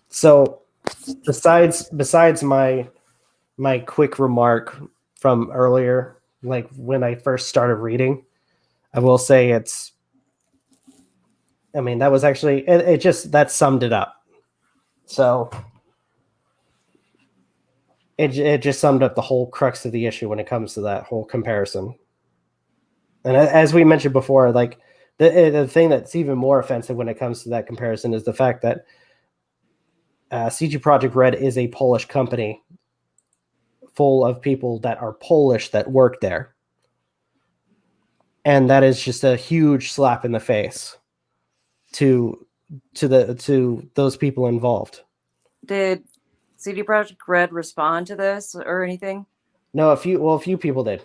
So besides my quick remark from earlier, like when I first started reading, I will say that was actually it just that summed it up. So it just summed up the whole crux of the issue when it comes to that whole comparison. And as we mentioned before, like the thing that's even more offensive when it comes to that comparison is the fact that CG Projekt Red is a Polish company full of people that are Polish that work there. And that is just a huge slap in the face to those people involved. Did CD Projekt Red respond to this or anything? No, a few people did.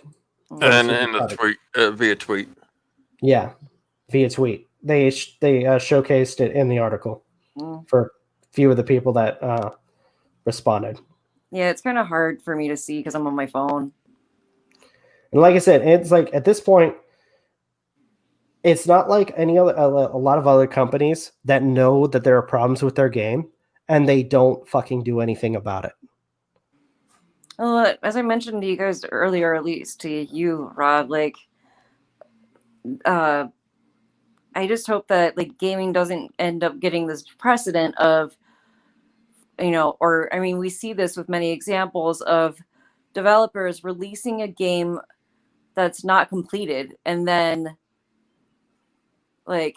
And the tweet via tweet. Yeah, via tweet. They showcased it in the article for a few of the people that responded. Yeah, it's kind of hard for me to see because I'm on my phone. And like I said, it's like at this point, it's not like a lot of other companies that know that there are problems with their game and they don't fucking do anything about it. Well, as I mentioned to you guys earlier, at least to you, Rob, like, I just hope that like gaming doesn't end up getting this precedent of, we see this with many examples of developers releasing a game that's not completed and then like,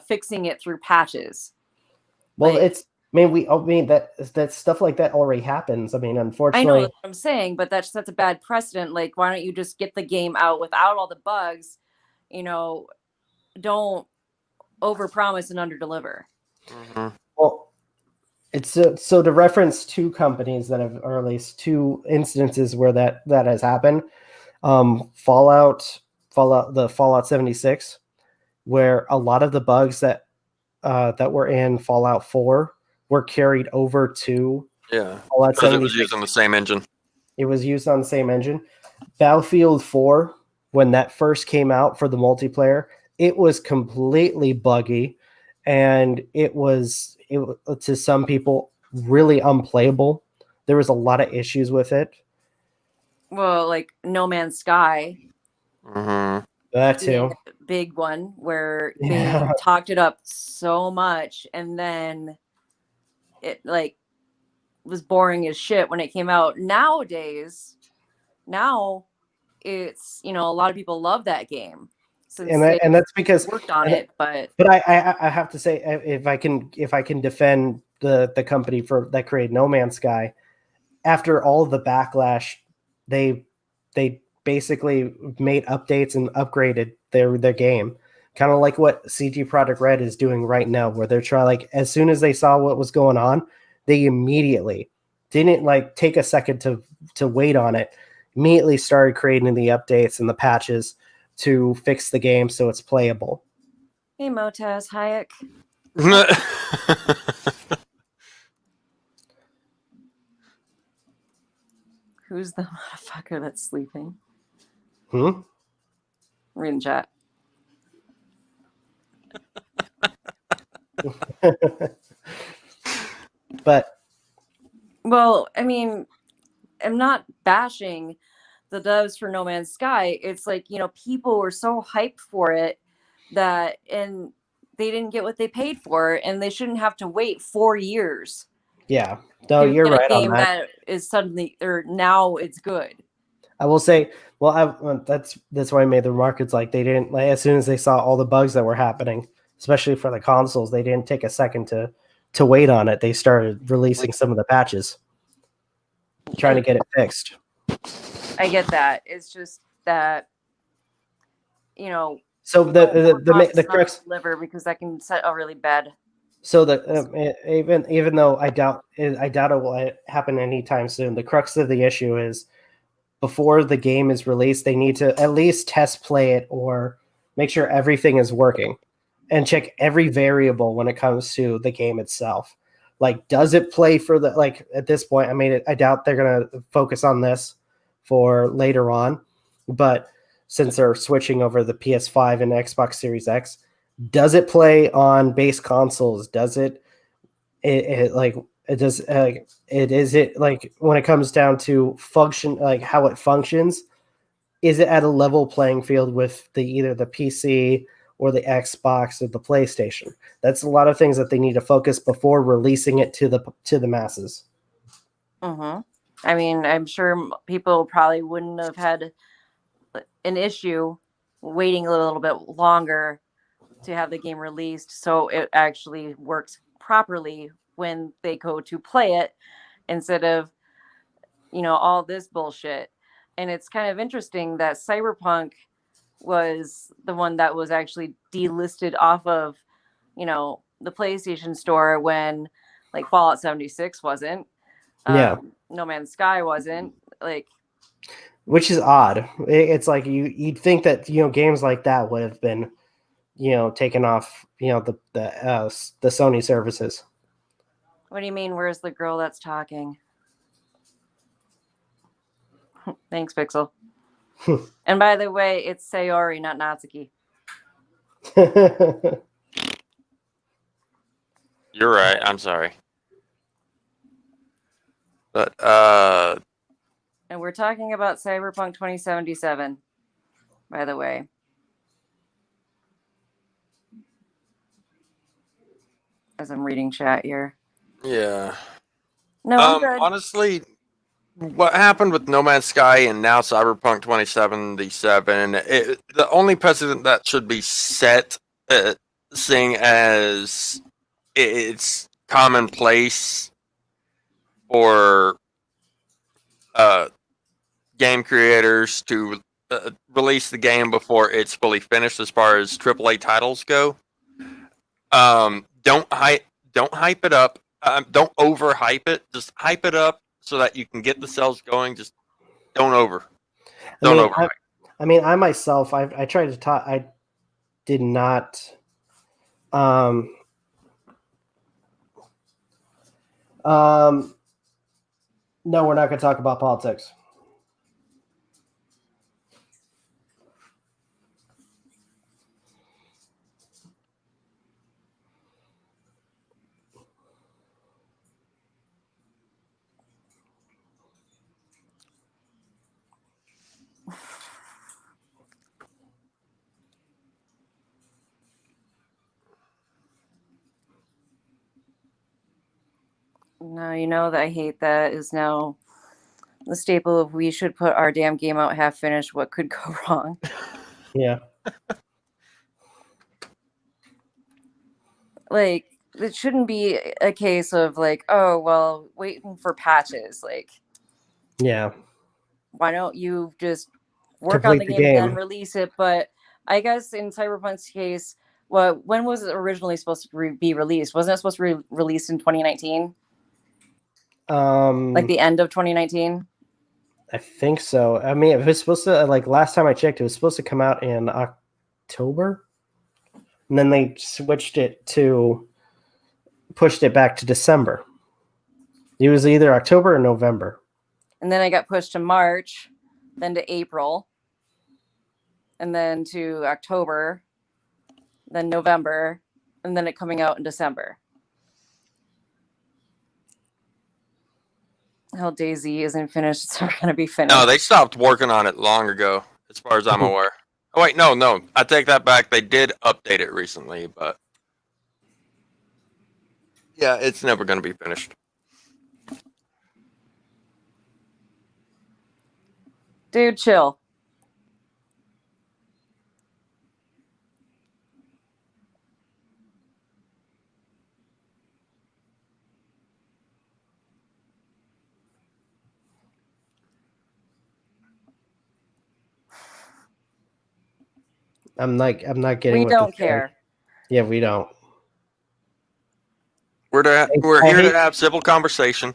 fixing it through patches. Well, like, that stuff like that already happens. I mean, unfortunately, I know that's what I'm saying, but that's a bad precedent. Like, why don't you just get the game out without all the bugs? Don't overpromise and underdeliver. Mm-hmm. Well, it's so to reference two companies that have, or at least two instances where that has happened. Fallout 76, where a lot of the bugs that were in Fallout 4 were carried over to Fallout 76. It was used on the same engine. It was used on the same engine. Battlefield 4, when that first came out for the multiplayer, it was completely buggy, and it was to some people really unplayable. There was a lot of issues with it. Well, like No Man's Sky. Mm-hmm. That too. Big one where they talked it up so much and then it like was boring as shit when it came out. Now it's a lot of people love that game and that's because worked on it. But I have to say, if I can defend the company that created No Man's Sky, after all of the backlash, they basically made updates and upgraded their game, kind of like what CG Projekt Red is doing right now, where they're trying, like, as soon as they saw what was going on, they immediately didn't like take a second to wait on it, immediately started creating the updates and the patches to fix the game so it's playable. Hey, Motaz Hayek. Who's the motherfucker that's sleeping? Read in chat. But Well, I mean, I'm not bashing the devs for No Man's Sky. It's like, people were so hyped for it and they didn't get what they paid for, and they shouldn't have to wait 4 years yeah, no, to you're get a right on game that. that is suddenly, or now it's good. I will say, well, that's why I made the remark. It's like they didn't, like, as soon as they saw all the bugs that were happening, especially for the consoles, they didn't take a second to wait on it. They started releasing some of the patches, trying to get it fixed. I get that. It's just that, So the crux, deliver, because that can set a really bad. so even though I doubt it will happen anytime soon, the crux of the issue is before the game is released, they need to at least test play it or make sure everything is working and check every variable when it comes to the game itself. Like, does it play for at this point? I mean, I doubt they're going to focus on this for later on, but since they're switching over the PS5 and Xbox Series X, does it play on base consoles? Does it like it does is it like when it comes down to function, like how it functions, is it at a level playing field with either the PC or the Xbox or the PlayStation? That's a lot of things that they need to focus before releasing it to the masses. Mm-hmm. I mean, I'm sure people probably wouldn't have had an issue waiting a little bit longer to have the game released, so it actually works properly when they go to play it, instead of all this bullshit. And it's kind of interesting that Cyberpunk was the one that was actually delisted off of the PlayStation Store, when like Fallout 76 wasn't. Yeah. No Man's Sky wasn't, like, which is odd. It's like you'd think that games like that would have been taken off the Sony services. what do you mean? Where's the girl that's talking? Thanks, Pixel. And by the way, it's Sayori, not Natsuki. You're right. I'm sorry. But And we're talking about Cyberpunk 2077, by the way. As I'm reading chat here. yeah. No, I'm good. Honestly, what happened with No Man's Sky and now Cyberpunk 2077, the only precedent that should be set, seeing as it's commonplace for game creators to release the game before it's fully finished as far as AAA titles go. Don't hype it up. Don't overhype it. Just hype it up so that you can get the sales going. Just don't overhype. I mean, I myself, I tried to talk. I did not. No, we're not going to talk about politics. No, you know that I hate that is now the staple of we should put our damn game out half finished. What could go wrong? Yeah. Like, it shouldn't be a case of like, oh, well, waiting for patches. Like, yeah. Why don't you just work on the game and then release it? But I guess in Cyberpunk's case, when was it originally supposed to be released? Wasn't it supposed to be released in 2019? Like the end of 2019? I think so. I mean, it was supposed to, like, last time I checked, it was supposed to come out in October. And then they pushed it back to December. It was either October or November. And then I got pushed to March, then to April, and then to October, then November, and then it coming out in December. Hell, Daisy isn't finished. It's not gonna be finished. No, they stopped working on it long ago, as far as I'm aware. Oh wait, no, I take that back. They did update it recently, but yeah, it's never going to be finished. Dude, chill. I'm not getting We what don't this guy- care. Yeah, we don't. We're I here hate- to have civil conversation.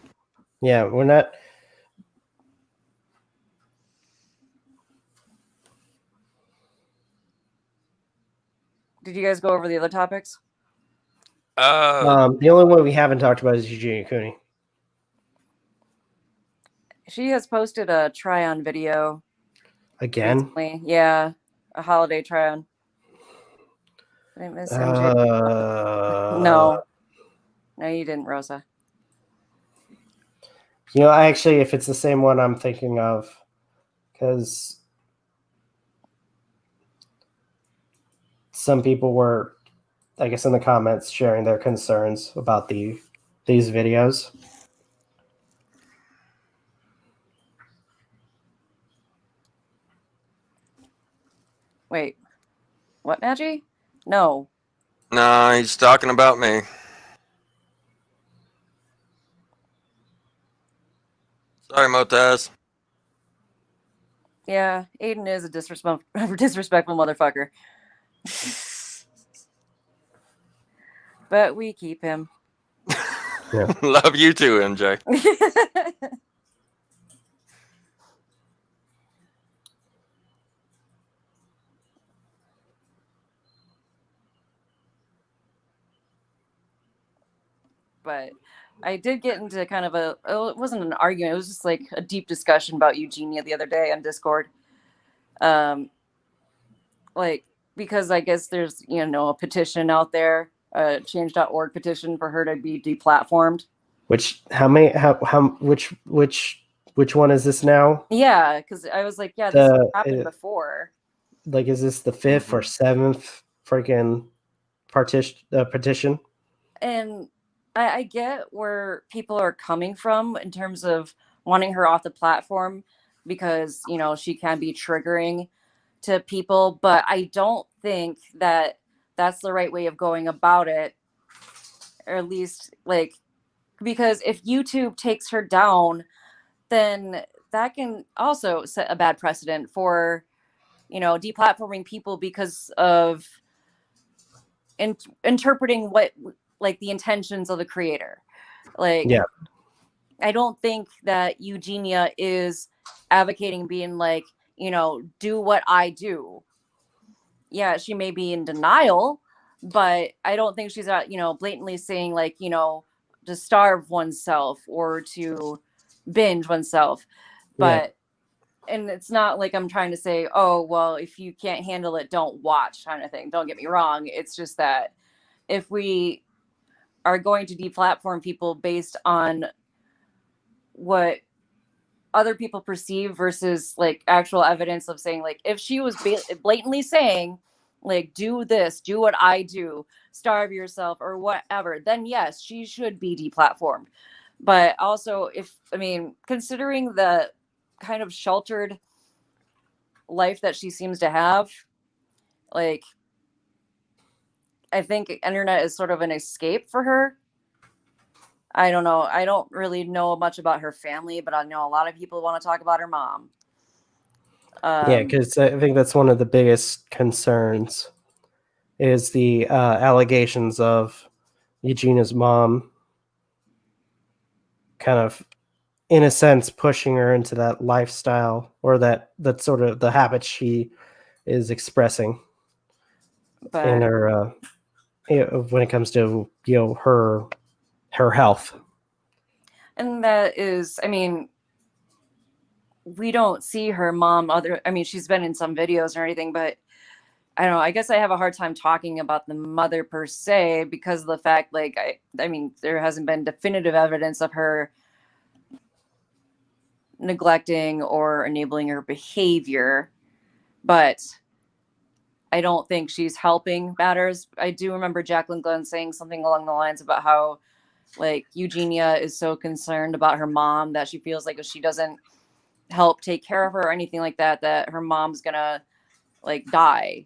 Yeah, we're not. Did you guys go over the other topics? The only one we haven't talked about is Eugenia Cooney. She has posted a try-on video Again? recently. Yeah, a holiday try-on. Did I miss MJ? No, you didn't, Rosa. You know, I actually, if it's the same one I'm thinking of, because some people were, I guess, in the comments sharing their concerns about these videos. Wait, what, Magi? No. No, he's talking about me. Sorry, Motaz. Yeah, Aiden is a disrespectful motherfucker. But we keep him. Yeah. Love you too, MJ. But I did get into kind of it wasn't an argument, it was just like a deep discussion about Eugenia the other day on Discord. Like, because I guess there's, a petition out there, a change.org petition for her to be deplatformed. Which which one is this now? Yeah, because I was like, yeah, this happened before. Like, is this the 5th or 7th freaking petition? And I get where people are coming from in terms of wanting her off the platform because, she can be triggering to people, but I don't think that that's the right way of going about it. Or at least, because if YouTube takes her down, then that can also set a bad precedent for, deplatforming people because of interpreting what, the intentions of the creator. Yeah. I don't think that Eugenia is advocating being do what I do. Yeah, she may be in denial, but I don't think she's blatantly saying to starve oneself or to binge oneself. But and it's not like I'm trying to say, oh, well, if you can't handle it, don't watch kind of thing. Don't get me wrong. It's just that if we are going to deplatform people based on what other people perceive versus actual evidence of saying if she was blatantly saying do this, do what I do, starve yourself or whatever, then yes, she should be deplatformed. But also considering the kind of sheltered life that she seems to have, I think internet is sort of an escape for her. I don't know. I don't really know much about her family, but I know a lot of people want to talk about her mom. Yeah, because I think that's one of the biggest concerns is the allegations of Eugenia's mom kind of, in a sense, pushing her into that lifestyle or that sort of the habits she is expressing in her when it comes to her health. And that is, we don't see her mom she's been in some videos or anything, but I don't know. I guess I have a hard time talking about the mother per se because of the fact, there hasn't been definitive evidence of her neglecting or enabling her behavior, but I don't think she's helping matters. I do remember Jacqueline Glenn saying something along the lines about how like Eugenia is so concerned about her mom that she feels like if she doesn't help take care of her or anything like that, that her mom's gonna like die,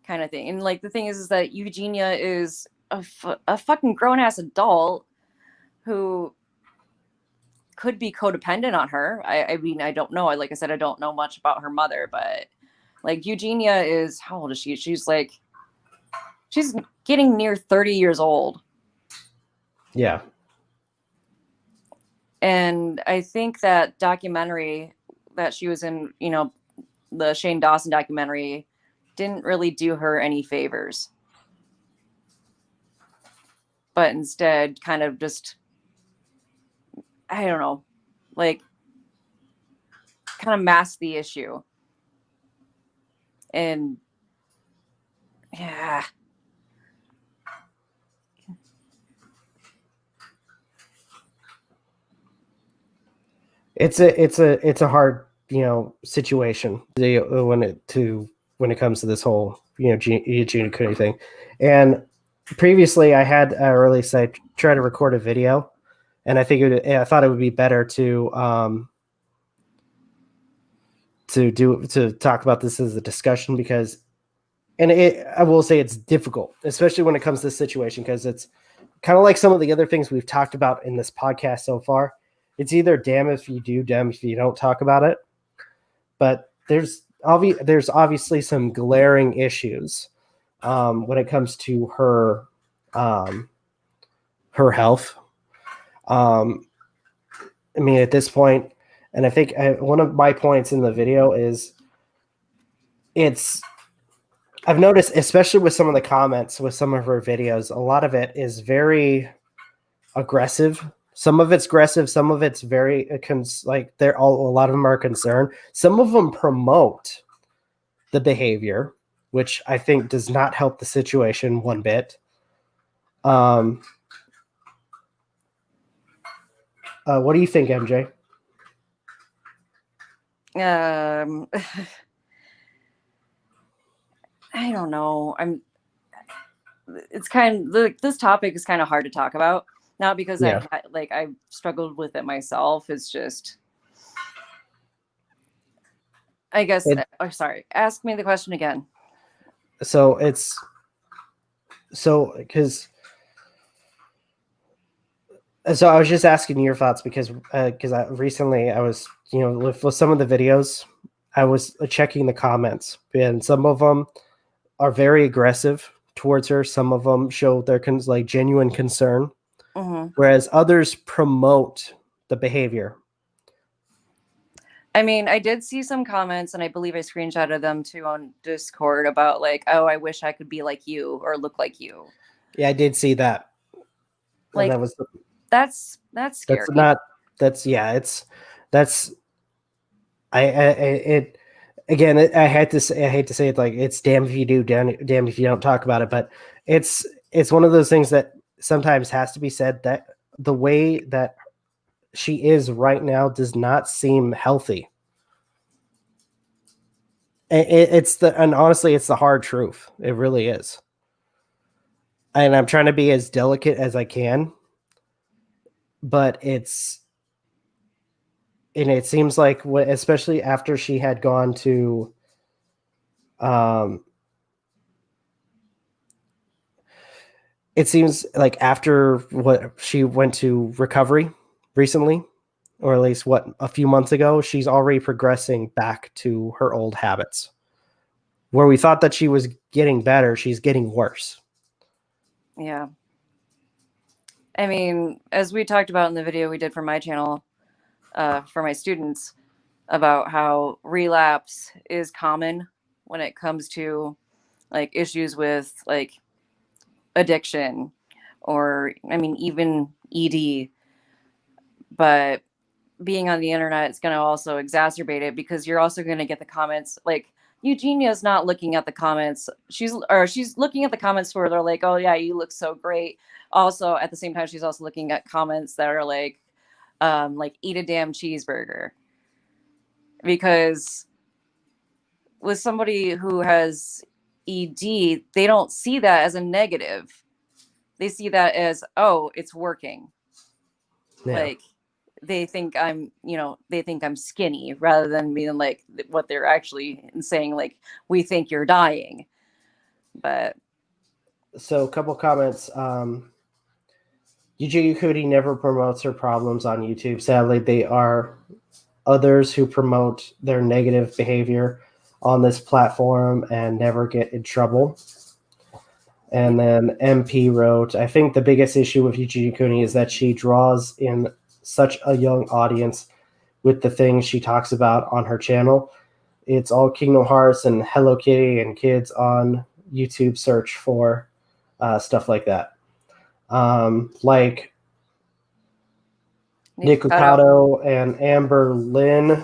kind of thing. And like the thing is that Eugenia is a fucking grown ass adult who could be codependent on her. I mean, I don't know. Like I said, I don't know much about her mother, but like Eugenia is, how old is she? She's getting near 30 years old. Yeah. And I think that documentary that she was in, you know, the Shane Dawson documentary, didn't really do her any favors. But instead kind of just, I don't know, like kind of masked the issue. And yeah. It's a hard, situation when it comes to this whole, Eugenia Cooney thing. And previously I had released, I tried to record a video, and I thought it would be better to talk about this as a discussion, because, I will say it's difficult, especially when it comes to this situation, because it's kind of like some of the other things we've talked about in this podcast so far. It's either damn if you do, damn if you don't talk about it. But there's obviously some glaring issues when it comes to her health. I mean, at this point, and I think one of my points in the video is I've noticed, especially with some of the comments with some of her videos, a lot of it is very aggressive. Some of it's aggressive. Some of it's very a lot of them are concerned. Some of them promote the behavior, which I think does not help the situation one bit. What do you think, MJ? I don't know. It's kind of this topic is kind of hard to talk about. Not because I've struggled with it myself. It's just, I guess. Sorry. Ask me the question again. So I was just asking your thoughts because recently I was, with some of the videos, I was checking the comments, and some of them are very aggressive towards her. Some of them show their genuine concern. Mm-hmm. Whereas others promote the behavior. I mean, I did see some comments, and I believe I screenshotted them too on Discord about like, oh, I wish I could be like you or look like you. Yeah, I did see that. Like, that's scary. I hate to say it, like, it's damn if you do, damn if you don't talk about it, but it's one of those things that sometimes has to be said, that the way that she is right now does not seem healthy. And honestly, it's the hard truth. It really is. And I'm trying to be as delicate as I can, but it seems like, especially after she had gone to, it seems like after what she went to recovery recently, or at least a few months ago, she's already progressing back to her old habits. Where we thought that she was getting better, she's getting worse. Yeah. I mean, as we talked about in the video we did for my channel, for my students, about how relapse is common when it comes to like issues with like addiction, or I mean even ED. But being on the internet is going to also exacerbate it, because you're also going to get the comments like, Eugenia's not looking at the comments. She's looking at the comments where they're like, oh yeah, you look so great. Also, at the same time, she's also looking at comments that are like, like eat a damn cheeseburger, because with somebody who has ED, they don't see that as a negative. They see that as, oh, it's working. Yeah. Like they think I'm skinny, rather than being like what they're actually saying, like, we think you're dying. But So a couple comments. Eugenia Cooney never promotes her problems on YouTube. Sadly, they are others who promote their negative behavior on this platform and never get in trouble. And then MP wrote, I think the biggest issue with Eugenia Cooney is that she draws in such a young audience with the things she talks about on her channel. It's all Kingdom Hearts and Hello Kitty, and kids on YouTube search for stuff like that. Like Nick Ocado and Amber Lynn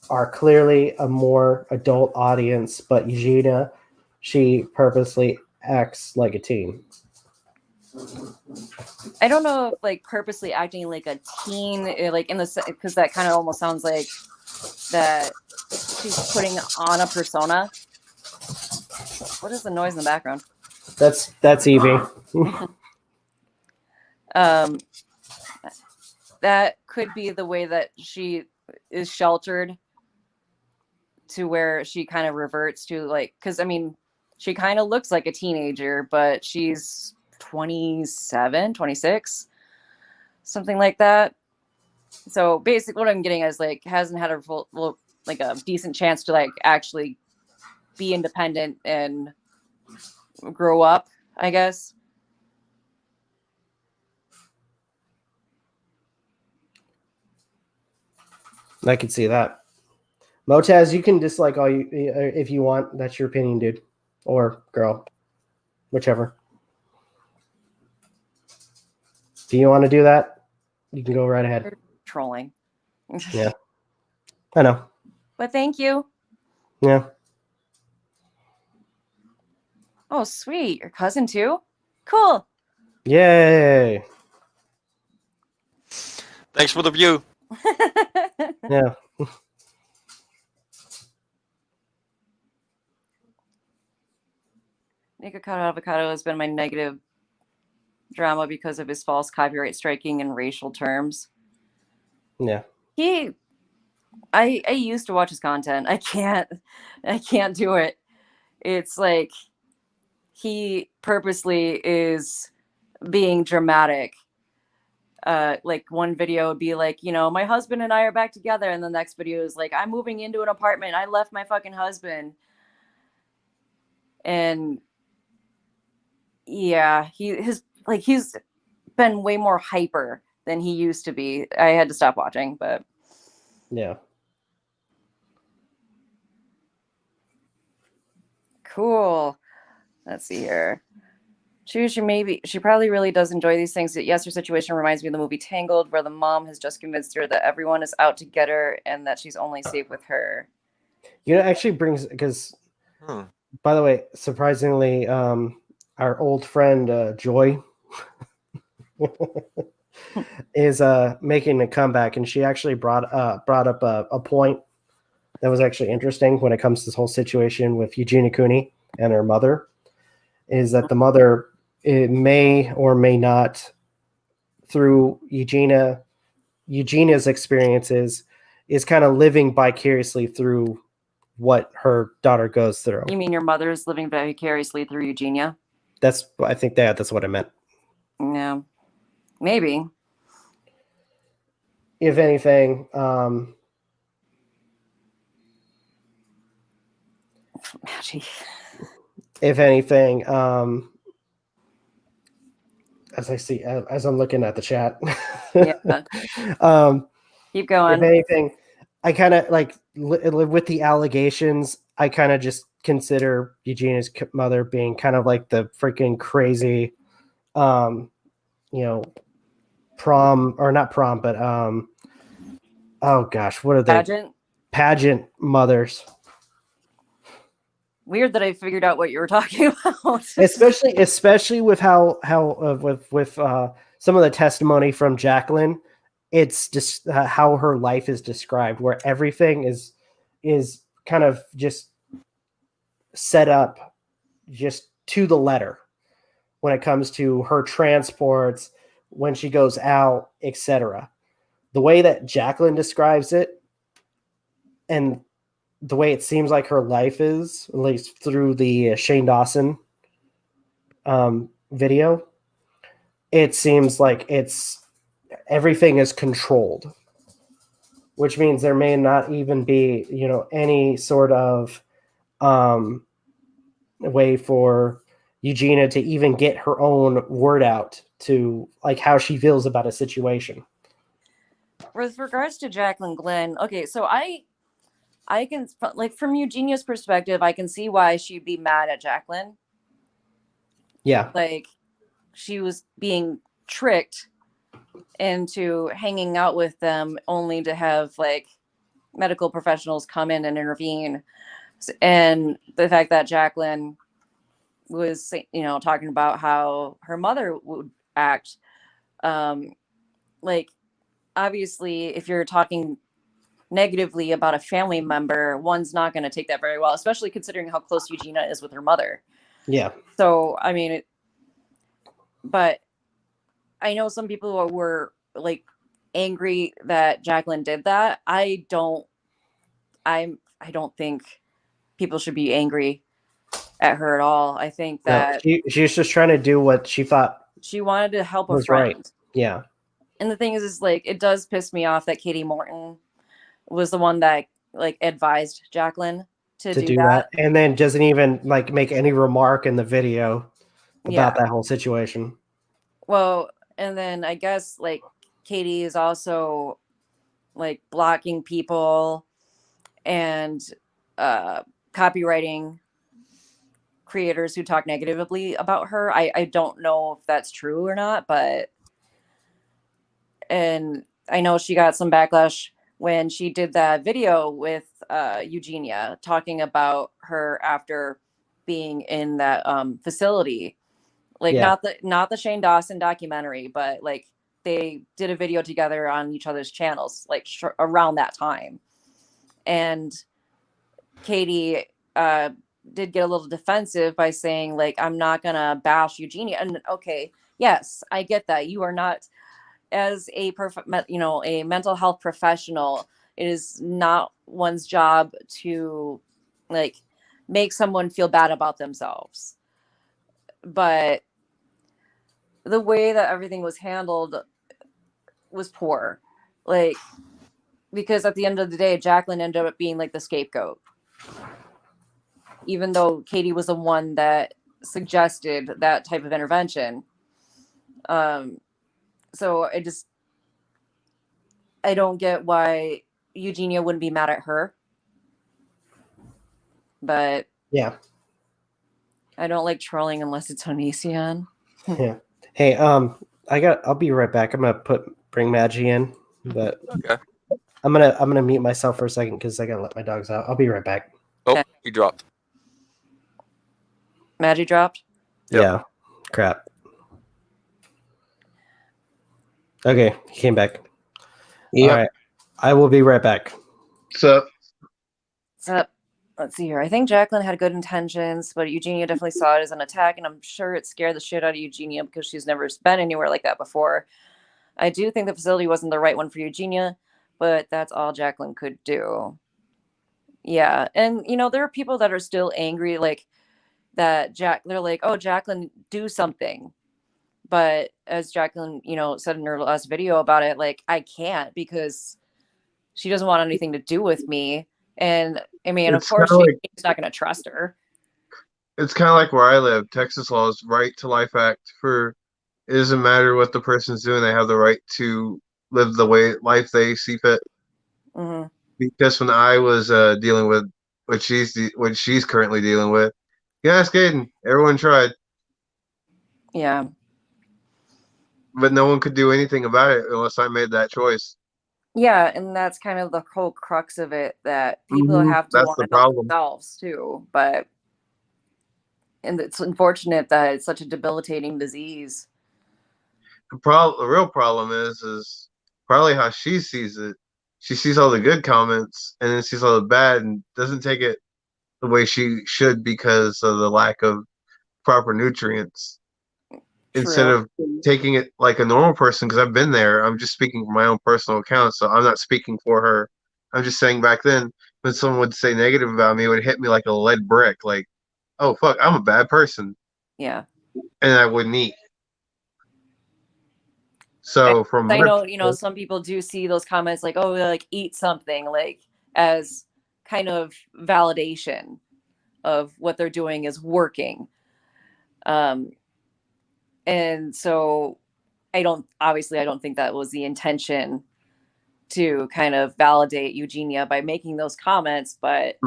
are clearly a more adult audience, but Eugenia, she purposely acts like a teen. I don't know if like purposely acting like a teen, like in the, because that kind of almost sounds like that she's putting on a persona. What is the noise in the background? That's Evie. That could be the way that she is sheltered, to where she kind of reverts to, like, because I mean, she kind of looks like a teenager, but she's 27, 26, something like that. So basically what I'm getting is, like, hasn't had a full, well, like a decent chance to like actually be independent and grow up, I guess. I could see that. Motaz, you can dislike all you if you want. That's your opinion, dude, or girl, whichever. Do you want to do that? You can go right ahead. You're trolling. Yeah, I know. But thank you. Yeah. Oh, sweet. Your cousin too? Cool. Yay. Thanks for the view. Yeah. Nick Avocado has been my negative drama because of his false copyright striking and racial terms. Yeah. I used to watch his content. I can't do it. It's like he purposely is being dramatic. Like one video would be like, you know, my husband and I are back together, and the next video is like, I'm moving into an apartment. I left my fucking husband. And yeah, he's been way more hyper than he used to be. I had to stop watching, but Yeah. cool. Let's see here. She probably really does enjoy these things. Yes, her situation reminds me of the movie Tangled, where the mom has just convinced her that everyone is out to get her and that she's only safe with her. You know, it actually brings, because by the way, surprisingly, our old friend Joy is making a comeback, and she actually brought up a point that was actually interesting when it comes to this whole situation with Eugenia Cooney and her mother, is that the mother, it may or may not, through Eugenia's experiences, is kind of living vicariously through what her daughter goes through. You mean your mother's living vicariously through Eugenia? I think that's what I meant. Yeah, maybe. If anything, Magi. if anything, as I'm looking at the chat, Yeah. Keep going. If anything, I kind of like with the allegations, I kind of just consider Eugenia's mother being kind of like the freaking crazy, you know, prom, or not prom, but oh gosh, what are they? Pageant mothers. Weird that I figured out what you were talking about. especially with how with some of the testimony from Jacqueline it's just how her life is described, where everything is kind of just set up just to the letter when it comes to her transports, when she goes out, etc. The way that Jacqueline describes it, and the way it seems like her life is, at least through the Shane Dawson video, it seems like everything is controlled, which means there may not even be, any sort of way for Eugenia to even get her own word out to like how she feels about a situation. With regards to Jacqueline Glenn, okay, so I can, like, from Eugenia's perspective, I can see why she'd be mad at Jacqueline. Yeah. Like, she was being tricked into hanging out with them only to have, like, medical professionals come in and intervene. And the fact that Jacqueline was, talking about how her mother would act, like, obviously, if you're talking negatively about a family member, one's not going to take that very well, especially considering how close Eugenia is with her mother. Yeah. So, I mean, but I know some people were like angry that Jacqueline did that. I don't think people should be angry at her at all. I think that she's just trying to do what she thought she wanted to help a was friend. right. Yeah. And the thing is like, it does piss me off that Katie Morton was the one that like advised Jacqueline to do that. And then doesn't even like make any remark in the video about that whole situation. Well, and then I guess like Katie is also like blocking people and copywriting creators who talk negatively about her. I don't know if that's true or not, and I know she got some backlash when she did that video with Eugenia talking about her after being in that facility. Like not the Shane Dawson documentary, but like they did a video together on each other's channels, like around that time. And Katie did get a little defensive by saying like, I'm not going to bash Eugenia. And okay, yes, I get that. You are not, as a a mental health professional, it is not one's job to like make someone feel bad about themselves. But the way that everything was handled was poor. Like, because at the end of the day, Jacqueline ended up being like the scapegoat. Even though Katie was the one that suggested that type of intervention. So I don't get why Eugenia wouldn't be mad at her. But yeah, I don't like trolling unless it's Onision. Yeah. Hey, I'll be right back. I'm gonna bring Magi in, but Okay. I'm gonna mute myself for a second because I gotta let my dogs out. I'll be right back. Oh, Okay. he dropped. Magi dropped? Yep. Yeah. Crap. Okay, he came back. Yep. All right. I will be right back. So Let's see here. I think Jacqueline had good intentions, but Eugenia definitely saw it as an attack, and I'm sure it scared the shit out of Eugenia because she's never been anywhere like that before. I do think the facility wasn't the right one for Eugenia, but that's all Jacqueline could do. Yeah, and there are people that are still angry, like that. They're like, "Oh, Jacqueline, do something." But as Jacqueline, said in her last video about it, like, I can't because she doesn't want anything to do with me. And I mean, of course, she's not going to trust her. It's kind of like where I live. Texas law's Right to Life Act it doesn't matter what the person's doing. They have the right to live the life they see fit. Mm-hmm. Because when I was dealing with what she's currently dealing with, you ask Aiden. Everyone tried. Yeah. But no one could do anything about it unless I made that choice. Yeah, and that's kind of the whole crux of it, that people have to want to help themselves too. And it's unfortunate that it's such a debilitating disease. The real problem is probably how she sees it. She sees all the good comments and then sees all the bad and doesn't take it the way she should because of the lack of proper nutrients. Instead True. of taking it like a normal person, because I've been there, I'm just speaking from my own personal account, so I'm not speaking for her. I'm just saying back then, when someone would say negative about me, it would hit me like a lead brick, like, oh, fuck, I'm a bad person, Yeah. and I wouldn't eat. So from I my know, some people do see those comments like, oh, like eat something, like as kind of validation of what they're doing is working. And so I don't think that was the intention to kind of validate Eugenia by making those comments, but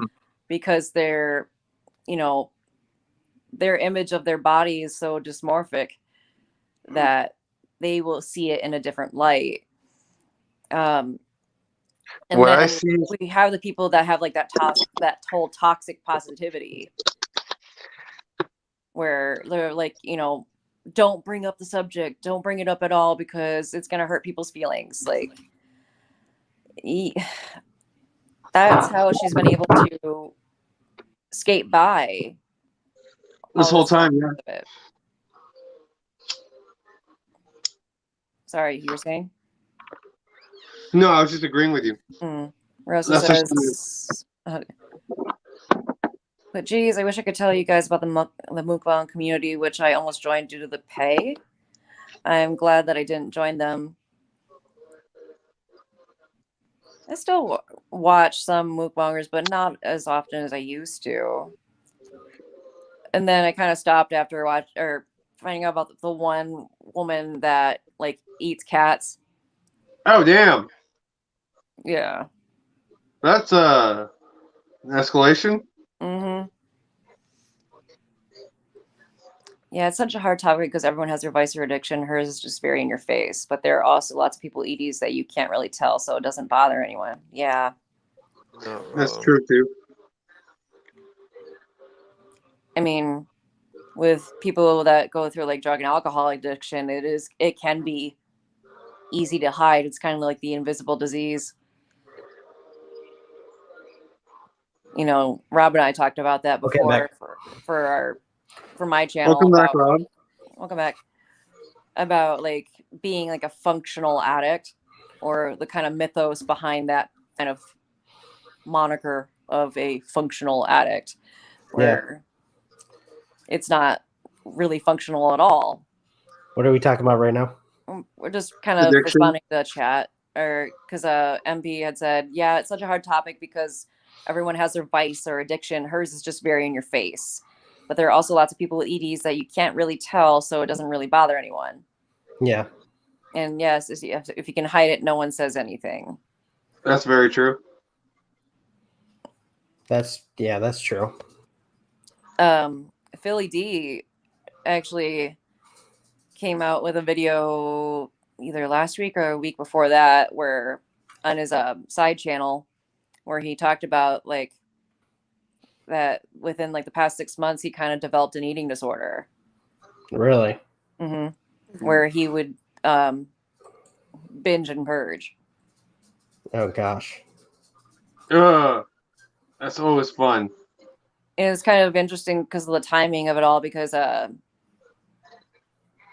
because their image of their body is so dysmorphic that they will see it in a different light. And what I then see, we have the people that have like that whole toxic positivity where they're like, don't bring up the subject, don't bring it up at all because it's going to hurt people's feelings. Like, that's how she's been able to skate by this whole time, yeah. Sorry, you were saying? No, I was just agreeing with you. Rosa says, but geez, I wish I could tell you guys about the mukbang community, which I almost joined due to the pay. I'm glad that I didn't join them. I still watch some mukbangers, but not as often as I used to. And then I kind of stopped after finding out about the one woman that like eats cats. Oh, damn. Yeah. That's an escalation. Mm-hmm. Yeah, it's such a hard topic because everyone has their vice or addiction. Hers is just very in your face. But there are also lots of people EDs that you can't really tell, so it doesn't bother anyone. Yeah. That's true, too. I mean, with people that go through like drug and alcohol addiction, it can be easy to hide. It's kind of like the invisible disease. Rob and I talked about that before for my channel. Welcome back, Rob. Welcome back. About like being like a functional addict, or the kind of mythos behind that kind of moniker of a functional addict, where it's not really functional at all. What are we talking about right now? We're just kind of responding to the chat, or because MP had said, yeah, it's such a hard topic because everyone has their vice or addiction. Hers is just very in your face. But there are also lots of people with EDs that you can't really tell, so it doesn't really bother anyone. Yeah. And yes, if you can hide it, no one says anything. That's very true. That's true. Philly D actually came out with a video either last week or a week before that, where on his side channel, where he talked about like that within like the past 6 months he kind of developed an eating disorder. Really? Mm-hmm. Where he would binge and purge. Oh gosh. That's always fun. And it's kind of interesting because of the timing of it all, because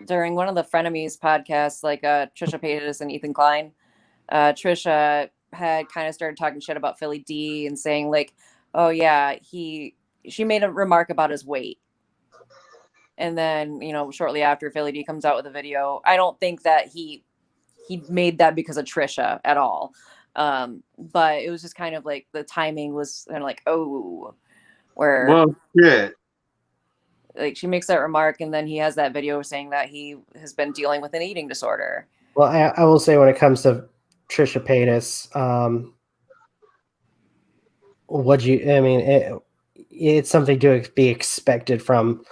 during one of the Frenemies podcasts, like Trisha Paytas and Ethan Klein, Trisha had kind of started talking shit about Philly D and saying like, oh yeah, she made a remark about his weight. And then, shortly after, Philly D comes out with a video. I don't think that he made that because of Trisha at all. But it was just kind of like the timing was kind of like, oh, where well, shit. Like she makes that remark, and then he has that video saying that he has been dealing with an eating disorder. Well, I will say when it comes to Trisha Paytas, it's something to be expected from,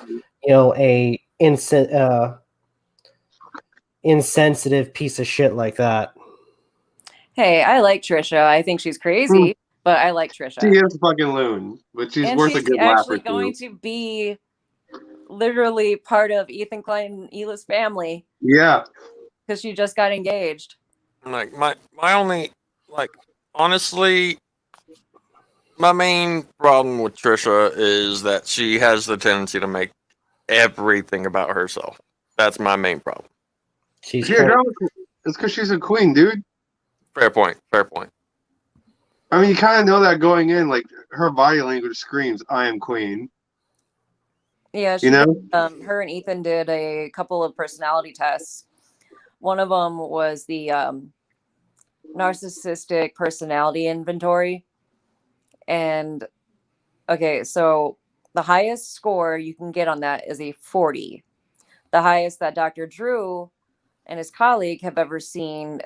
a insensitive piece of shit like that. Hey, I like Trisha. I think she's crazy, but I like Trisha. She is a fucking loon, but she's worth a good laugh. She's actually going to be literally part of Ethan Klein and Hila's family. Yeah. Because she just got engaged. Like my only like honestly, my main problem with Trisha is that she has the tendency to make everything about herself. That's my main problem. She's She a trying. drama queen. It's because she's a queen, dude. Fair point. Fair point. I mean, you kind of know that going in. Like, her body language screams, I am queen. Yeah, You know? her and Ethan did a couple of personality tests. One of them was the narcissistic personality inventory. And okay, so the highest score you can get on that is a 40. The highest that Dr. Drew and his colleague have ever seen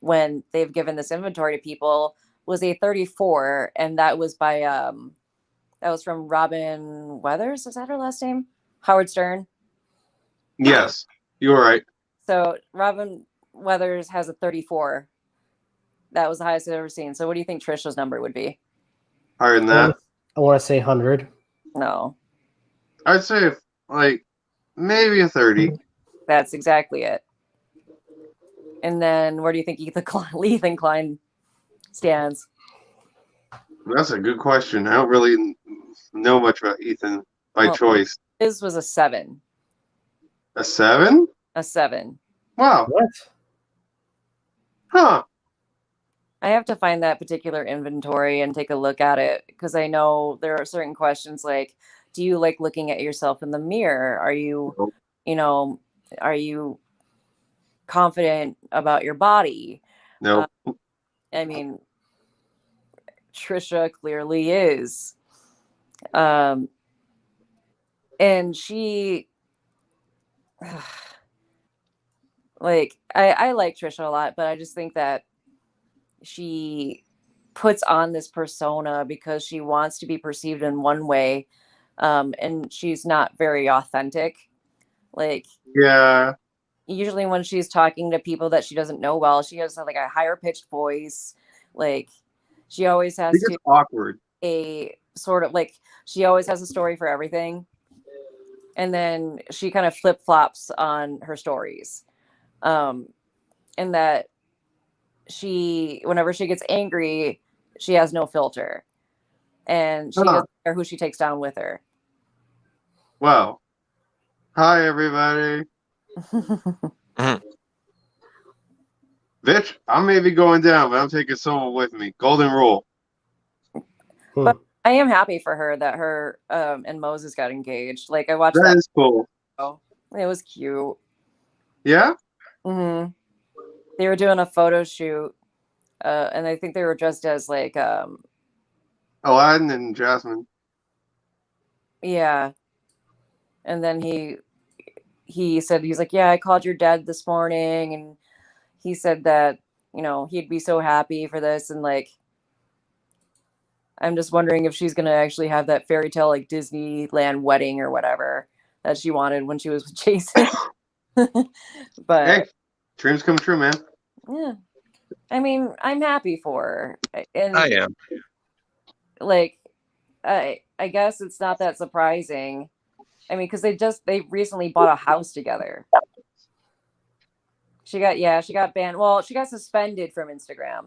when they've given this inventory to people was a 34, and that was by that was from Robin Weathers. Is that her last name? Howard Stern. Yes, you were right. So Robin Weathers has a 34. That was the highest I've ever seen. So what do you think Trisha's number would be? Higher than that. I want to say 100. No, I'd say, like, maybe a 30. that's exactly it. And then where do you think Ethan Klein stands? That's a good question. I don't really know much about Ethan by Well, choice. His was a 7. A 7? A 7. Wow. What? Huh. I have to find that particular inventory and take a look at it because I know there are certain questions like, do you like looking at yourself in the mirror? Are you, are you confident about your body? No. I mean, Trisha clearly is. And she, like, I like Trisha a lot, but I just think that she puts on this persona because she wants to be perceived in one way, and she's not very authentic. Like, Yeah. usually when she's talking to people that she doesn't know well, she has like a higher pitched voice. Like, she always has It gets awkward. a sort of like, she always has a story for everything, and then she kind of flip flops on her stories, and that whenever she gets angry, she has no filter, and she doesn't care who she takes down with her. Wow. Hi, everybody. Bitch, I may be going down, but I'm taking someone with me. Golden rule. But I am happy for her that her and Moses got engaged. Like, I watched That is cool. It was cute. Yeah? Mm-hmm. They were doing a photo shoot, and I think they were dressed as like Aladdin and Jasmine. yeah. And then he said, he's like, yeah, I called your dad this morning, and he said that, he'd be so happy for this, and like, I'm just wondering if she's gonna actually have that fairy tale like Disneyland wedding or whatever that she wanted when she was with Jason. But hey, dreams come true, man. yeah, I mean, I'm happy for her, and I am. like, I guess it's not that surprising. I mean, because they recently bought a house together. She got banned. Well, she got suspended from Instagram.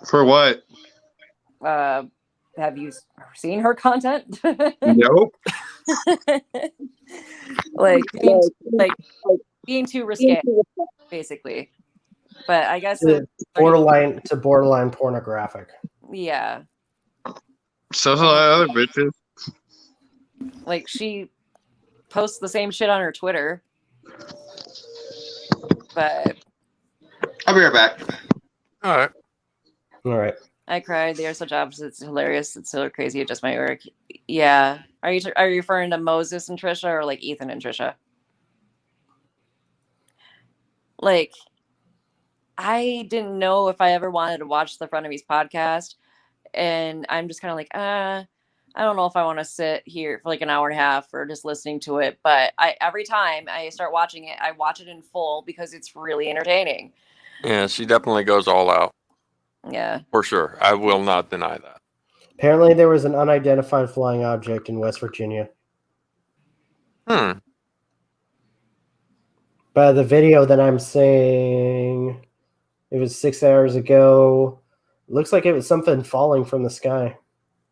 For what? Have you seen her content? Nope. like being too risque, basically. But I guess it's borderline pornographic. Yeah. So a lot of other bitches. Like, she posts the same shit on her Twitter. But I'll be right back. All right. I cried. They are such opposites. It's hilarious. It's so crazy. It just might work. Yeah. Are you referring to Moses and Trisha, or like Ethan and Trisha? Like, I didn't know if I ever wanted to watch the Frenemies podcast, and I'm just kind of like, I don't know if I want to sit here for like an hour and a half or just listening to it. But every time I start watching it, I watch it in full because it's really entertaining. Yeah, she definitely goes all out. Yeah. For sure. I will not deny that. Apparently, there was an unidentified flying object in West Virginia. But the video that I'm saying, it was 6 hours ago. Looks like it was something falling from the sky.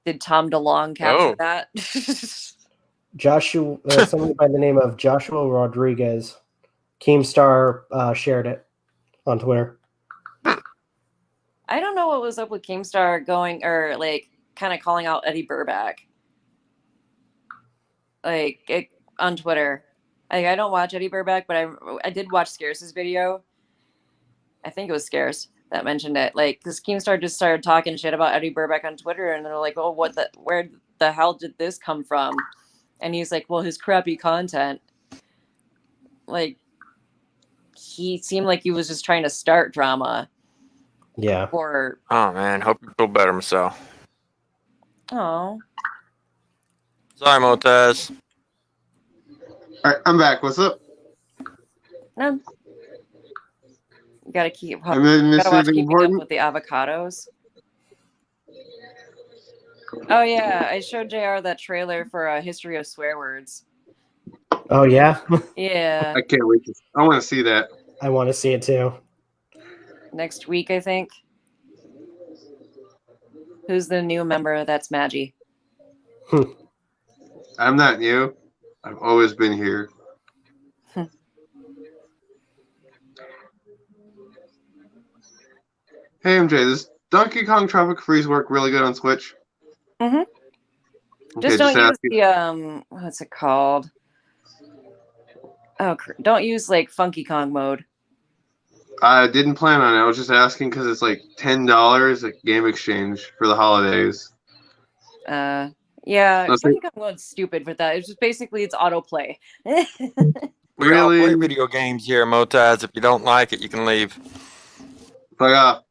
Did Tom DeLonge capture Oh. that? Joshua, somebody by the name of Joshua Rodriguez, Keemstar shared it on Twitter. I don't know what was up with Keemstar going or like kind of calling out Eddie Burback. On Twitter. I don't watch Eddie Burback, but I did watch Scarce's video. I think it was Scarce that mentioned it. Like, this Keemstar just started talking shit about Eddie Burback on Twitter, and they're like, "Oh, where the hell did this come from?" And he's like, "Well, his crappy content." Like, he seemed like he was just trying to start drama. Yeah. Or Oh man, hope you feel better, myself. oh, Sorry, Motaz. All right, I'm back. What's up? no. You gotta keep. I missed Gotta watch anything Keeping Up important? with the Avocados. Oh yeah, I showed JR that trailer for a History of Swear Words. Oh, yeah? Yeah, I can't wait. I want to see that. I want to see it too. next week I think. Who's the new member? That's Magi. I'm not new. I've always been here. Hey MJ, does Donkey Kong Tropic Freeze work really good on Switch? Mhm. Okay, Just don't use asking. the what's it called? Oh, don't use like Funky Kong mode. I didn't plan on it. I was just asking because it's like $10 at Game Exchange for the holidays. Yeah, Okay. Funky Kong mode's stupid for that. It's just basically it's autoplay. We all play Really? video games here, Motaz. If you don't like it, you can leave. Fuck off.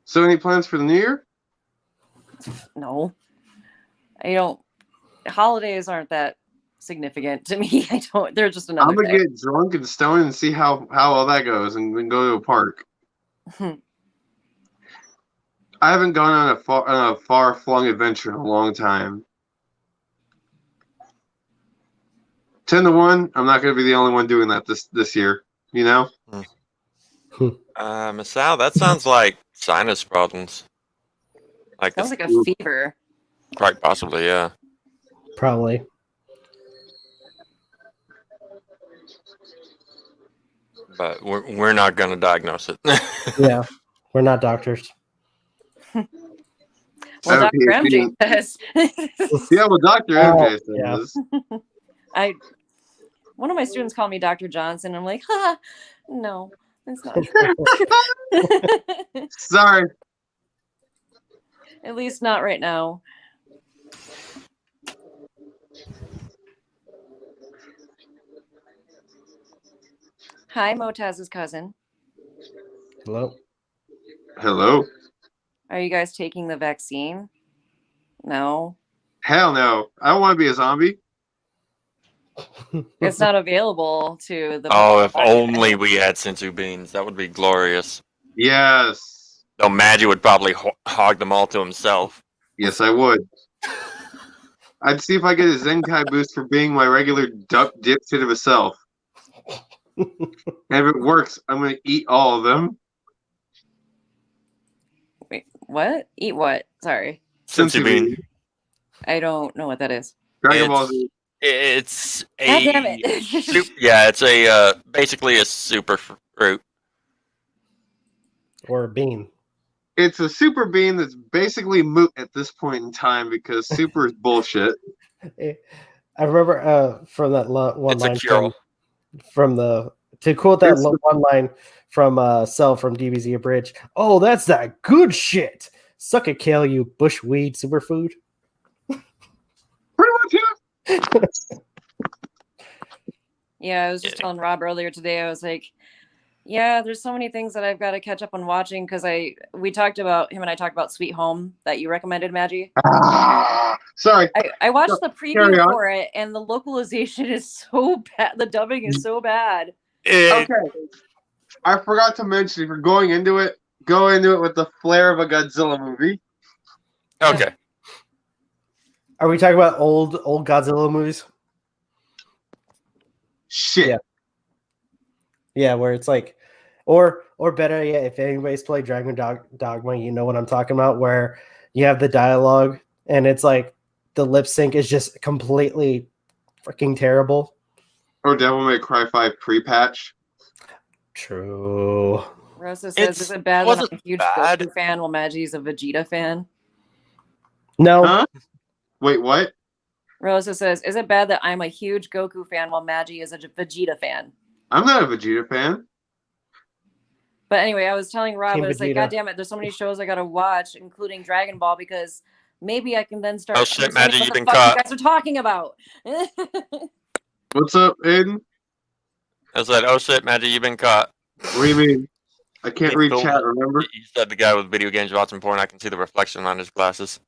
So, any plans for the new year? No, I don't. Holidays aren't that significant to me. I don't. They're just another I'm gonna day. get drunk and stoned and see how all that goes, and then go to a park. I haven't gone on a far-flung adventure in a long time. 10-1. I'm not gonna be the only one doing that this year. You know. Masao, that sounds like sinus problems. Like Sounds this, like a fever. quite possibly, yeah. Probably. But we're not gonna diagnose it. Yeah. We're not doctors. Well, I have a Dr. MJ PhD. says. Yeah, well, Dr. MJ yeah. says. One of my students called me Dr. Johnson. I'm like, no, it's not. Sorry. At least not right now. Hi, Motaz's cousin. Hello. Hello. Are you guys taking the vaccine? No. Hell no. I don't want to be a zombie. It's not available to the. Oh, if only we had sensu beans, that would be glorious. Yes. Though Magi would probably hog them all to himself. Yes, I would. I'd see if I get a Zenkai boost for being my regular duck dipshit of a self. And if it works, I'm going to eat all of them. Wait, what? Eat what? Sorry. Sensu bean. I don't know what that is. Dragon Ball Z. It's a God damn it. yeah, it's a basically a super fruit. Or a bean. It's a super bean that's basically moot at this point in time because super is bullshit. I remember from that one It's a line cure. from the to quote that It's- one line from Cell from DBZ Abridged. Oh, that's that good shit. Suck a kale, you bushweed superfood. Pretty much, yeah. Yeah, I was just telling Rob earlier today. I was like, yeah, there's so many things that I've got to catch up on watching because him and I talked about Sweet Home that you recommended, Magi. Sorry. I watched the Carry preview on. for it, and the localization is so bad. The dubbing is so bad. Okay. I forgot to mention, if you're going into it, go into it with the flair of a Godzilla movie. Okay. Are we talking about old Godzilla movies? Shit. Yeah. Yeah, where it's like, or better yet, if anybody's played Dragon Dogma, you know what I'm talking about, where you have the dialogue and it's like the lip sync is just completely freaking terrible. Or Devil May Cry 5 pre-patch. True. Rosa says, "Is it bad that I'm a huge Goku fan while Magi's a Vegeta fan?" No. Huh? Wait, what? Rosa says, "Is it bad that I'm a huge Goku fan while Magi is a Vegeta fan?" I'm not a Vegeta fan. But anyway, I was telling Rob, Team I was like, Vegeta. God damn it, there's so many shows I gotta watch, including Dragon Ball, because maybe I can then start Oh shit, understanding Magi, what you've the been fuck caught. you guys are talking about. What's up, Aiden? I said, oh shit, Magi, you've been caught. What do you mean? I can't read chat, remember? You said the guy with video games watching porn. I can see the reflection on his glasses.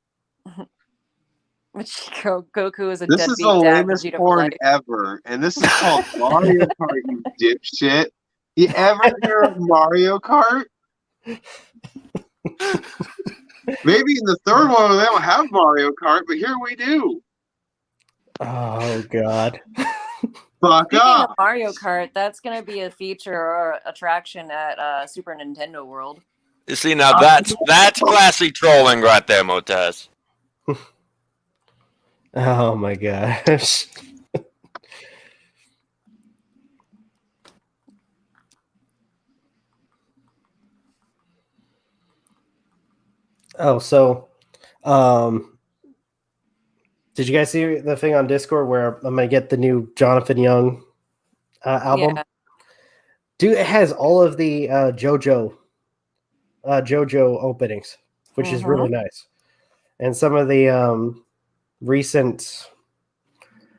Goku is a This is deadbeat the dad. lamest Vegeta for porn life. ever. And this is called Mario Kart, you dipshit. You ever hear of Mario Kart? Maybe in the third one they don't have Mario Kart, but here we do. Oh God. Fuck Speaking off. of Mario Kart, that's gonna be a feature or attraction at Super Nintendo World. You see, now that's classy trolling right there, Motaz. Oh my gosh. Oh, so did you guys see the thing on Discord where I'm gonna get the new Jonathan Young album? Yeah. Dude, it has all of the JoJo openings, which is really nice, and some of the recent,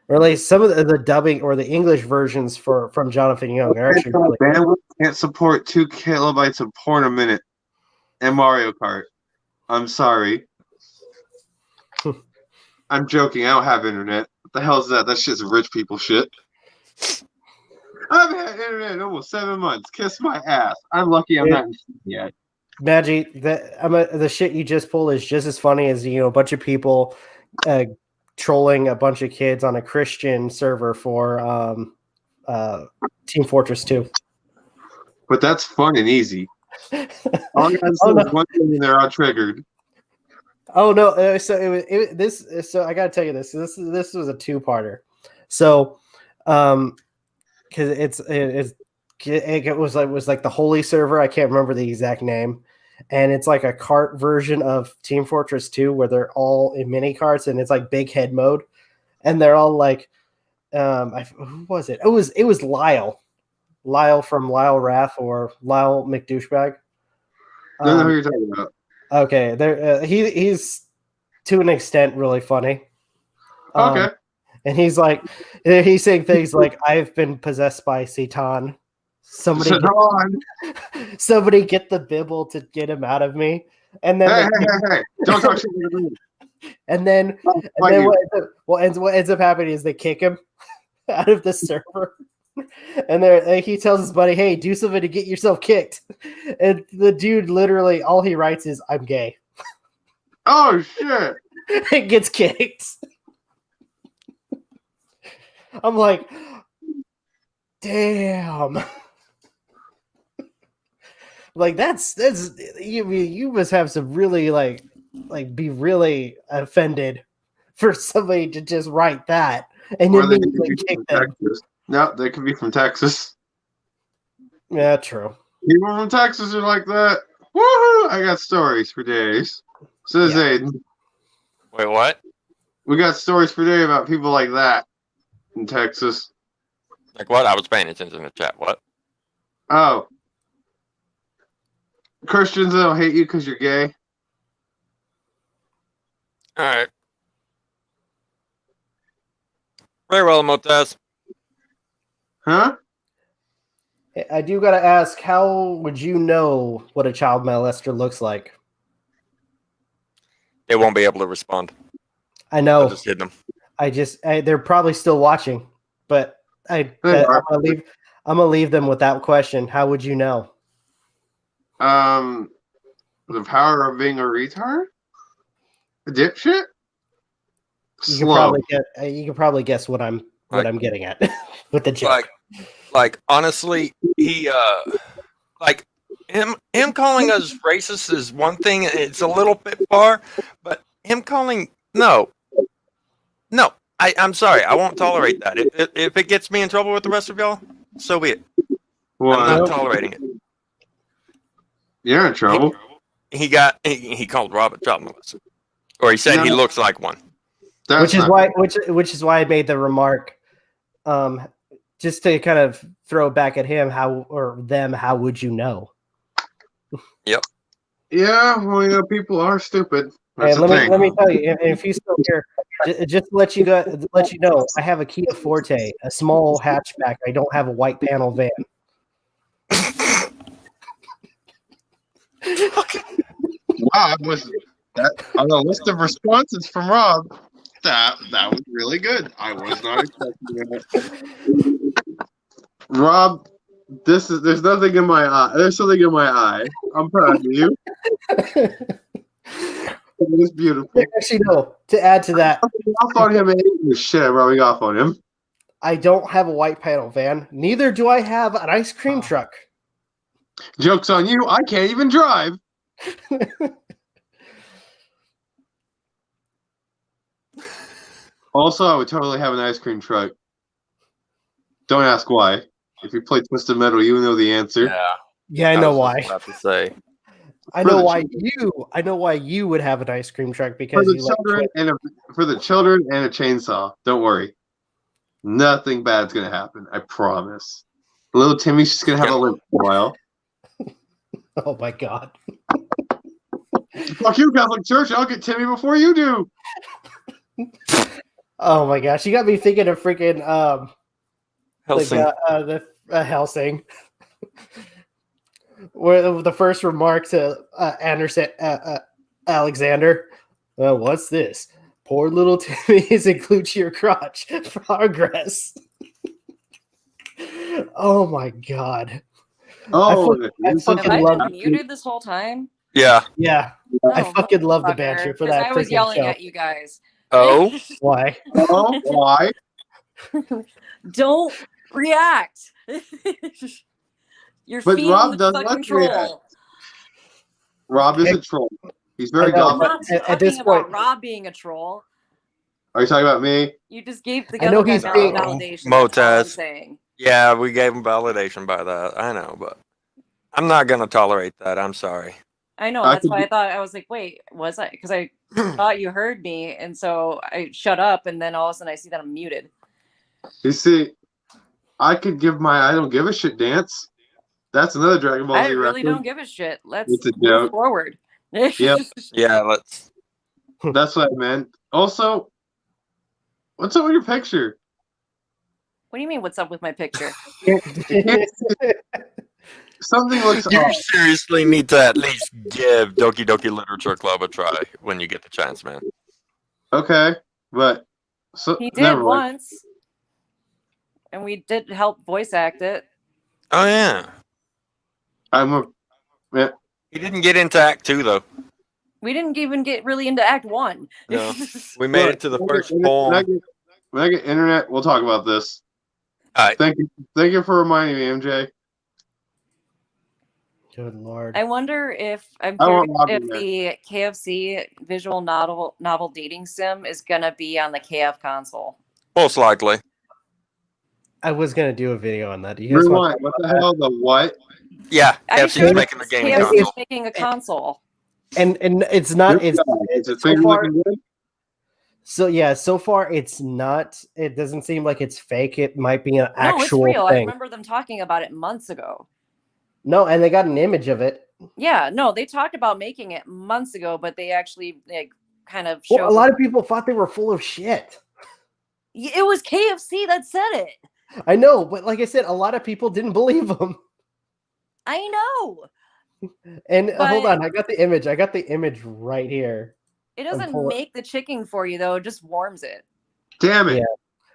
or at least some of the dubbing or the English versions from Jonathan Young are actually really good. Bandwidth can't support 2 kilobytes of porn a minute and Mario Kart. I'm sorry. I'm joking. I don't have internet. What the hell is that? That shit's rich people shit. I've had internet in almost 7 months. Kiss my ass. I'm lucky I'm not in yet. Magi, the shit you just pulled is just as funny as a bunch of people trolling a bunch of kids on a Christian server for Team Fortress 2. But that's fun and easy. All you guys do is one thing and they're all triggered. Oh no! So So I gotta tell you this. This was a 2-parter. So, because it was like the Holy server. I can't remember the exact name, and it's like a cart version of Team Fortress 2 where they're all in mini carts and it's like big head mode, and they're all like, who was it? It was Lyle from Lyle Wrath or Lyle McDouchebag. I don't know who you're talking about. Okay, there he's to an extent really funny. Okay. And he's saying things like, "I've been possessed by Satan. Somebody get the Bible to get him out of me." And then hey. Don't talk shit to me. And then what ends up happening is they kick him out of the server. And he tells his buddy, "Hey, do something to get yourself kicked." And the dude literally all he writes is, "I'm gay." Oh shit! It gets kicked. I'm like, damn. Like that's you must have some really like be really offended for somebody to just write that and Or they immediately could be kick from them. Texas. No, they could be from Texas. Yeah, true. People from Texas are like that. Woohoo! I got stories for days. Says Aiden. Wait, what? We got stories for days about people like that in Texas. Like what? I was paying attention to the chat. What? Oh. Christians that'll hate you because you're gay. All right. Very well, Motaz. Huh? I do gotta ask, how would you know what a child molester looks like? They won't be able to respond. I know. I'll just hit them. They're probably still watching, but I'm gonna leave them with that question. How would you know? The power of being a retard? A dipshit? You Slow. can probably guess what I'm getting at with the joke. Like honestly, he like him calling us racist is one thing. It's a little bit far, but him calling no. I'm sorry. I won't tolerate that. If it gets me in trouble with the rest of y'all, so be it. What? I'm not tolerating it. You're in trouble. He called Rob a child molester, or he said he No. looks like one. That's Which is why I made the remark, just to kind of throw back at him. How would you know? Yep. Yeah, well, people are stupid. That's And the let thing. me tell you, if he's still here, just to let you know, I have a Kia Forte, a small hatchback. I don't have a white panel van. Rob was that on the list of responses from Rob. That was really good. I was not expecting that. Rob, there's nothing in my eye. There's something in my eye. I'm proud of you. It was beautiful. Actually, no. To add to that, Off on him and shit, I'm rubbing off on him. I don't have a white panel van. Neither do I have an ice cream truck. Joke's on you. I can't even drive. Also, I would totally have an ice cream truck. Don't ask why. If you play Twisted Metal, you know the answer. Yeah, I know why. About to say. I know why you would have an ice cream truck For because the you like children for the children and a chainsaw. Don't worry. Nothing bad's gonna happen. I promise. Little Timmy's just gonna have a limp for a while. Oh my god. Fuck you, Catholic Church. I'll get Timmy before you do. Oh my gosh, you got me thinking of freaking Helsing. the Helsing. Where the first remark to Anderson Alexander, what's this? Poor little Timmy's include your crotch. Progress. Oh my god. Oh, I Have fucking I love been muted this whole time? Yeah. Yeah, I fucking love the banter for that I was freaking yelling show. at you guys. Oh. Why? oh, why? Don't react. You're But feeding Rob the doesn't fucking let me react. troll. Rob is a troll. He's very I know, I'm but gullible. not at this talking about point- Rob being a troll. Are you talking about me? You just gave the I know other guy he's being- validation. That's all I'm Motaz. saying. Yeah, we gave him validation by that. I know, but I'm not gonna tolerate that. I'm sorry. I know. I That's could why be- I thought I was like, wait, was I? Because I thought you heard me, and so I shut up, and then all of a sudden I see that I'm muted. You see, I could give my I don't give a shit dance. That's another Dragon Ball I Z really record. don't give a shit. Let's It's a move joke. forward. Yep. Yeah, let's. That's what I meant. Also, what's up with your picture? What do you mean? What's up with my picture? Something looks You off. seriously need to at least give Doki Doki Literature Club a try when you get the chance, man. Okay, but so He did never mind. once, and we did help voice act it. Oh yeah, I'm a yeah. he didn't get into Act 2 though. We didn't even get really into Act 1. No. We made it to the first poem. When I get internet, we'll talk about this. All right. Thank you for reminding me, MJ. Good lord. I wonder if I'm I curious want if Robbie the KFC visual novel dating sim is gonna be on the KF console. Most likely. I was gonna do a video on that. Do you guys want Rewind. What the hell? The what? Yeah, I KFC's heard making the game KFC console. is making a console. and it's not Is it so far looking good? so far it's not, it doesn't seem like it's fake. It might be an No, it's actual real. I thing. remember them talking about it months ago. No, and they got an image of it. Yeah, no, they talked about making it months ago, but they actually like kind of showed. Well, a lot of people thought they were full of shit. It was KFC that said it. I know, but like I said, a lot of people didn't believe them. I know. And hold But- on, I got the image right here. It doesn't pull it- make the chicken for you though; it just warms it. Damn it! Yeah.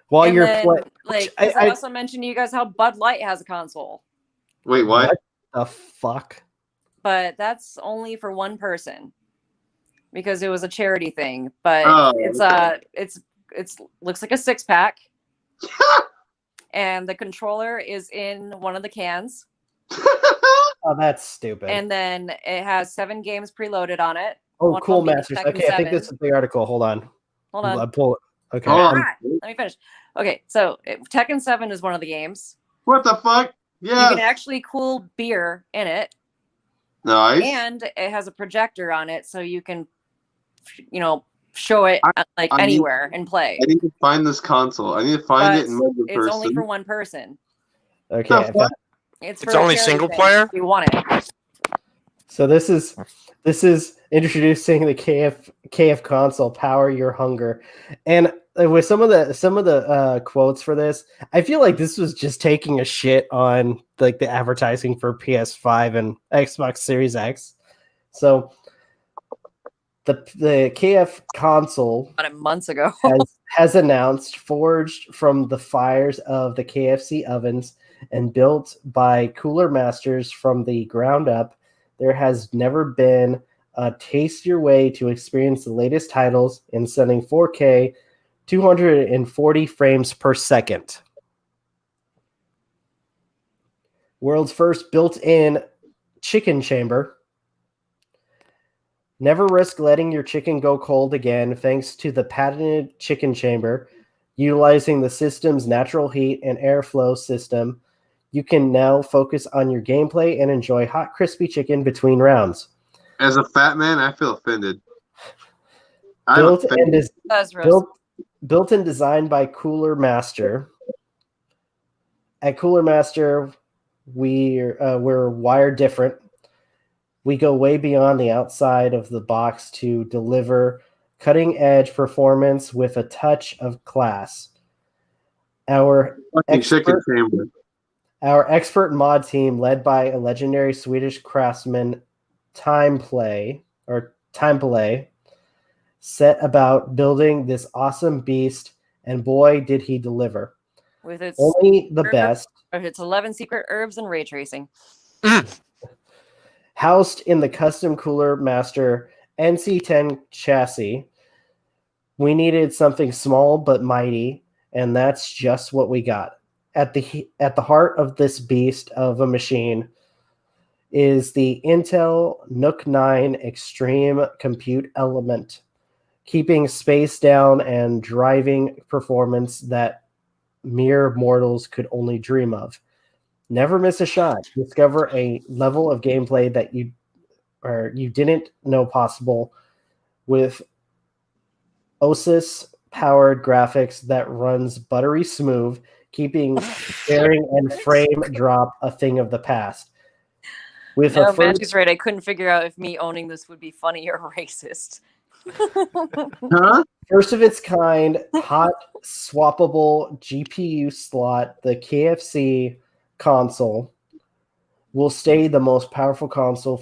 While And you're then, playing, like, I- 'cause I I- also mentioned to you guys how Bud Light has a console, Wait, what? What? the fuck? but that's only for one person because it was a charity thing. But Oh, it's looks like a 6-pack, and the controller is in one of the cans. Oh, that's stupid. And then it has 7 games preloaded on it. Oh, One cool, will be Masters. Tekken Okay, I think 7. this is the article. Hold on. Hold on. I pull it. Okay. Hold on. Let me finish. Okay, so Tekken 7 is one of the games. What the fuck? You Yeah. can actually cool beer in it, Nice. and it has a projector on it, so you can, show it I need- anywhere and play. I need to find this console. I need to find it in But mobile it's person. only for one person. Okay. The I fuck? found- It's It's for a only charity single thing, player? if you want it. So this is introducing the KF console. Power your hunger, and with some of the quotes for this, I feel like this was just taking a shit on like the advertising for PS5 and Xbox Series X. So the KF console About months ago. has announced, forged from the fires of the KFC ovens and built by cooler masters from the ground up, there has never been a tastier way to experience the latest titles in stunning 4K, 240 frames per second. World's first built-in chicken chamber. Never risk letting your chicken go cold again thanks to the patented chicken chamber. Utilizing the system's natural heat and airflow system, you can now focus on your gameplay and enjoy hot, crispy chicken between rounds. As a fat man, I feel offended. Built and designed by Cooler Master. At Cooler Master, we're wired different. We go way beyond the outside of the box to deliver cutting-edge performance with a touch of class. Our chicken chamber. Our expert mod team, led by a legendary Swedish craftsman, Timeplay, set about building this awesome beast, and boy, did he deliver. With its Only the best. Its 11 secret herbs and ray tracing. Housed in the custom Cooler Master NC10 chassis, we needed something small but mighty, and that's just what we got. At the heart of this beast of a machine is the Intel NUC 9 Extreme Compute Element, keeping space down and driving performance that mere mortals could only dream of. Never miss a shot. Discover a level of gameplay that you didn't know possible with OSIS powered graphics that runs buttery smooth, keeping bearing and frame drop a thing of the past. With no, Matthew's right. I couldn't figure out if me owning this would be funny or racist. Huh? First of its kind, hot swappable GPU slot, the KFC console will stay the most powerful console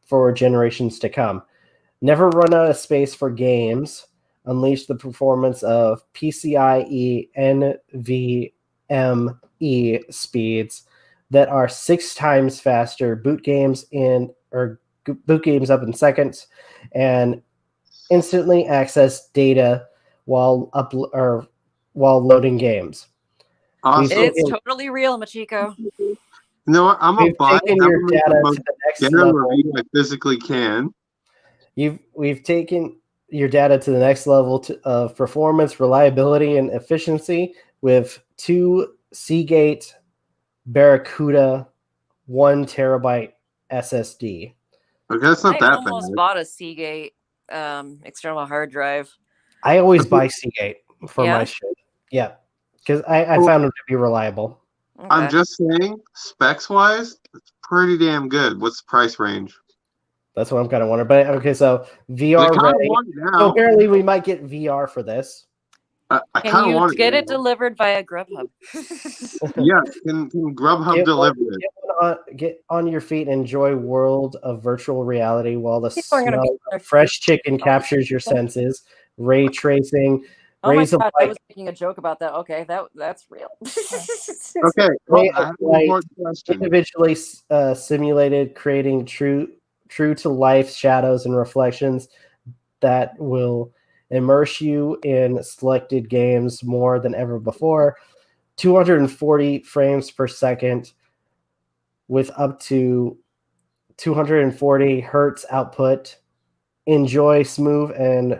for generations to come. Never run out of space for games. Unleash the performance of PCIe NVMe speeds that are 6 times faster. Boot games up in seconds, and instantly access data while loading games. Awesome. It's totally real, Machiko. You know what? I'm a buy. Taken your data to the next level. Review I physically can. We've taken your data to the next level of performance, reliability, and efficiency with 2 Seagate Barracuda 1 terabyte SSD. Okay, that's not I that almost bad. bought a Seagate external hard drive. I always buy Seagate for Yeah? my shit. Yeah, because I found them to be reliable. Okay. I'm just saying, specs wise, it's pretty damn good. What's the price range? That's what I'm kind of wondering. But okay, so I VR kind of ready. want it So now. apparently we might get VR for this. I Can kind of you want get it. it delivered via Grubhub? Yeah, can Grubhub deliver it? Get on your feet and enjoy world of virtual reality while the People are gonna be smell on their of fresh feet. chicken captures your senses. Ray tracing, Oh my rays of god, I light. was making a joke about that. Okay, that's real. Okay, well, Ray I of have an light, important question. individually simulated, creating true to life shadows and reflections that will immerse you in selected games more than ever before. 240 frames per second with up to 240 hertz output. Enjoy smooth and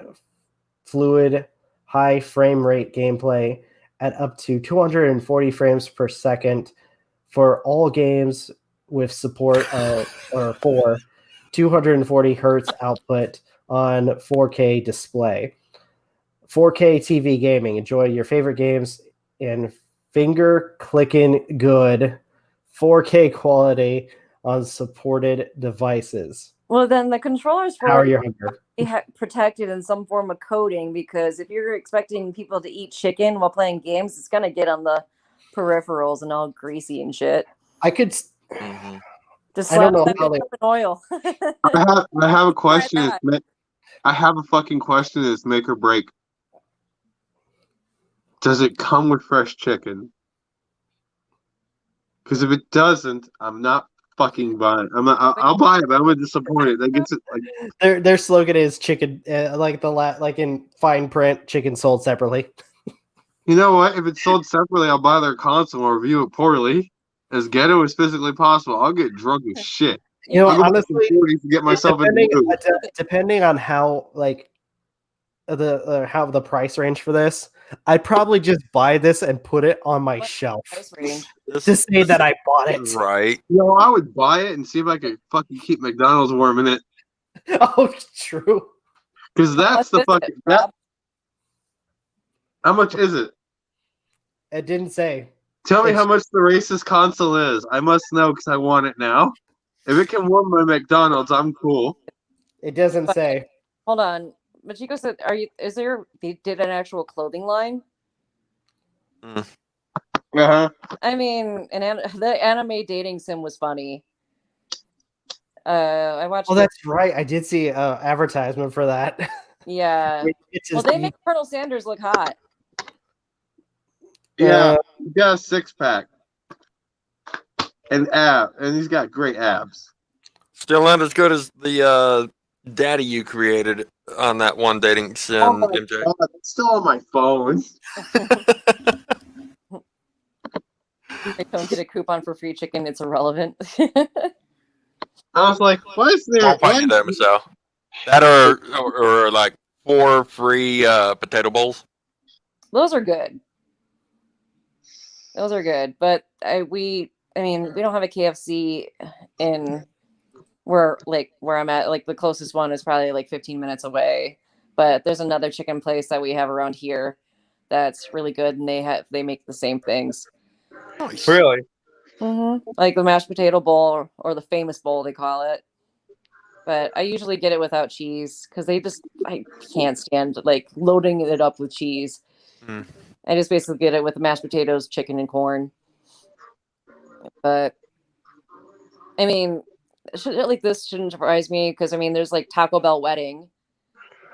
fluid high frame rate gameplay at up to 240 frames per second for all games with support or for 240 hertz output on 4K display. 4K TV gaming. Enjoy your favorite games in finger clicking good 4K quality on supported devices. Well, then the controllers How are for your hunger? protected in some form of coating, because if you're expecting people to eat chicken while playing games, it's gonna get on the peripherals and all greasy and shit. I could. Mhm. Just I don't slap know that how bitch they- up in oil. I have a question. that. I have a fucking question that's make or break. Does it come with fresh chicken? Because if it doesn't, I'm not fucking buying. I'll buy it, but I'm gonna disappoint it. That gets it like Their slogan is chicken, like in fine print, chicken sold separately. you know what? If it's sold separately, I'll buy their console or review it poorly. As ghetto as physically possible. I'll get drunk as shit. You know, I'll go back honestly, to 40 to get myself in the mood. depending on how how the price range for this, I'd probably just buy this and put it on my What's shelf Price range. to say that I bought it. Right. You know, I would buy it and see if I could fucking keep McDonald's warm in it. Oh, true. Because that's the What is fucking. it, Rob? How much is it? It didn't say. Tell me It's- how much the racist console is. I must know because I want it now. If it can warm my McDonald's, I'm cool. It doesn't say. Hold on. Machiko said, they did an actual clothing line? Uh-huh. I mean, the anime dating sim was funny. I watched Oh, that's right. I did see advertisement for that. yeah. It's Well, just, they make Colonel Sanders look hot. Yeah, he got a six-pack. And he's got great abs. Still not as good as the daddy you created on that one dating sim, Oh my MJ. God, it's still on my phone. They don't get a coupon for free chicken. It's irrelevant. I was like, why is there I'll find you there, Michelle. That or like 4 free potato bowls. Those are good. Those are good, but we don't have a KFC in where I'm at. Like the closest one is probably like 15 minutes away. But there's another chicken place that we have around here that's really good, and they make the same things. Nice. Really? Mm-hmm. Like the mashed potato bowl or the famous bowl they call it. But I usually get it without cheese because I can't stand like loading it up with cheese. Mm. I just basically get it with the mashed potatoes, chicken, and corn. But I mean, this shouldn't surprise me because there's like Taco Bell wedding,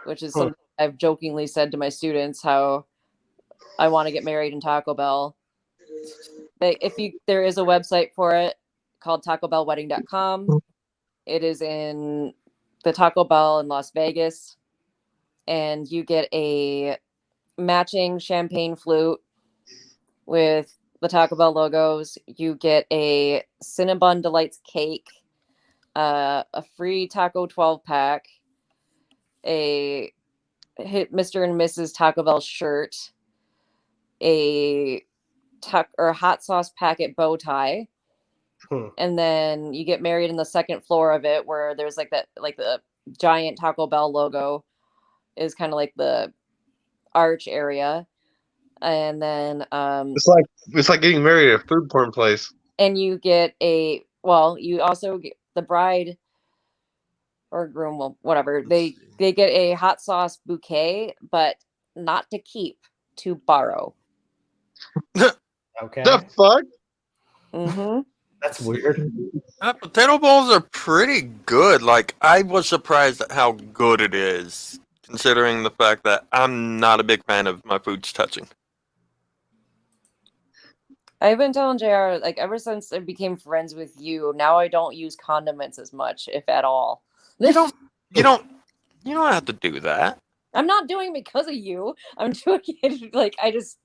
which is something I've jokingly said to my students how I want to get married in Taco Bell. There is a website for it called TacoBellWedding.com. It is in the Taco Bell in Las Vegas, and you get a matching champagne flute with the Taco Bell logos. You get a Cinnabon Delights cake, a free Taco 12-pack, a Mr. and Mrs. Taco Bell shirt, a hot sauce packet bow tie. And then you get married in the second floor of it, where there's like the giant Taco Bell logo is kind of like the arch area. And then it's like getting married at a food porn place. and you also get the bride or groom, well, whatever. They get a hot sauce bouquet, but not to keep, to borrow. Okay. The fuck? Mm-hmm. That's weird. Potato bowls are pretty good. Like, I was surprised at how good it is, considering the fact that I'm not a big fan of my foods touching. I've been telling JR, like, ever since I became friends with you, now I don't use condiments as much, if at all. You don't have to do that. I'm not doing it because of you. I'm doing it like I just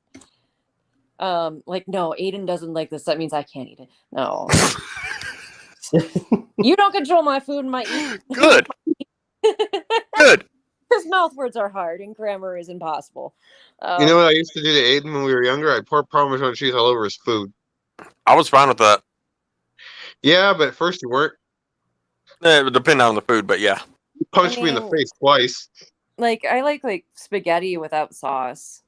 like no, Aiden doesn't like this. That means I can't eat it. No. You don't control my food and my eating. Good. Good. His mouth words are hard and grammar is impossible. You know what I used to do to Aiden when we were younger? I'd pour Parmesan cheese all over his food. I was fine with that. Yeah, but at first you weren't. It would depend on the food, but yeah. You punched me in the face twice. Like I like spaghetti without sauce.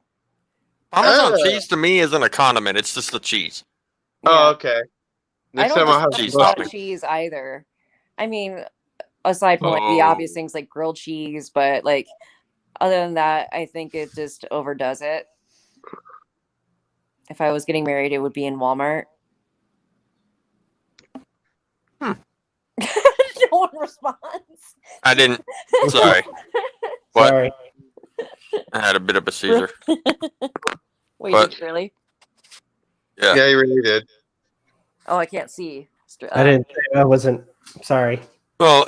Parmesan cheese to me isn't a condiment. It's just the cheese. Oh, okay. Next I time I'll don't have cheese a lot topping. of cheese either. I mean, aside from like the obvious things like grilled cheese, but like other than that, I think it just overdoes it. If I was getting married, it would be in Walmart. No one responds. I didn't. Sorry. What? Sorry. I had a bit of a seizure. Wait, But- did you really? Yeah. Yeah, you really did. Oh, I can't see. I didn't. I wasn't. Sorry. Well,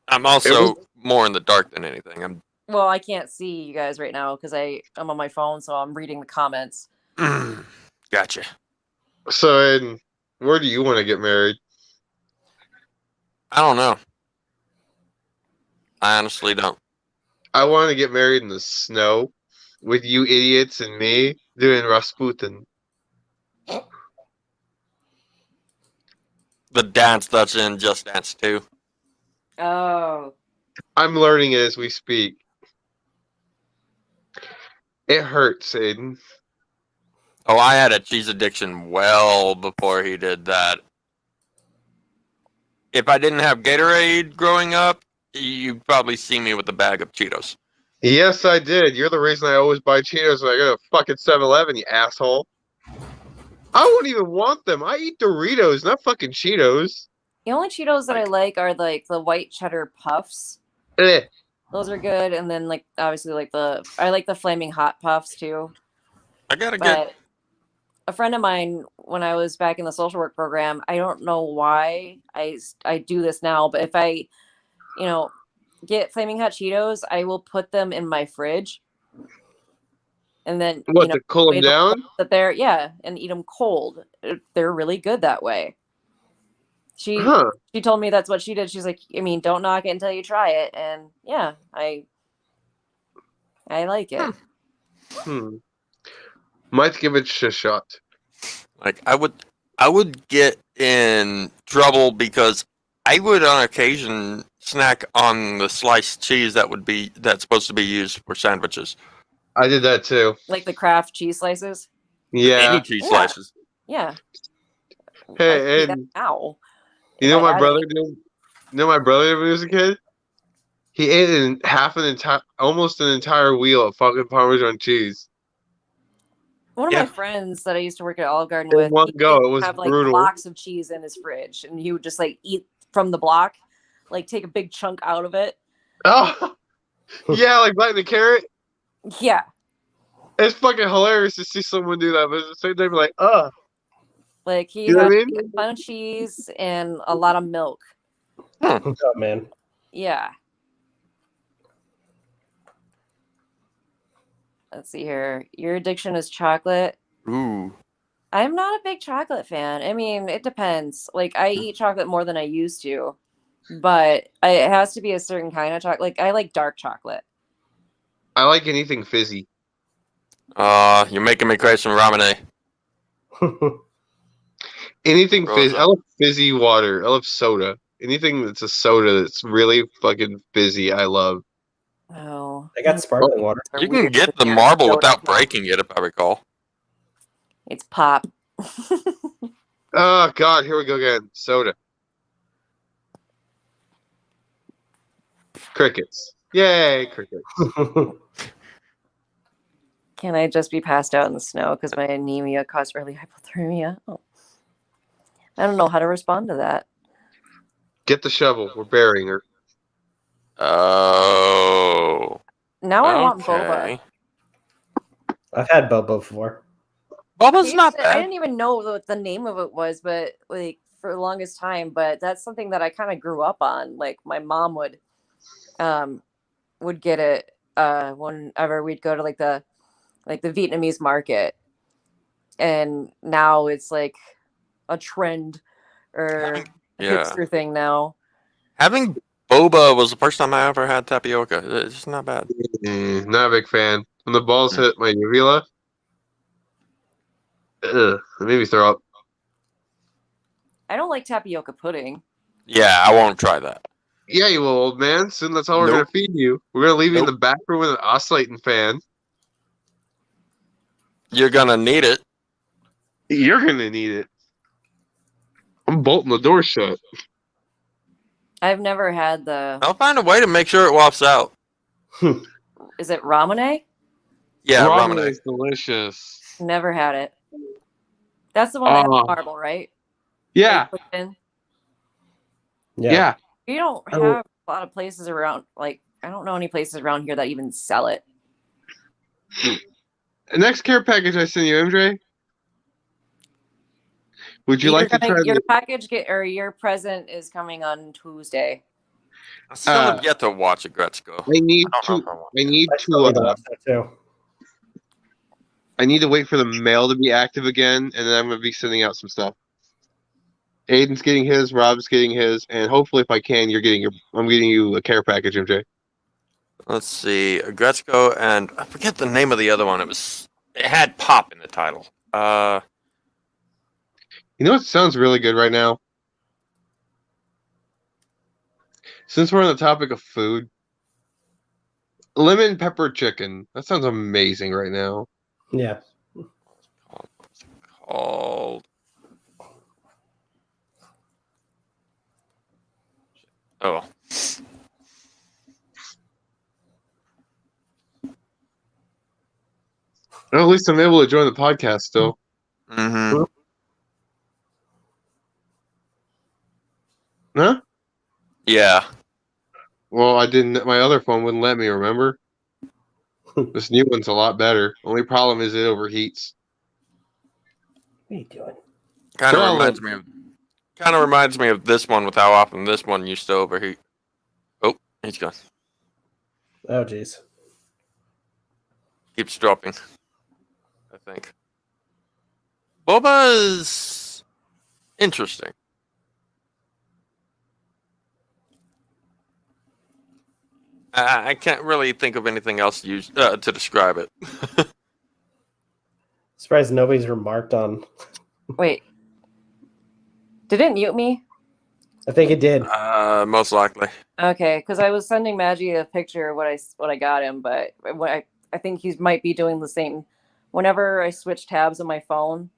I'm also more in the dark than anything. Well, I can't see you guys right now because I'm on my phone, so I'm reading the comments. Gotcha. So, Aiden, where do you want to get married? I don't know. I honestly don't. I want to get married in the snow with you idiots and me doing Rasputin. The dance that's in Just Dance 2. Oh, I'm learning it as we speak. It hurts, Aiden. Oh, I had a cheese addiction well before he did that. If I didn't have Gatorade growing up, you'd probably see me with a bag of Cheetos. Yes, I did. You're the reason I always buy Cheetos when I go to fucking 7-Eleven, you asshole. I wouldn't even want them. I eat Doritos, not fucking Cheetos. the only Cheetos that I like are like the white cheddar puffs. Eh. Those are good, and then like obviously like I like the flaming hot puffs too. I gotta get. But a friend of mine, when I was back in the social work program, I don't know why I do this now, but if I, get flaming hot Cheetos, I will put them in my fridge, and then What, to cool them down? That and eat them cold. They're really good that way. She told me that's what she did. She's like, I mean, don't knock it until you try it, and yeah, I like it. Might give it a shot. Like I would get in trouble because I would on occasion snack on the sliced cheese that's supposed to be used for sandwiches. I did that too. Like the Kraft cheese slices. Yeah. Any cheese slices. Yeah. Hey, and ow. You know my brother did? You know my brother when he was a kid? He ate almost an entire wheel of fucking Parmesan cheese. One of my friends that I used to work at Olive Garden with, one go, it was have like brutal. blocks of cheese in his fridge, and he would just like eat from the block, like take a big chunk out of it. Oh, yeah, like biting the carrot. Yeah, it's fucking hilarious to see someone do that, but at the same time, like, like he You know had what I mean? a ton of cheese and a lot of milk. Oh man. Yeah. Let's see here. Your addiction is chocolate. Ooh. I'm not a big chocolate fan. I mean, it depends. Like, I eat chocolate more than I used to, but it has to be a certain kind of chocolate. Like, I like dark chocolate. I like anything fizzy. You're making me crave some ramen. Anything fizzy. Rosa. I love fizzy water. I love soda. Anything that's a soda that's really fucking fizzy, I love. Oh. I got sparkling water. You can get the marble without breaking it, if I recall. It's pop. Oh, God, here we go again. Soda. Crickets. Yay, crickets. Can I just be passed out in the snow because my anemia caused early hypothermia? Oh. I don't know how to respond to that. Get the shovel. We're burying her. Oh. Now I want boba. I've had boba before. Boba's not I bad. didn't even know what the name of it was, but like for the longest time. But that's something that I kind of grew up on. Like my mom would get it whenever we'd go to like the Vietnamese market, and now it's like a trend or a Yeah. hipster thing now. Having boba was the first time I ever had tapioca. It's not bad. Not a big fan. When the balls hit my uvula, it made me throw up. I don't like tapioca pudding. Yeah, I won't try that. Yeah, you little old man. Soon that's all we're gonna feed you. We're gonna leave you in the back room with an oscillating fan. You're gonna need it. You're gonna need it. I'm bolting the door shut. I've never had the. I'll find a way to make sure it wafts out. Is it ramune? Yeah, ramen ramen. is delicious. Never had it. That's the one that has Oh. marble, right? Yeah, Like, put in. yeah. You don't have a lot of places around. Like, I don't know any places around here that even sell it. The next care package I send you, MJ. Would you like to try your the? package your present is coming on Tuesday? I still have yet to watch a Gretzko. I need to. I need to wait for the mail to be active again, and then I'm going to be sending out some stuff. Aiden's getting his, Rob's getting his, and hopefully, if I can, you're getting your. I'm getting you a care package, MJ. Let's see, a Gretzko, and I forget the name of the other one. It had pop in the title. You know what sounds really good right now? Since we're on the topic of food, lemon pepper chicken. That sounds amazing right now. Yeah. What's it called? Oh. Well, at least I'm able to join the podcast still. Mm-hmm. Huh? Yeah. Well, I didn't. My other phone wouldn't let me. Remember? This new one's a lot better. Only problem is it overheats. What are you doing? Kind of reminds me of this one with how often this one used to overheat. Oh, he's gone. Oh, jeez. Keeps dropping, I think. Boba's interesting. I can't really think of anything else to describe it. Surprised nobody's remarked on. Wait. Did it mute me? I think it did. Most likely. Okay, because I was sending Magi a picture of what I got him, but I think he might be doing the same. Whenever I switch tabs on my phone,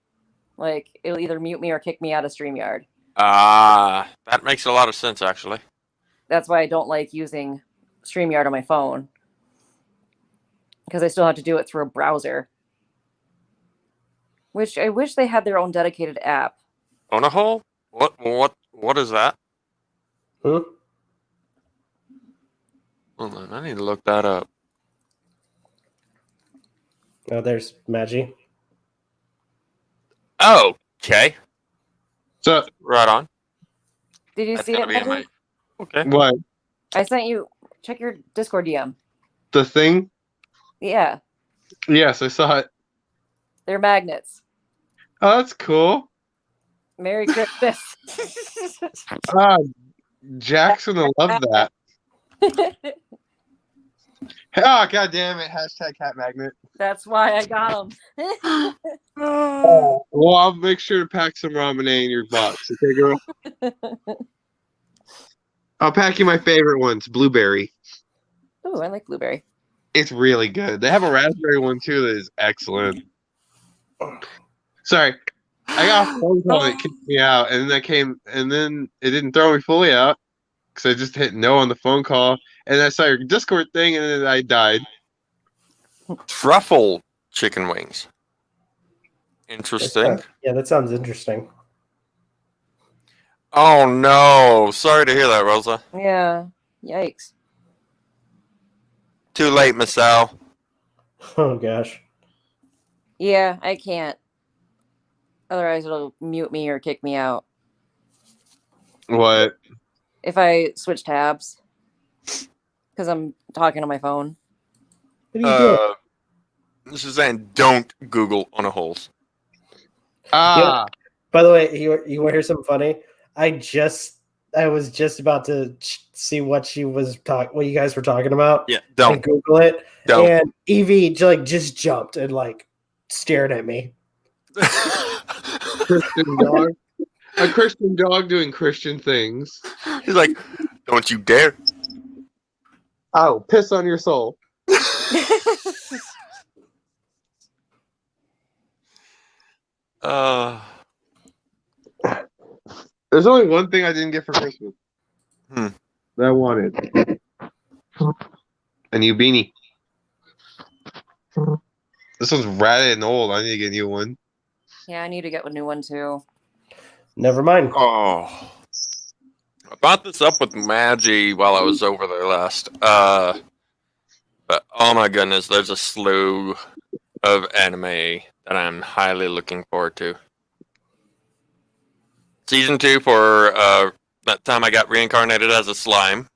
like it'll either mute me or kick me out of StreamYard. That makes a lot of sense, actually. That's why I don't like using StreamYard on my phone, because I still have to do it through a browser. Which I wish they had their own dedicated app. On a hole? What is that? Huh? Hold on, I need to look that up. Oh, there's Magi. Okay. So, Right on. Did you That's see it, gonna be Magi? Okay. what? I sent you. Check your Discord DM. The thing? Yeah, Yes, I saw it. they're magnets. Oh, that's cool. Merry Christmas. Jackson will love that. Oh, god damn it. Hashtag hat magnet. That's why I got them. Well, I'll make sure to pack some ramen in your box. Okay, girl? I'll pack you my favorite ones, blueberry. Ooh, I like blueberry. It's really good. They have a raspberry one too that is excellent. Sorry. I got a phone call that kicked me out, and then it didn't throw me fully out because I just hit no on the phone call, and I saw your Discord thing, and then I died. Truffle chicken wings. Interesting. Yeah, that sounds interesting. Oh no! Sorry to hear that, Rosa. Yeah. Yikes. Too late, Miss Al. Oh gosh. Yeah, I can't. Otherwise, it'll mute me or kick me out What? if I switch tabs because I'm talking on my phone. What are you doing? This is saying don't Google on a holes. Ah, By the way, you want to hear something funny? I was just about to see what what you guys were talking about. Yeah, And don't. Google it. Don't. And Evie just jumped and stared at me. Christian dog. A Christian dog doing Christian things. He's like, don't you dare. Oh, piss on your soul. There's only one thing I didn't get for Christmas. That I wanted. A new beanie. This one's ratted and old. I need to get a new one. Yeah, I need to get a new one too. Never mind. Oh. I brought this up with Magi while I was over there last. But oh my goodness, there's a slew of anime that I'm highly looking forward to. Season 2 for that time I got reincarnated as a slime.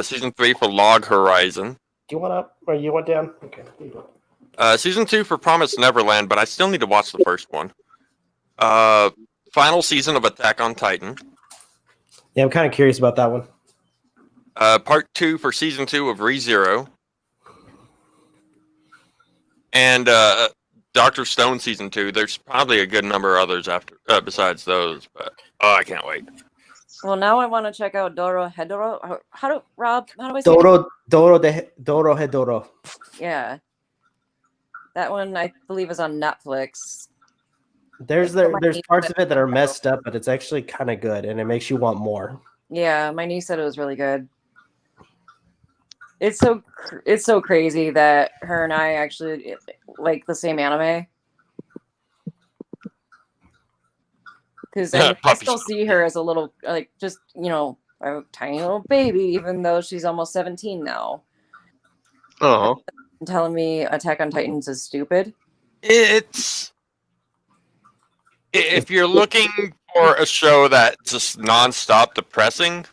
Season 3 for Log Horizon. Do you want up or you want down? Okay. Season 2 for Promised Neverland, but I still need to watch the first one. Final season of Attack on Titan. Yeah, I'm kind of curious about that one. Part 2 for Season 2 of ReZero. And Dr. Stone Season 2. There's probably a good number of others after besides those, but I can't wait. Well, now I want to check out Doro Hedoro. How do I say it? Dorohedoro. Yeah. That one I believe is on Netflix. There's parts of it that are messed up, but it's actually kind of good, and it makes you want more. Yeah, my niece said it was really good. It's so crazy that her and I actually like the same anime. Because I still see her as a little, just, a tiny little baby, even though she's almost 17 now. Oh. Telling me Attack on Titans is stupid. If you're looking for a show that's just nonstop depressing,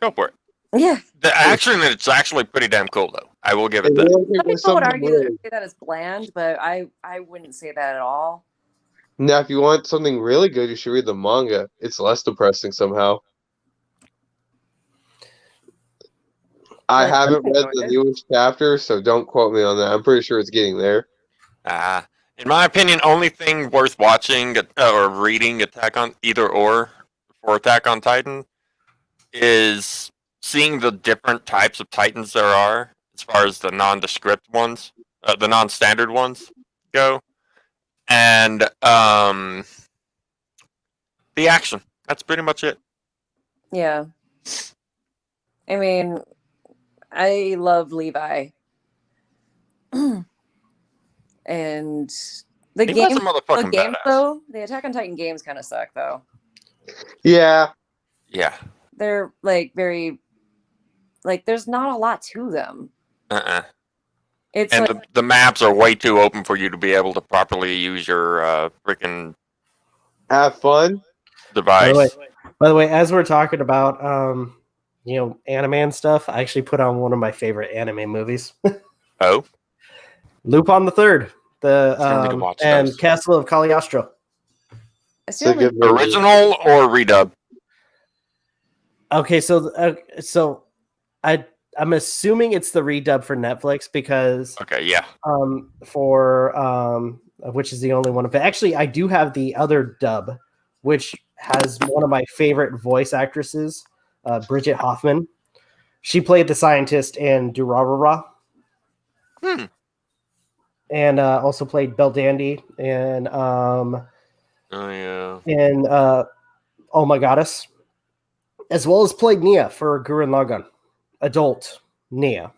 go for it. Yeah. It's actually pretty damn cool, though. I will give it that. Some people would argue that it's bland, but I wouldn't say that at all. Now, if you want something really good, you should read the manga. It's less depressing somehow. I haven't read the newest chapter, so don't quote me on that. I'm pretty sure it's getting there. In my opinion, only thing worth watching or reading Attack on Titan is seeing the different types of Titans there are, as far as the nondescript ones, the non-standard ones go, and the action. That's pretty much it. Yeah. I mean, I love Levi. And the game though, the Attack on Titan games kind of suck though. Yeah. They're very there's not a lot to them. It's the maps are way too open for you to be able to properly use your freaking have fun device. By the way, as we're talking about anime and stuff, I actually put on one of my favorite anime movies. Oh, Lupin the Third, and those. Castle of Cagliostro. Original or redub? Okay, so I'm assuming it's the redub for Netflix because which is the only one of it. Actually, I do have the other dub, which has one of my favorite voice actresses, Bridget Hoffman. She played the scientist in Durarara. And also played Belldandy in Oh My Goddess, as well as played Nia for Gurren Lagann, adult Nia.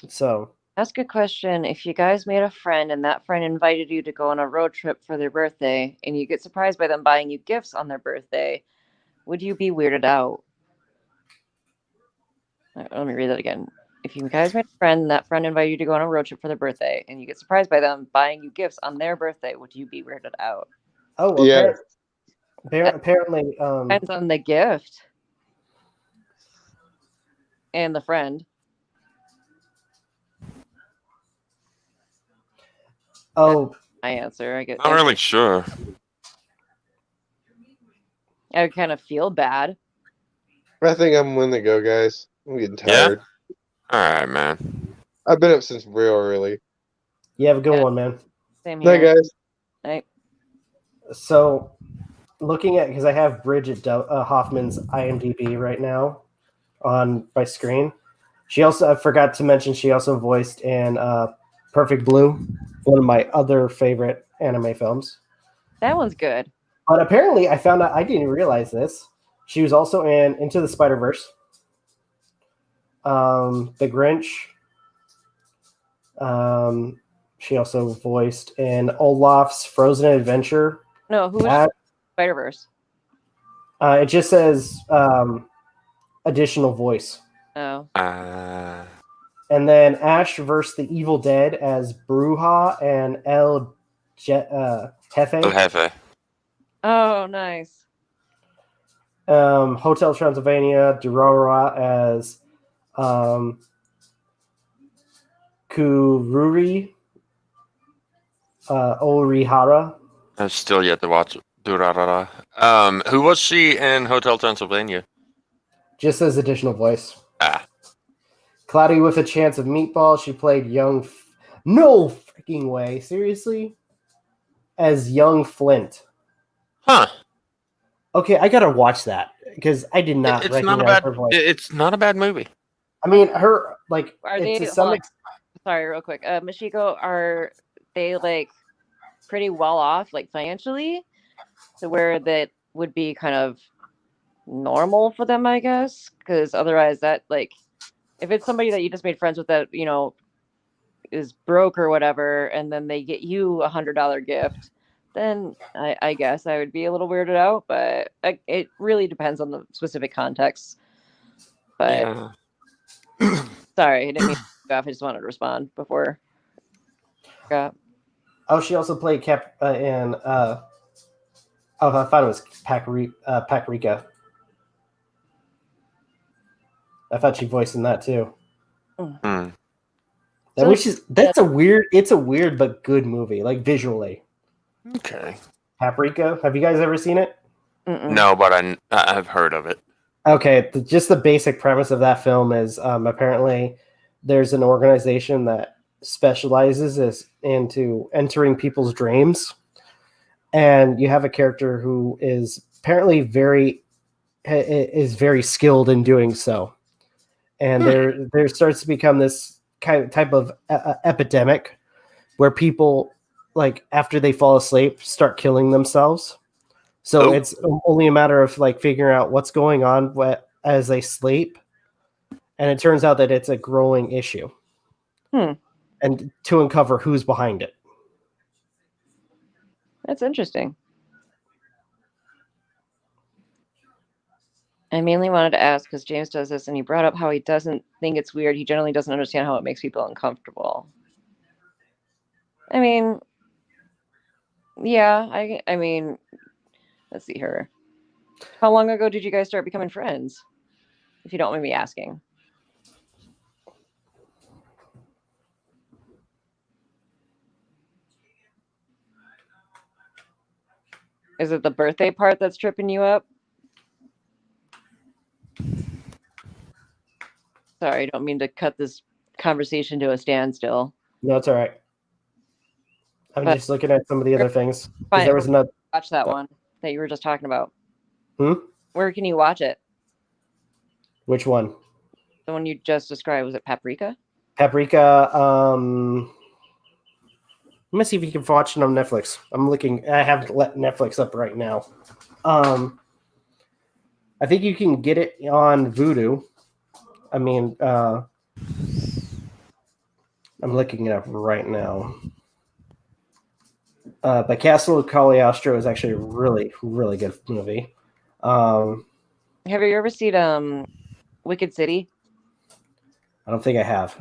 So ask a question. If you guys made a friend and that friend invited you to go on a road trip for their birthday and you get surprised by them buying you gifts on their birthday, would you be weirded out? Let me read that again. If you guys made a friend and that friend invited you to go on a road trip for their birthday and you get surprised by them buying you gifts on their birthday, would you be weirded out? Oh, well, yeah. Apparently, depends on the gift. And the friend. Oh, My answer. I get. Not really sure. I would kind of feel bad. I think I'm going to go, guys. I'm getting Yeah? tired. All right, man. I've been up since real early. you have a good Yeah. one, man. Same Night, here. guys. Night. So, looking at because I have Bridget Hoffman's IMDb right now on my screen. She also, I forgot to mention, she also voiced in Perfect Blue, one of my other favorite anime films. That one's good. But apparently, I found out, I didn't realize this. She was also in Into the Spider-Verse, The Grinch. She also voiced in Olaf's Frozen Adventure. No, who was Spider-Verse? It just says additional voice. Oh. And then Ash versus the Evil Dead as Bruja and El Jefe. El Jefe. Oh, nice. Hotel Transylvania, Durora as Kururi Orihara. I've still yet to watch it. Who was she in Hotel Transylvania? Just as additional voice. Ah. Cloudy with a Chance of Meatball. She played young. No freaking way. Seriously? As young Flint. Huh. Okay, I gotta watch that because I did not It's recognize not a bad. her voice. It's not a bad movie. I mean, her like. Are it's they? to some hold on. ex- Sorry, real quick. Mashiko, are they like pretty well off, like financially, to where that would be kind of normal for them, I guess? Because otherwise, that like, if it's somebody that you just made friends with that is broke or whatever, and then they get you $100 gift, then I guess I would be a little weirded out. But it really depends on the specific context. But Yeah. sorry, I didn't mean to cut you off. I just wanted to respond before. Oh, she also played Cap in. Oh, I thought it was Paprika. I thought she voiced in that too. Hmm. That's a weird. It's a weird but good movie, like visually. Okay. Paprika. Have you guys ever seen it? Mm-mm. No, but I've heard of it. Okay, just the basic premise of that film is apparently there's an organization that specializes into entering people's dreams, and you have a character who is apparently very skilled in doing so, and there starts to become this type of epidemic where people, like, after they fall asleep, start killing themselves. So it's only a matter of like figuring out what's going on as they sleep, and it turns out that it's a growing issue, and to uncover who's behind it. That's interesting. I mainly wanted to ask because James does this, and he brought up how he doesn't think it's weird. He generally doesn't understand how it makes people uncomfortable. I mean, yeah, I mean, let's see here. How long ago did you guys start becoming friends? If you don't mind me asking. Is it the birthday part that's tripping you up? Sorry, I don't mean to cut this conversation to a standstill. No, it's all right. I'm just looking at some of the other things. Fine. There was another. Watch that one that you were just talking about. Hmm? Where can you watch it? Which one? The one you just described. Was it Paprika? Paprika. Let me see if you can watch it on Netflix. I'm looking. I have Netflix up right now. I think you can get it on Vudu. I mean, I'm looking it up right now. But Castle of Cagliostro is actually a really, really good movie. Have you ever seen Wicked City? I don't think I have.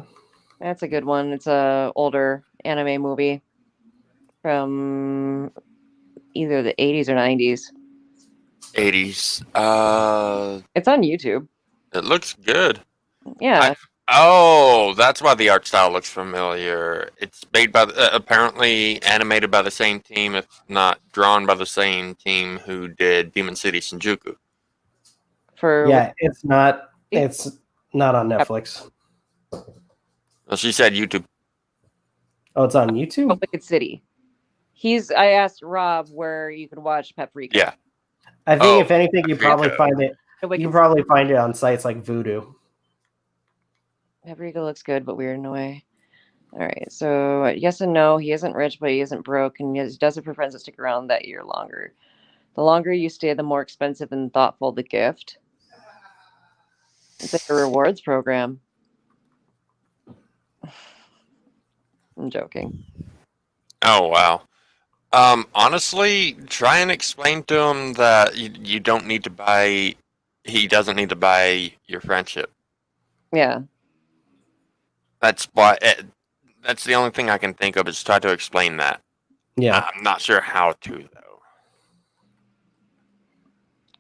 That's a good one. It's a older anime movie from either the 80s or 90s. 80s. It's on YouTube. It looks good. Yeah. Oh, that's why the art style looks familiar. It's made by apparently animated by the same team, if not drawn by the same team who did Demon City Shinjuku. For Yeah, it's not. It's not on Netflix. Well, she said YouTube. Oh, it's on YouTube. Wicked City. I asked Rob where you could watch Paprika. Yeah. I think if anything, you Paprika. probably find it. You can probably find it on sites like Voodoo. Paprika looks good, but weird in a way. All right, so yes and no. He isn't rich, but he isn't broke, and he does it for friends to stick around that year longer. The longer you stay, the more expensive and thoughtful the gift. It's like a rewards program. I'm joking. Oh wow. Honestly, try and explain to him that you don't need to buy. He doesn't need to buy your friendship. Yeah. That's why. That's the only thing I can think of is try to explain that. Yeah, I'm not sure how to though.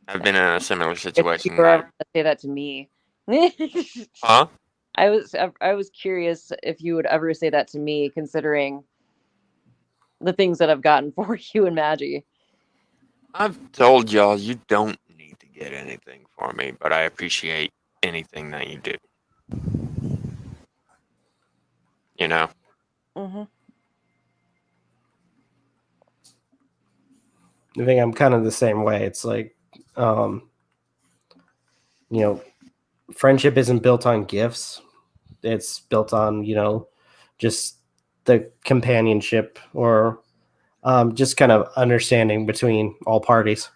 I've been in a similar situation. If you were ever gonna say that to me. Huh? I was curious if you would ever say that to me, considering the things that I've gotten for you and Magi. I've told y'all you don't need to get anything for me, but I appreciate anything that you do. You know? Mm-hmm. I think I'm kind of the same way. It's like, friendship isn't built on gifts. It's built on, just the companionship or just kind of understanding between all parties.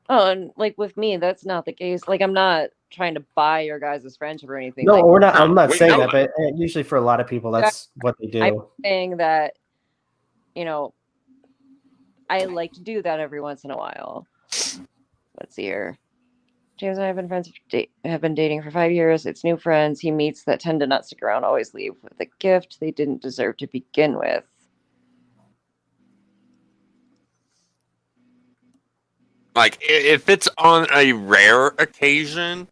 Oh, and like with me, that's not the case. Like I'm not trying to buy your guys' friendship or anything. No, like, we're not. I'm not we saying know that, but usually for a lot of people, that's what they do. I'm saying that, I like to do that every once in a while. Let's see here. James and I have been have been dating for 5 years. It's new friends he meets that tend to not stick around, always leave with a gift they didn't deserve to begin with. Like, if it's on a rare occasion,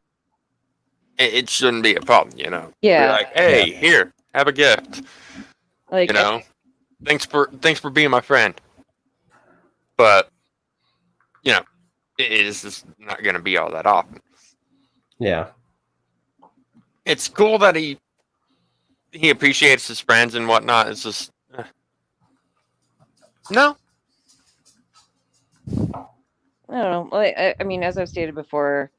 it shouldn't be a problem, you know? Yeah. Be like, hey, here, have a gift. Like, You know? Thanks for being my friend. But, it is just not going to be all that often. Yeah. It's cool that he appreciates his friends and whatnot. It's just, no. I don't know. Like, I mean, as I've stated before,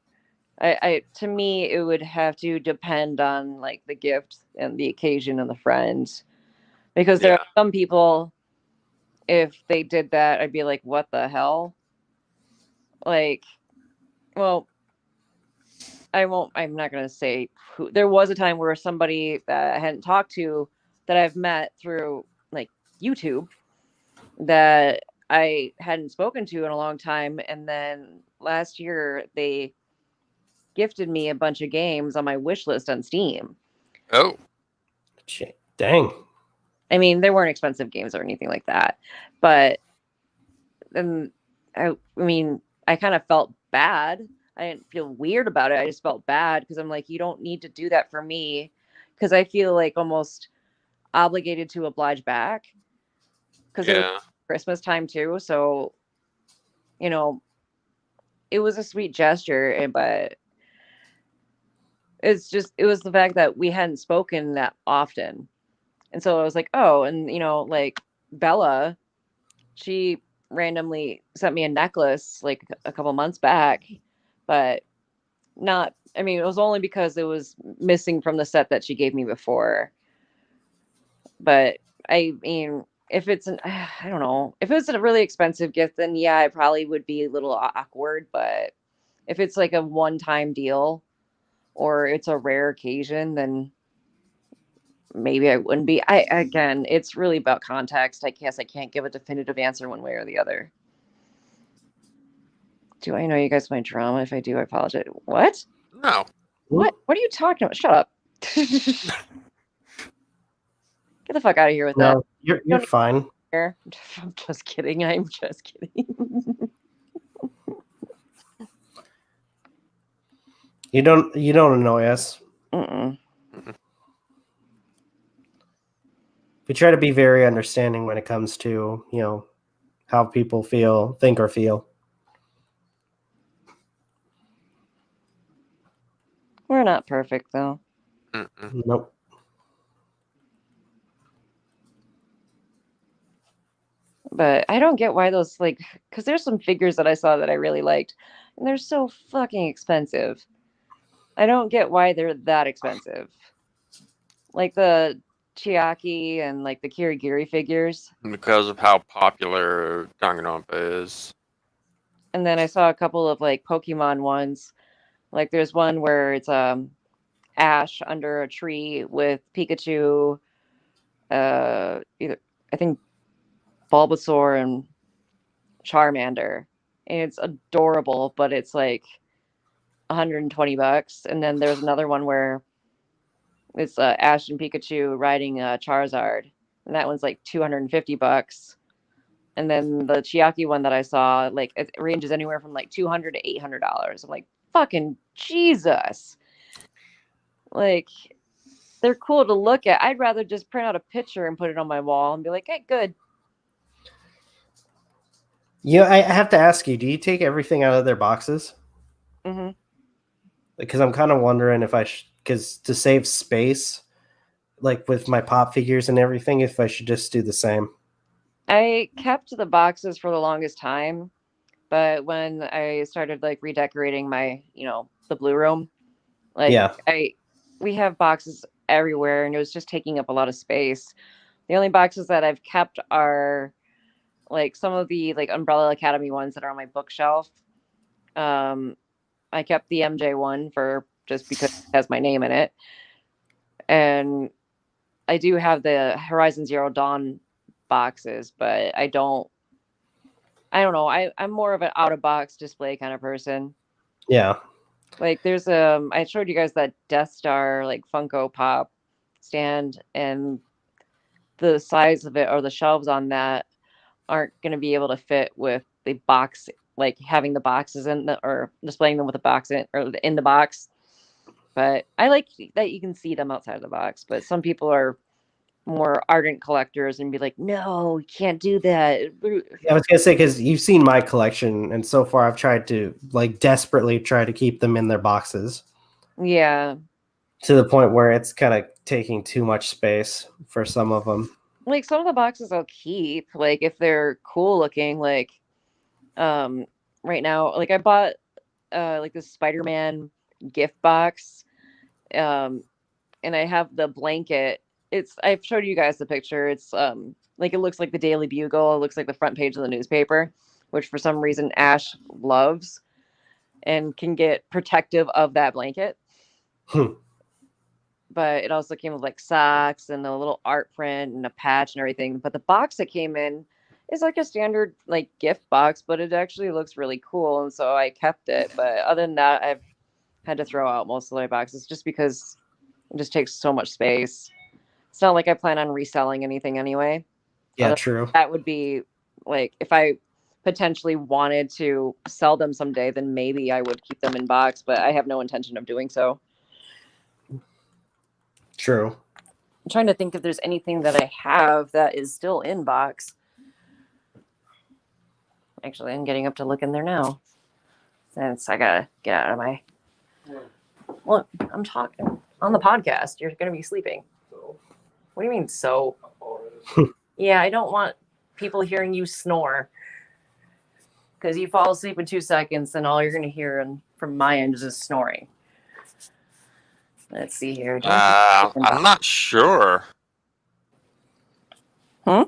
to me, it would have to depend on like the gift and the occasion and the friends, because there are some people, if they did that, I'd be like, what the hell? Like, well, I'm not going to say who. There was a time where somebody that I hadn't talked to that I've met through like YouTube that I hadn't spoken to in a long time. And then last year they gifted me a bunch of games on my wish list on Steam. Oh. Dang. I mean, they weren't expensive games or anything like that. But then, I mean, I kind of felt bad. I didn't feel weird about it. I just felt bad because I'm like, you don't need to do that for me, because I feel like almost obligated to oblige back, because it was Christmas time too. So, it was a sweet gesture, but it was the fact that we hadn't spoken that often. And so I was like, oh, and like Bella, she randomly sent me a necklace like a couple months back, but it was only because it was missing from the set that she gave me before. But I mean, if it's I don't know, if it's a really expensive gift, then yeah, it probably would be a little awkward. But if it's like a one-time deal or it's a rare occasion, then maybe I wouldn't be. Again, it's really about context. I guess I can't give a definitive answer one way or the other. Do I know you guys my drama? If I do, I apologize. What? No. What are you talking about? Shut up. Get the fuck out of here with that. You're fine. I'm just kidding. I'm just kidding. You don't annoy us. Mm-mm. we try to be very understanding when it comes to, you know, how people think or feel. We're not perfect though. Mm-mm. Nope. But I don't get why those, like, because there's some figures that I saw that I really liked, and they're so fucking expensive. I don't get why they're that expensive. Like the Chiaki and like the Kirigiri figures. Because of how popular Danganronpa is. And then I saw a couple of like Pokemon ones. Like there's one where it's Ash under a tree with Pikachu, either I think Bulbasaur and Charmander. And it's adorable, but it's like $120. And then there's another one where it's Ash and Pikachu riding Charizard, and that one's like $250. And then the Chiaki one that I saw, like it ranges anywhere from like $200 to $800. I'm like, fucking Jesus! Like, they're cool to look at. I'd rather just print out a picture and put it on my wall and be like, hey, good. Yeah, I have to ask you, do you take everything out of their boxes? Mm-hmm. Because I'm kind of wondering if because to save space, like with my pop figures and everything, if I should just do the same. I kept the boxes for the longest time, but when I started like redecorating my, the blue room, like Yeah. we have boxes everywhere and it was just taking up a lot of space. The only boxes that I've kept are like some of the like Umbrella Academy ones that are on my bookshelf. I kept the MJ one for just because it has my name in it. And I do have the Horizon Zero Dawn boxes, but I don't know. I'm more of an out of box display kind of person. Yeah. Like there's I showed you guys that Death Star like Funko Pop stand, and the size of it or the shelves on that aren't going to be able to fit with the box, like having the boxes or displaying them with a box in the box. But I like that you can see them outside of the box. But some people are more ardent collectors and be like, no, you can't do that. I was gonna say, because you've seen my collection, and so far I've tried to like desperately try to keep them in their boxes. Yeah. To the point where it's kind of taking too much space for some of them. Like some of the boxes I'll keep, like if they're cool looking, like right now, like I bought like this Spider-Man gift box. And I have the blanket. I've showed you guys the picture. It's like it looks like the Daily Bugle. It looks like the front page of the newspaper, which for some reason Ash loves and can get protective of that blanket. But it also came with like socks and a little art print and a patch and everything. But the box that came in is like a standard like gift box, but it actually looks really cool. And so I kept it. But other than that, I've had to throw out most of my boxes just because it just takes so much space. It's not like I plan on reselling anything anyway. Yeah, true. That would be like if I potentially wanted to sell them someday, then maybe I would keep them in box, but I have no intention of doing so. True. I'm trying to think if there's anything that I have that is still in box. Actually, I'm getting up to look in there now since I gotta get out of my. Look, I'm talking on the podcast. You're gonna be sleeping. What do you mean, so? Yeah, I don't want people hearing you snore. Because you fall asleep in 2 seconds, and all you're going to hear from my end is just snoring. Let's see here. I'm not sure. Huh?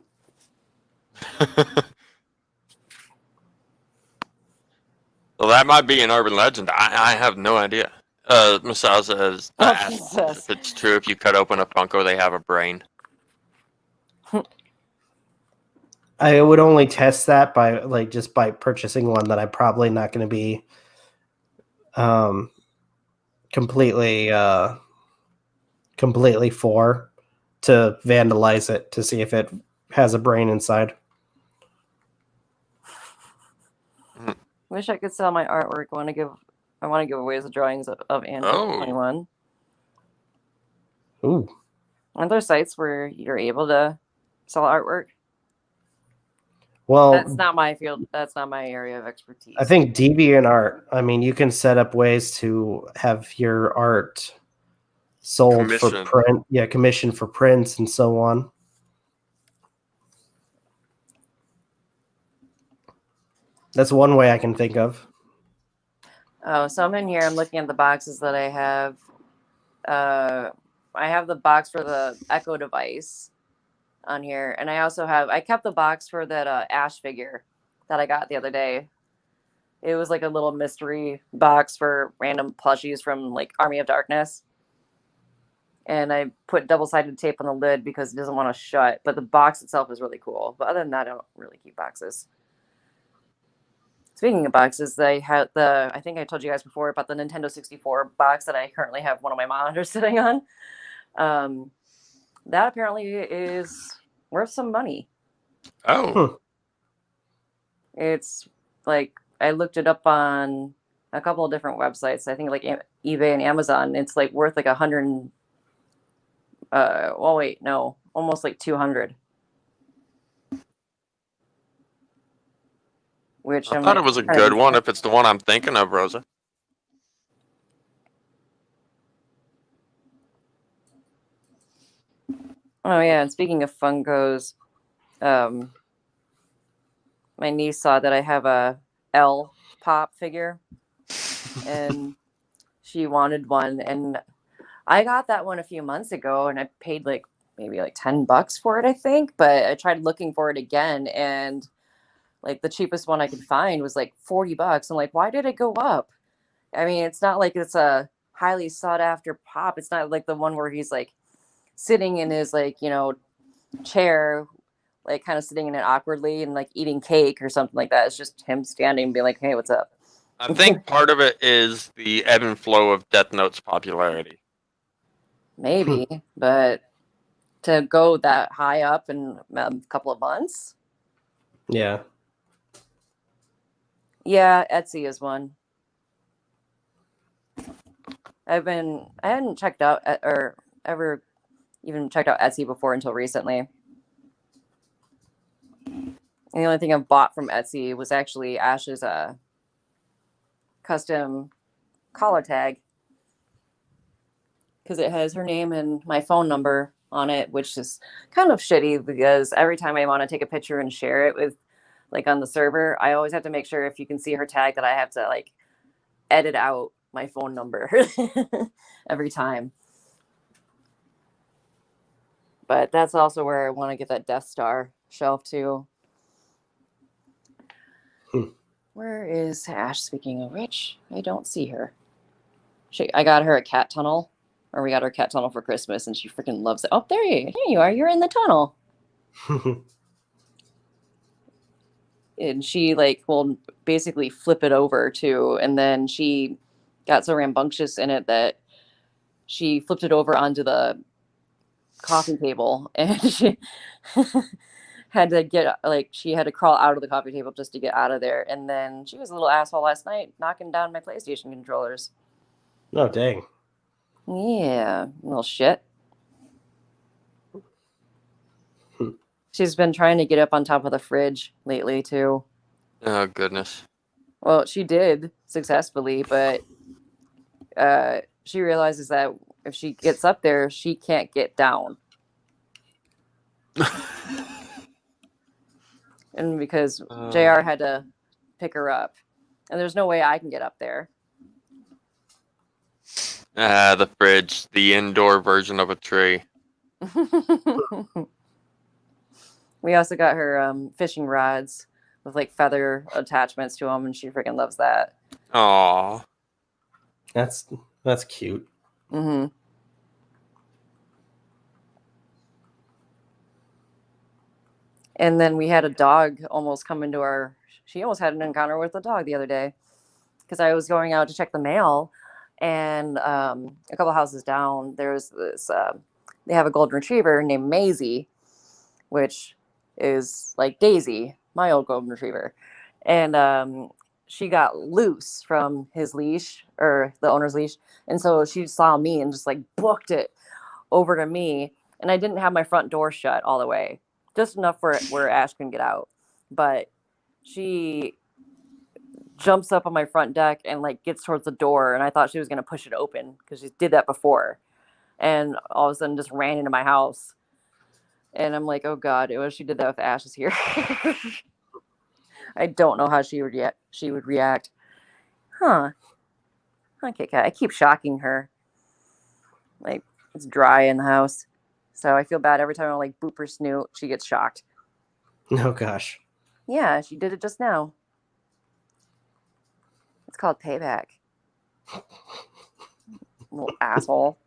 Well, that might be an urban legend. I have no idea. Masao says, if it's true, if you cut open a Funko, they have a brain. I would only test that by just by purchasing one that I'm probably not going to be completely for, to vandalize it to see if it has a brain inside. Wish I could sell my artwork. I want to give away the drawings of Android 21. Ooh. Aren't there sites where you're able to sell artwork. Well, That's not my field. That's not my area of expertise. I think DeviantArt. I mean, you can set up ways to have your art sold for Commission. print. Yeah, commission for prints and so on. That's one way I can think of. Oh, so I'm in here. I'm looking at the boxes that I have. I have the box for the Echo device on here, and I kept the box for that Ash figure that I got the other day. It was like a little mystery box for random plushies from like Army of Darkness, and I put double-sided tape on the lid because it doesn't want to shut. But the box itself is really cool. But other than that, I don't really keep boxes. Speaking of boxes, I think I told you guys before about the Nintendo 64 box that I currently have one of my monitors sitting on. That apparently is worth some money. Oh. It's like, I looked it up on a couple of different websites. I think like eBay and Amazon. It's like worth like almost like 200. Which I thought it was a good one if it's the one I'm thinking of, Rosa. Oh yeah, and speaking of Funkos, my niece saw that I have a L pop figure, and she wanted one, and I got that one a few months ago, and I paid like maybe like $10 for it, I think. But I tried looking for it again, and like the cheapest one I could find was like $40. I'm like, why did it go up? I mean, it's not like it's a highly sought after pop. It's not like the one where he's like sitting in his like, chair, like kind of sitting in it awkwardly and like eating cake or something like that. It's just him standing and being like, hey, what's up? I think part of it is the ebb and flow of Death Note's popularity. Maybe, but to go that high up in a couple of months. Yeah. Yeah, Etsy is one. I hadn't checked out or ever even checked out Etsy before until recently. And the only thing I've bought from Etsy was actually Ash's custom collar tag, because it has her name and my phone number on it, which is kind of shitty because every time I want to take a picture and share it with like on the server, I always have to make sure if you can see her tag that I have to like edit out my phone number every time. But that's also where I want to get that Death Star shelf too. Where is Ash, speaking of which? I don't see her. I got her a cat tunnel, or we got her cat tunnel for Christmas, and she freaking loves it. Oh, here you are. You're in the tunnel. And she like will basically flip it over too, and then she got so rambunctious in it that she flipped it over onto the coffee table, and she had to crawl out of the coffee table just to get out of there. And then she was a little asshole last night, knocking down my PlayStation controllers. Oh, dang. Yeah, little shit. She's been trying to get up on top of the fridge lately too. Oh, goodness. Well, she did successfully, but she realizes that if she gets up there, she can't get down. And because JR had to pick her up, and there's no way I can get up there. The fridge, the indoor version of a tree. We also got her fishing rods with like feather attachments to them, and she freaking loves that. Aww. That's cute. Mm-hmm. And then we had a dog almost come into she almost had an encounter with a dog the other day, because I was going out to check the mail, and a couple houses down, there's this, they have a golden retriever named Maisie, which is like Daisy, my old golden retriever. And she got loose from his leash, or the owner's leash. And so she saw me and just like booked it over to me. And I didn't have my front door shut all the way. just enough where Ash can get out. But she jumps up on my front deck and like gets towards the door, and I thought she was gonna push it open because she did that before, and all of a sudden just ran into my house. And I'm like, oh god, it was she did that with Ash is here. I don't know how she would react. Huh. Okay, I keep shocking her. Like, it's dry in the house. So I feel bad every time I like boop her snoot, she gets shocked. Oh gosh. Yeah, she did it just now. It's called payback. Little asshole.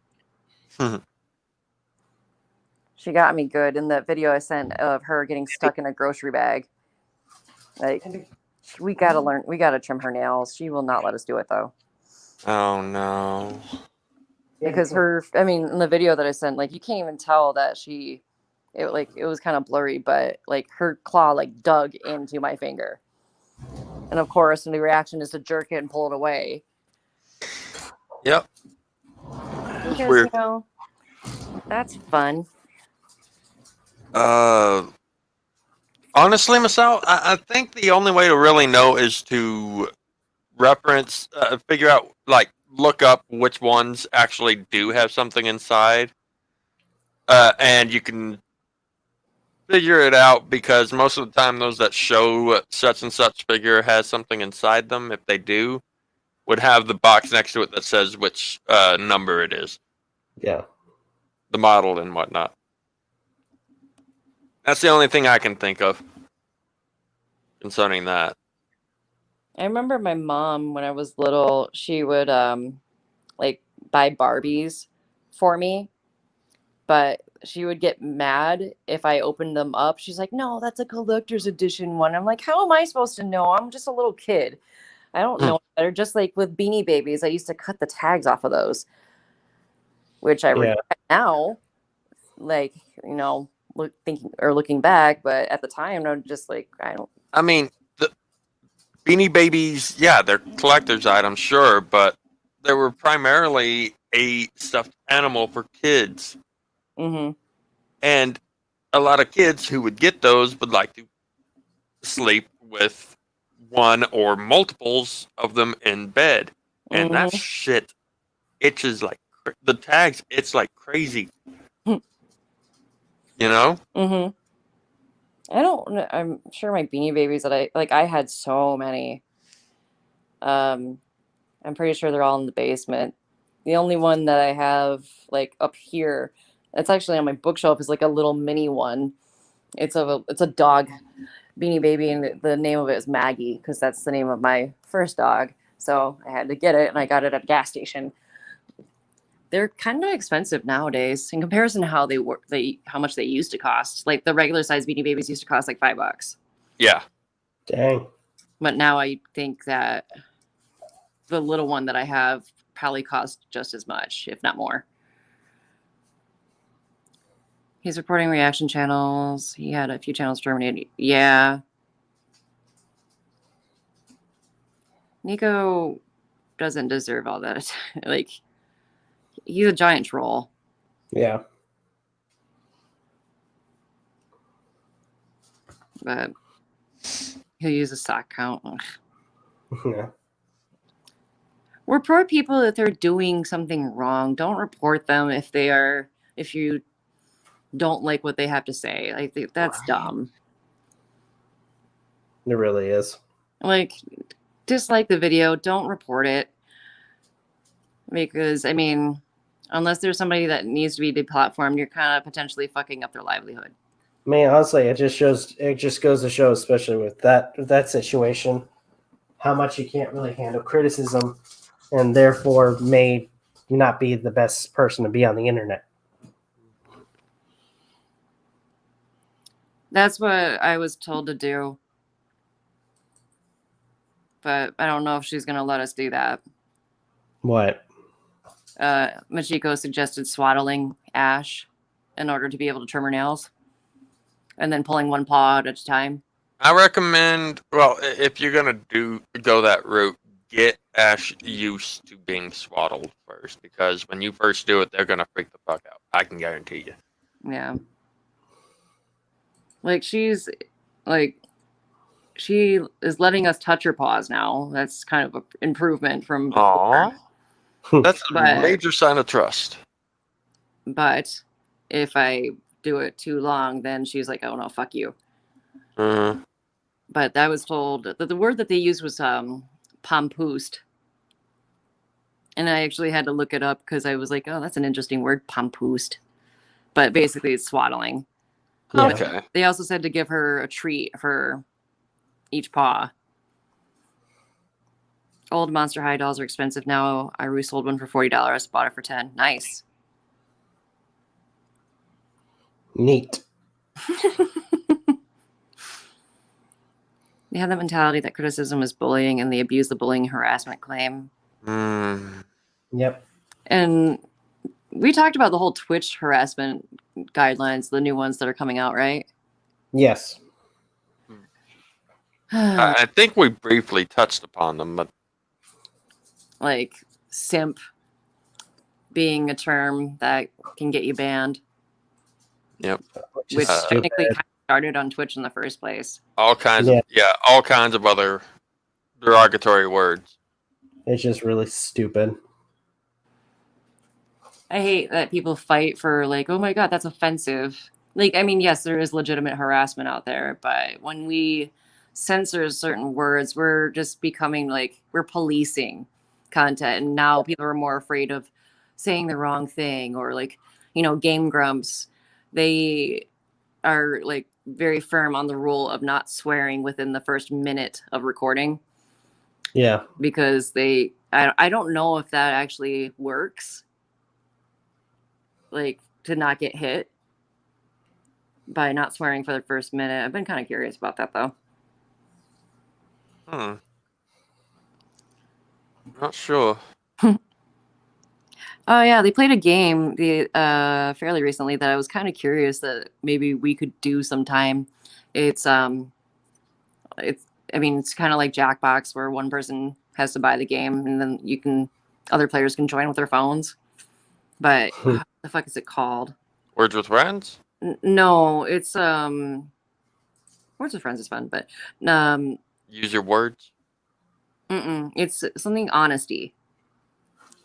She got me good in the video I sent of her getting stuck in a grocery bag. Like, we gotta trim her nails. She will not let us do it though. Oh no. Because in the video that I sent, like, you can't even tell that it was kind of blurry, but like her claw like dug into my finger. And of course, the reaction is to jerk it and pull it away. Yep. Because, Weird. That's fun. Honestly, myself, I think the only way to really know is to reference, figure out, like, look up which ones actually do have something inside. And you can figure it out because most of the time those that show such and such figure has something inside them, if they do, would have the box next to it that says which number it is. Yeah. The model and whatnot. That's the only thing I can think of concerning that. I remember my mom when I was little, she would like buy Barbies for me, but she would get mad if I opened them up. She's like, "No, that's a collector's edition one." I'm like, "How am I supposed to know? I'm just a little kid. I don't know better." Just like with Beanie Babies, I used to cut the tags off of those, which I regret now. Like, looking back, but at the time, I'm just like, I don't. I mean, the Beanie Babies, yeah, they're collector's items, sure, but they were primarily a stuffed animal for kids. Mm-hmm. And a lot of kids who would get those would like to sleep with one or multiples of them in bed. And that shit itches like the tags, it's like crazy. You know? Mm-hmm. I'm sure my Beanie Babies that I had so many. I'm pretty sure they're all in the basement. The only one that I have like up here, that's actually on my bookshelf, is like a little mini one. It's a dog Beanie Baby, and the name of it is Maggie because that's the name of my first dog. So I had to get it, and I got it at a gas station. They're kind of expensive nowadays in comparison to how much they used to cost. Like the regular size Beanie Babies used to cost like $5. Yeah. Dang. But now I think that the little one that I have probably cost just as much, if not more. He's reporting reaction channels. He had a few channels terminated. Yeah. Nico doesn't deserve all that. Like, he's a giant troll. Yeah. But he'll use a sock count. Yeah. Report people if they're doing something wrong. Don't report them if you don't like what they have to say. Like, that's dumb. It really is. Like, dislike the video. Don't report it. Because, I mean, unless there's somebody that needs to be deplatformed, you're kind of potentially fucking up their livelihood. I mean, honestly, it just goes to show, especially with that situation, how much you can't really handle criticism, and therefore may not be the best person to be on the internet. That's what I was told to do. But I don't know if she's going to let us do that. What? Machiko suggested swaddling Ash in order to be able to trim her nails. And then pulling one paw out at a time. I recommend, well, if you're going to go that route, get Ash used to being swaddled first. Because when you first do it, they're going to freak the fuck out. I can guarantee you. Yeah. Like she's like she is letting us touch her paws now. That's kind of an improvement from before. Aw. That's a But- major sign of trust. But if I do it too long, then she's like, "Oh no, fuck you." Mhm. But I was told that the word that they used was "pompoosed," and I actually had to look it up because I was like, "Oh, that's an interesting word, pompoosed." But basically, it's swaddling. Yeah. Okay. They also said to give her a treat for each paw. Old Monster High dolls are expensive now. I resold one for $40. Bought it for $10. Nice. Neat. They have that mentality that criticism is bullying, and they abuse the bullying harassment claim. Mm. Yep. And we talked about the whole Twitch harassment guidelines, the new ones that are coming out, right? Yes. I think we briefly touched upon them, but Like simp being a term that can get you banned, yep, Which which is stupid. technically kind of started on Twitch in the first place. all kinds Yeah. of all kinds of other derogatory words. It's just really stupid. I hate that people fight for like, oh my God, that's offensive. Like, I mean, yes, there is legitimate harassment out there, but when we censor certain words, we're just becoming like, we're policing content. And now people are more afraid of saying the wrong thing or like, Game Grumps. They are like very firm on the rule of not swearing within the first minute of recording Yeah. because I don't know if that actually works. Like to not get hit by not swearing for the first minute. I've been kind of curious about that though. Not sure. Oh yeah, they played a game fairly recently that I was kind of curious that maybe we could do sometime. It's it's kind of like Jackbox where one person has to buy the game and then other players can join with their phones. But what the fuck is it called? Words with Friends? No, it's Words with Friends is fun, but Use your words? it's something honesty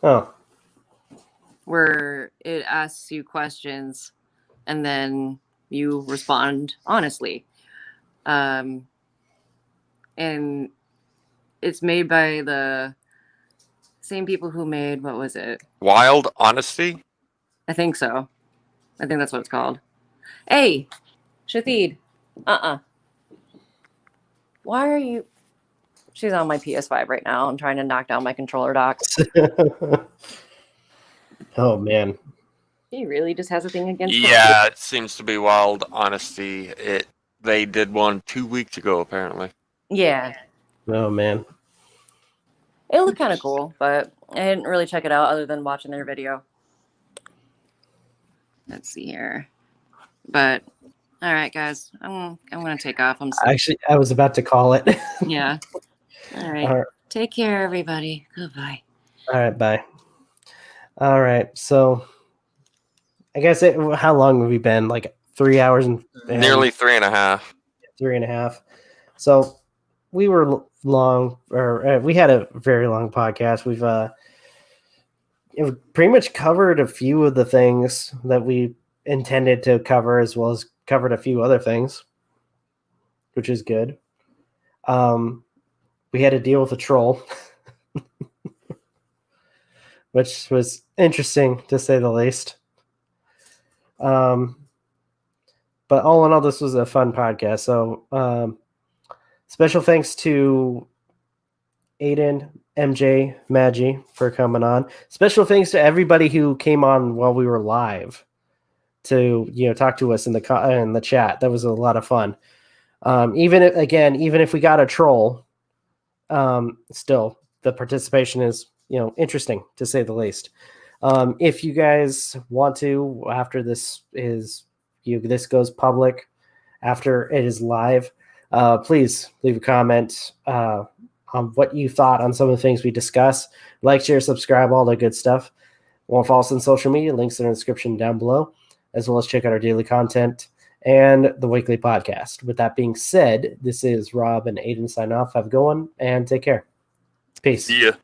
Oh. where it asks you questions and then you respond honestly. And it's made by the same people who made, what was it? Wild Honesty? I think so. I think that's what it's called. Hey, Shathid. Why are you... She's on my PS5 right now. I'm trying to knock down my controller dock. Oh, man. She really just has a thing against me. Yeah, it seems to be Wild Honesty. They did one 2 weeks ago, apparently. Yeah. Oh, man. It looked kind of cool, but I didn't really check it out other than watching their video. Let's see here. But all right, guys, I'm gonna take off. I'm sorry. Actually, I was about to call it. Yeah. All right. All right. Take care, everybody. Goodbye. All right. Bye. All right. So I guess how long have we been? Like 3 hours and Nearly 3.5. 3.5. So we were long, or we had a very long podcast. We've pretty much covered a few of the things that we intended to cover, as well as covered a few other things, which is good. We had to deal with a troll, which was interesting to say the least. But all in all, this was a fun podcast. So special thanks to Aiden, MJ, Magi for coming on. Special thanks to everybody who came on while we were live to talk to us in the chat. That was a lot of fun. Even if we got a troll, still the participation is interesting to say the least. If you guys want to, after this goes public, after it is live, please leave a comment on what you thought on some of the things we discuss. Like, share, subscribe, all the good stuff. Want to follow us on social media? Links are in the description down below, as well as check out our daily content and the weekly podcast. With that being said, this is Rob and Aiden sign off. Have a good one and take care. Peace. Yeah.